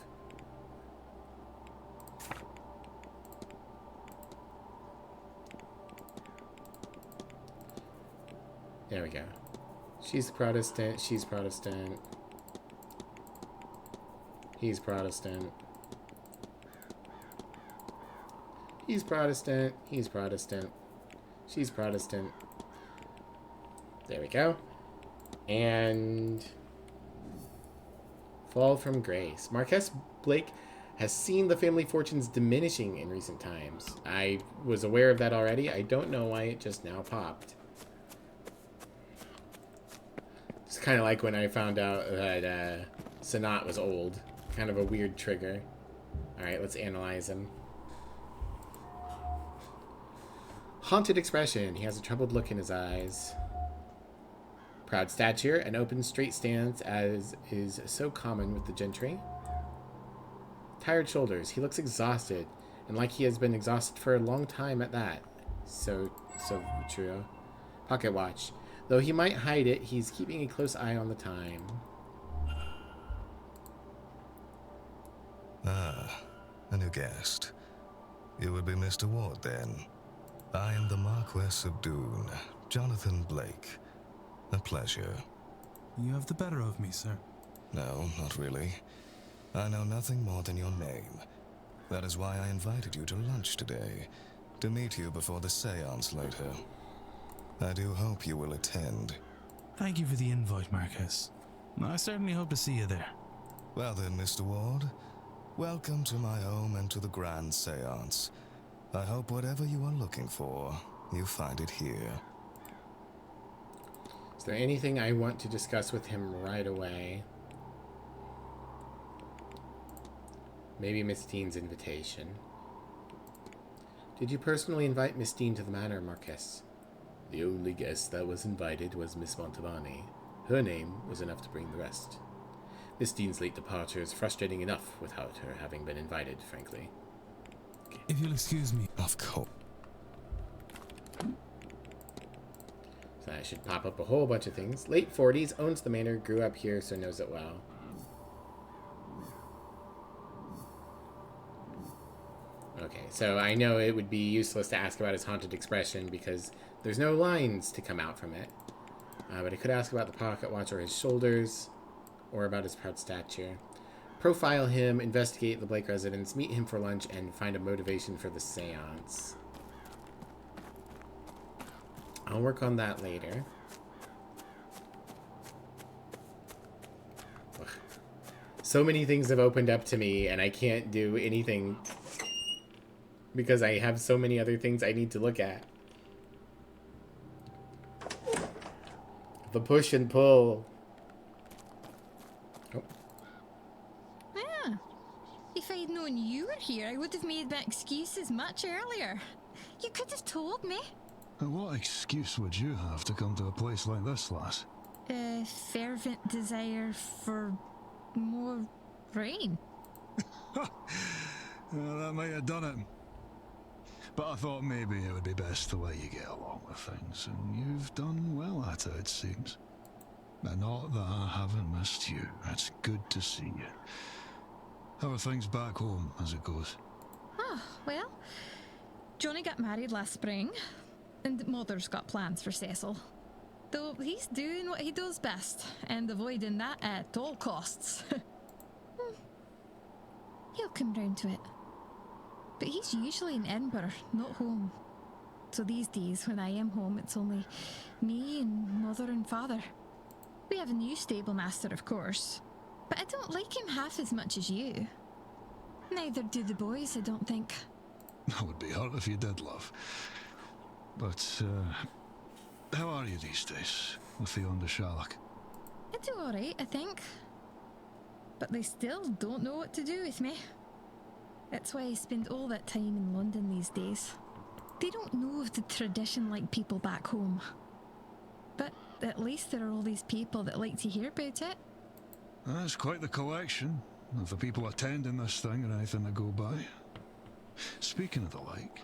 There we go. She's Protestant, she's Protestant. He's Protestant. He's Protestant, he's Protestant. She's Protestant. There we go. And fall from grace. Marquess Blake has seen the family fortunes diminishing in recent times. I was aware of that already. I don't know why it just now popped. It's kind of like when I found out that Sanat was old. Kind of a weird trigger. Alright, let's analyze him. Haunted expression. He has a troubled look in his eyes. Proud stature and open, straight stance, as is so common with the gentry. Tired shoulders. He looks exhausted, and like he has been exhausted for a long time at that. So true. Pocket watch. Though he might hide it, he's keeping a close eye on the time. Ah, a new guest. You would be Mr. Ward, then. I am the Marquess of Doon, Jonathan Blake. A pleasure. You have the better of me, sir. No, not really. I know nothing more than your name. That is why I invited you to lunch today, to meet you before the seance later. I do hope you will attend. Thank you for the invite, Marquess. I certainly hope to see you there. Well then, Mr. Ward, welcome to my home and to the grand seance. I hope whatever you are looking for, you find it here. Is there anything I want to discuss with him right away? Maybe Miss Dean's invitation. Did you personally invite Miss Dean to the Manor, Marquess? The only guest that was invited was Miss Montavani. Her name was enough to bring the rest. Miss Dean's late departure is frustrating enough without her having been invited, frankly. If you'll excuse me. Of course. So that should pop up a whole bunch of things. Late 40s, owns the manor, grew up here, so knows it well. Okay, so I know it would be useless to ask about his haunted expression because there's no lines to come out from it. But I could ask about the pocket watch or his shoulders, or about his proud stature. Profile him, investigate the Blake residence, meet him for lunch, and find a motivation for the seance. I'll work on that later. Ugh. So many things have opened up to me, and I can't do anything because I have so many other things I need to look at. The push and pull. Oh. Yeah. If I'd known you were here, I would have made my excuses much earlier. You could have told me. And what excuse would you have to come to a place like this, lass? A fervent desire for more rain. Well, that might have done it. But I thought maybe it would be best to let you get along with things, and you've done well at it, it seems. And not that I haven't missed you. It's good to see you. How are things back home as it goes? Oh, well, Johnny got married last spring, and Mother's got plans for Cecil. Though he's doing what he does best, and avoiding that at all costs. He'll come round to it. But he's usually in Edinburgh, not home. So these days, when I am home, it's only me and Mother and Father. We have a new stable master, of course, but I don't like him half as much as you. Neither do the boys, I don't think. That would be hard if you did, love. But, how are you these days with the Sherlock? I do alright, I think. But they still don't know what to do with me. That's why I spend all that time in London these days. They don't know of the tradition like people back home. But at least there are all these people that like to hear about it. That's quite the collection of the people attending this thing or anything to go by. Speaking of the like,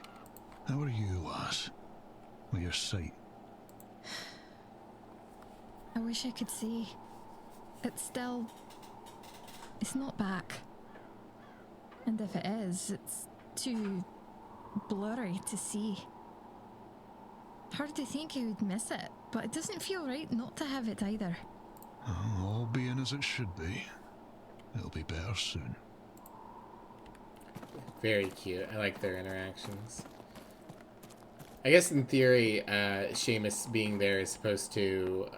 how are you, lass? With your sight? I wish I could say. It's not back. And if it is, it's too blurry to see. Hard to think I would miss it, but it doesn't feel right not to have it either. All being as it should be. It'll be better soon. Very cute. I like their interactions. I guess in theory, Seamus being there is supposed to,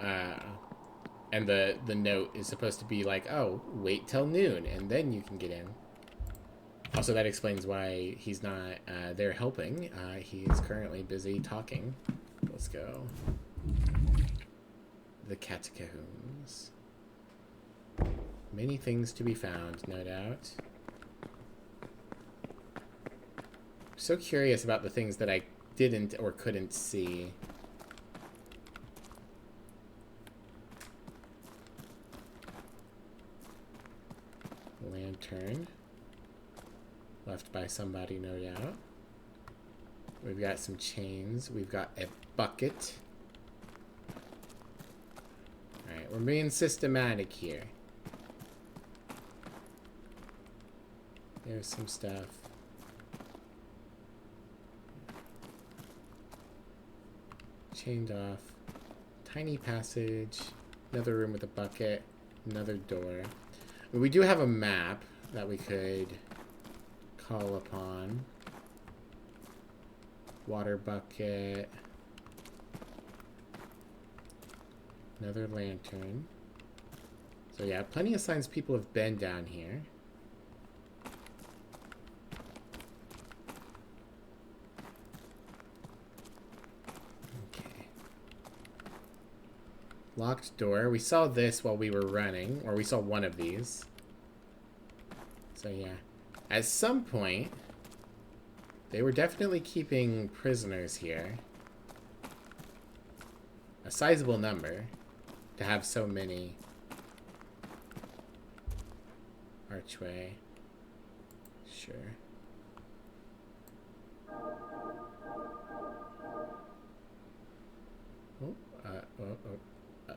and the note is supposed to be like, oh, wait till noon and then you can get in. Also, that explains why he's not there helping. He is currently busy talking. Let's go. The catacombs. Many things to be found, no doubt. I'm so curious about the things that I didn't or couldn't see. Lantern. Left by somebody, no doubt. We've got some chains. We've got a bucket. Alright, we're being systematic here. There's some stuff. Chained off. Tiny passage. Another room with a bucket. Another door. We do have a map that we could call upon. Water bucket. Another lantern. So yeah, plenty of signs people have been down here. Okay. Locked door. We saw this while we were running, or we saw one of these. So yeah. At some point, they were definitely keeping prisoners here. A sizable number to have so many. Archway. Sure.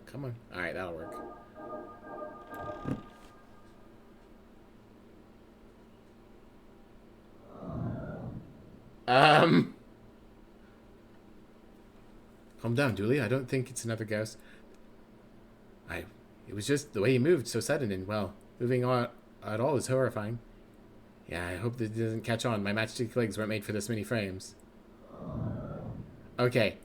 Come on. Alright, that'll work. Calm down, Dooley. I don't think it's another ghost. It was just the way he moved, so sudden, and, well, moving on at all is horrifying. Yeah, I hope this doesn't catch on. My matchstick legs weren't made for this many frames. Okay.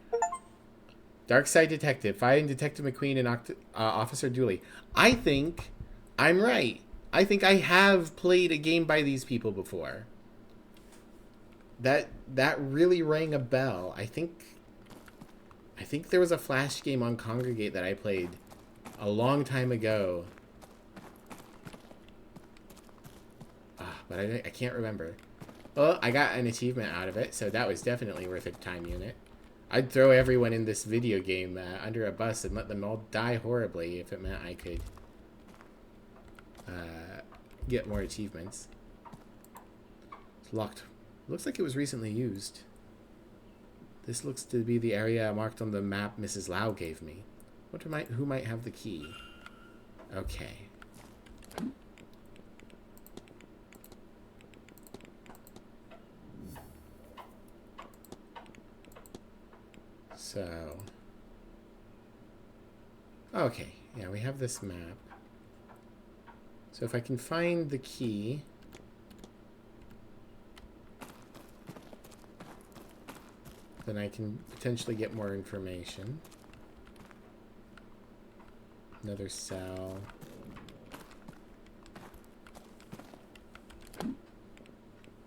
Dark Side Detective. Find Detective McQueen and Officer Dooley. I think I'm right. I think I have played a game by these people before. That really rang a bell. I think there was a Flash game on Congregate that I played a long time ago. But I can't remember. Well, I got an achievement out of it, so that was definitely worth a time unit. I'd throw everyone in this video game under a bus and let them all die horribly if it meant I could get more achievements. It's locked. Looks like it was recently used. This looks to be the area marked on the map Mrs. Lau gave me. Who might have the key? Okay. So, okay, yeah, we have this map. So if I can find the key, then I can potentially get more information. Another cell.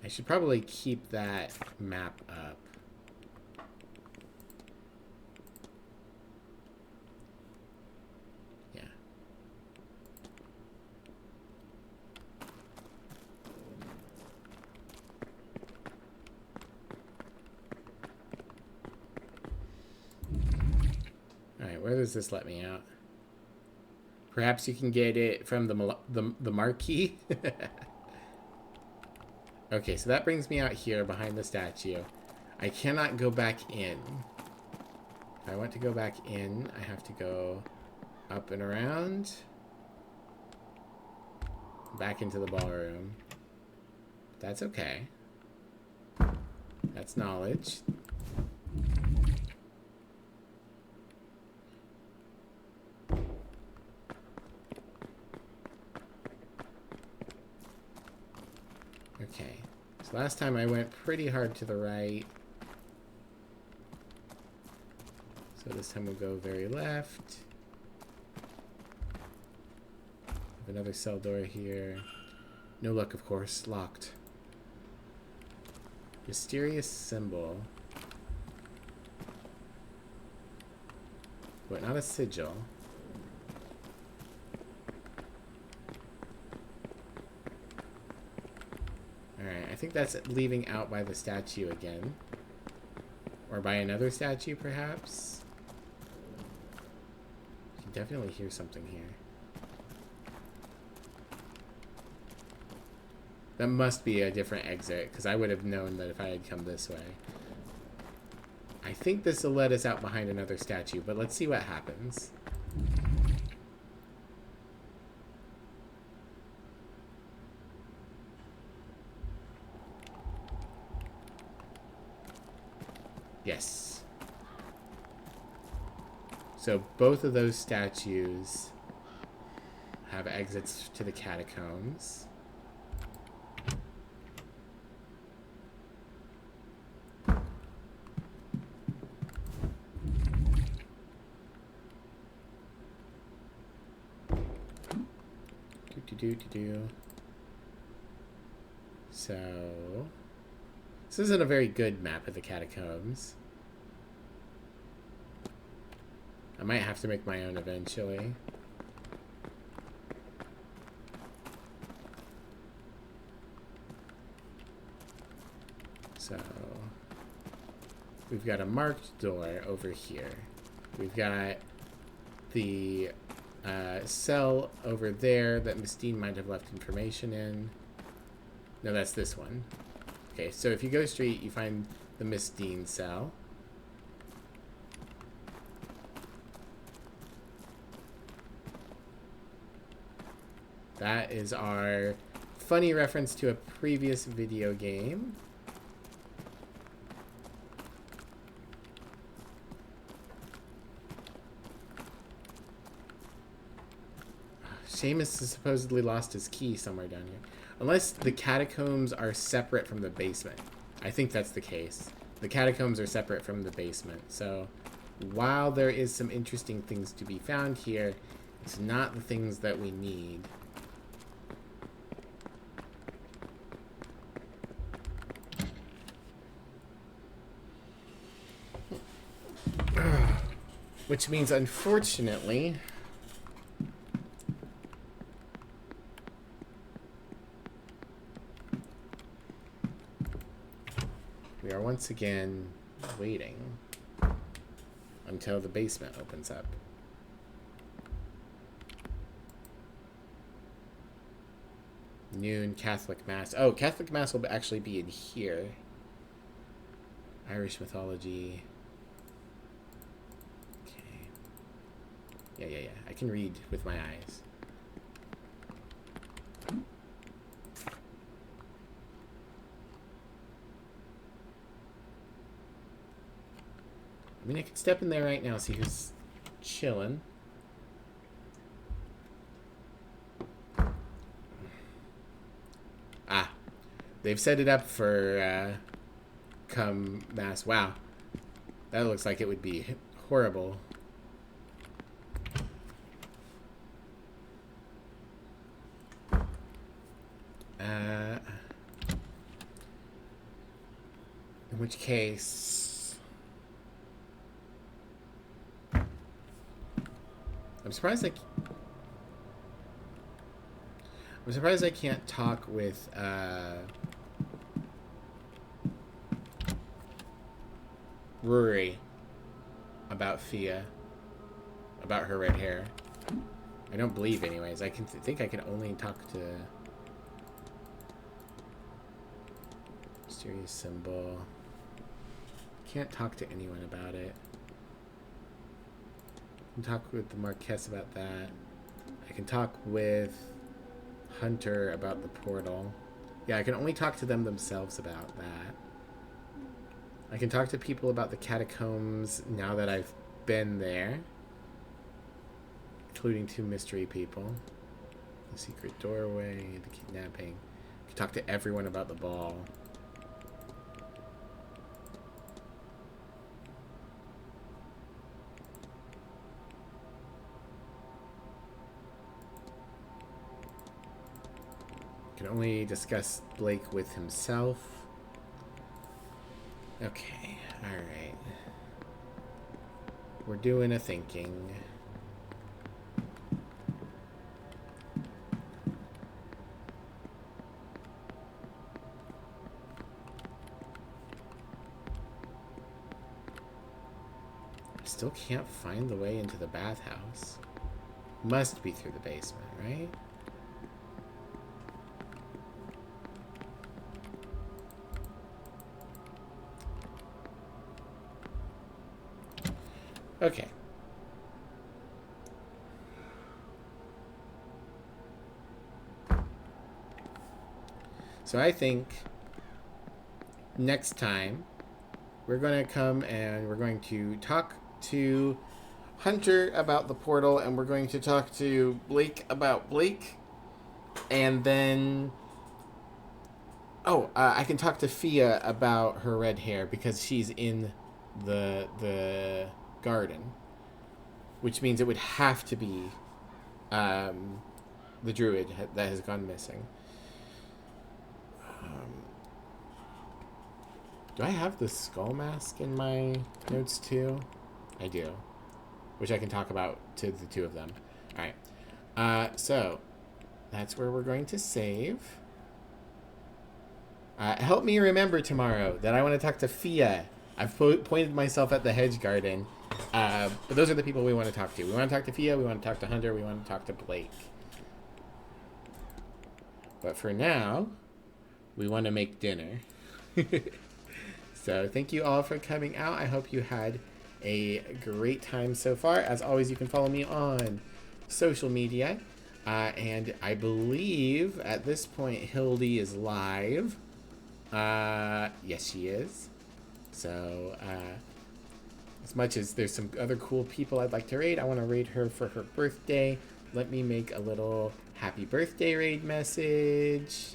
I should probably keep that map up. Yeah. Alright, where does this let me out? Perhaps you can get it from the marquee? Okay, so that brings me out here behind the statue. I cannot go back in. If I want to go back in, I have to go up and around. Back into the ballroom. That's okay. That's knowledge. Okay, so last time I went pretty hard to the right. So this time we'll go very left. Have another cell door here. No luck, of course. Locked. Mysterious symbol. But not a sigil. Alright, I think that's leaving out by the statue again. Or by another statue, perhaps? You can definitely hear something here. That must be a different exit, because I would have known that if I had come this way. I think this will let us out behind another statue, but let's see what happens. Yes. So both of those statues have exits to the catacombs. So this isn't a very good map of the catacombs. I might have to make my own eventually. So we've got a marked door over here. We've got the cell over there that Miss Dean might have left information in. No, that's this one. Okay, so if you go straight, you find the Miss Dean cell. That is our funny reference to a previous video game. Seamus has supposedly lost his key somewhere down here. Unless the catacombs are separate from the basement. I think that's the case. The catacombs are separate from the basement. So while there is some interesting things to be found here, it's not the things that we need. Which means, unfortunately, we are once again waiting until the basement opens up. Noon Catholic Mass. Oh, Catholic Mass will actually be in here. Irish mythology. Okay. Yeah. I can read with my eyes. I mean, I could step in there right now, see who's chilling. Ah, they've set it up for come mass. Wow, that looks like it would be horrible. In which case, I'm surprised I can't talk with Rory about Fia, about her red hair. I don't believe, anyways. I think I can only talk to mysterious symbol. Can't talk to anyone about it. I can talk with the Marquess about that. I can talk with Hunter about the portal. Yeah, I can only talk to them themselves about that. I can talk to people about the catacombs now that I've been there, including 2 mystery people. The secret doorway, the kidnapping. I can talk to everyone about the ball. Can only discuss Blake with himself. Okay, alright. We're doing a thinking. I still can't find the way into the bathhouse. Must be through the basement, right? Okay. So I think next time we're going to come and we're going to talk to Hunter about the portal, and we're going to talk to Blake about Blake, and then I can talk to Fia about her red hair because she's in the garden, which means it would have to be the druid that has gone missing. Do I have the skull mask in my notes too? I do, which I can talk about to the 2 of them. All right, so that's where we're going to save. Help me remember tomorrow that I want to talk to Fia. I've pointed myself at the hedge garden. But those are the people we want to talk to. We want to talk to Fia, we want to talk to Hunter, we want to talk to Blake. But for now, we want to make dinner. So thank you all for coming out. I hope you had a great time so far. As always, you can follow me on social media. And I believe at this point, Hildy is live. Yes, she is. So, as much as there's some other cool people I'd like to raid, I want to raid her for her birthday. let me make a little happy birthday raid message.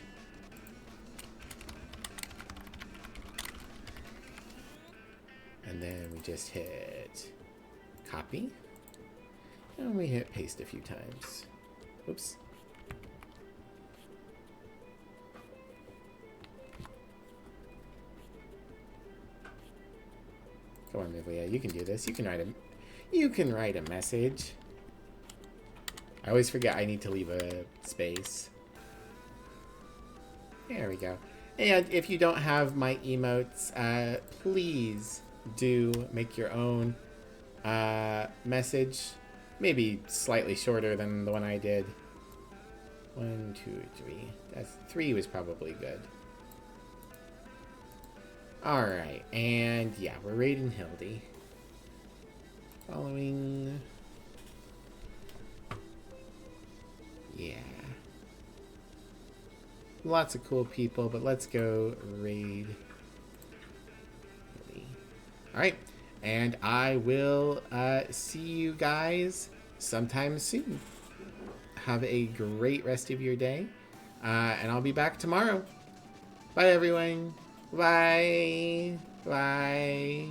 And then we just hit copy. And we hit paste a few times. Oops. Come on, Mivlia, you can do this. You can write a message. I always forget I need to leave a space. There we go. And if you don't have my emotes, please do make your own message. Maybe slightly shorter than the one I did. 1, 2, 3. That's 3 was probably good. Alright, and yeah, we're raiding Hildy. Following. Yeah. Lots of cool people, but let's go raid Hildy. Alright, and I will see you guys sometime soon. Have a great rest of your day, and I'll be back tomorrow. Bye, everyone. Bye. Bye.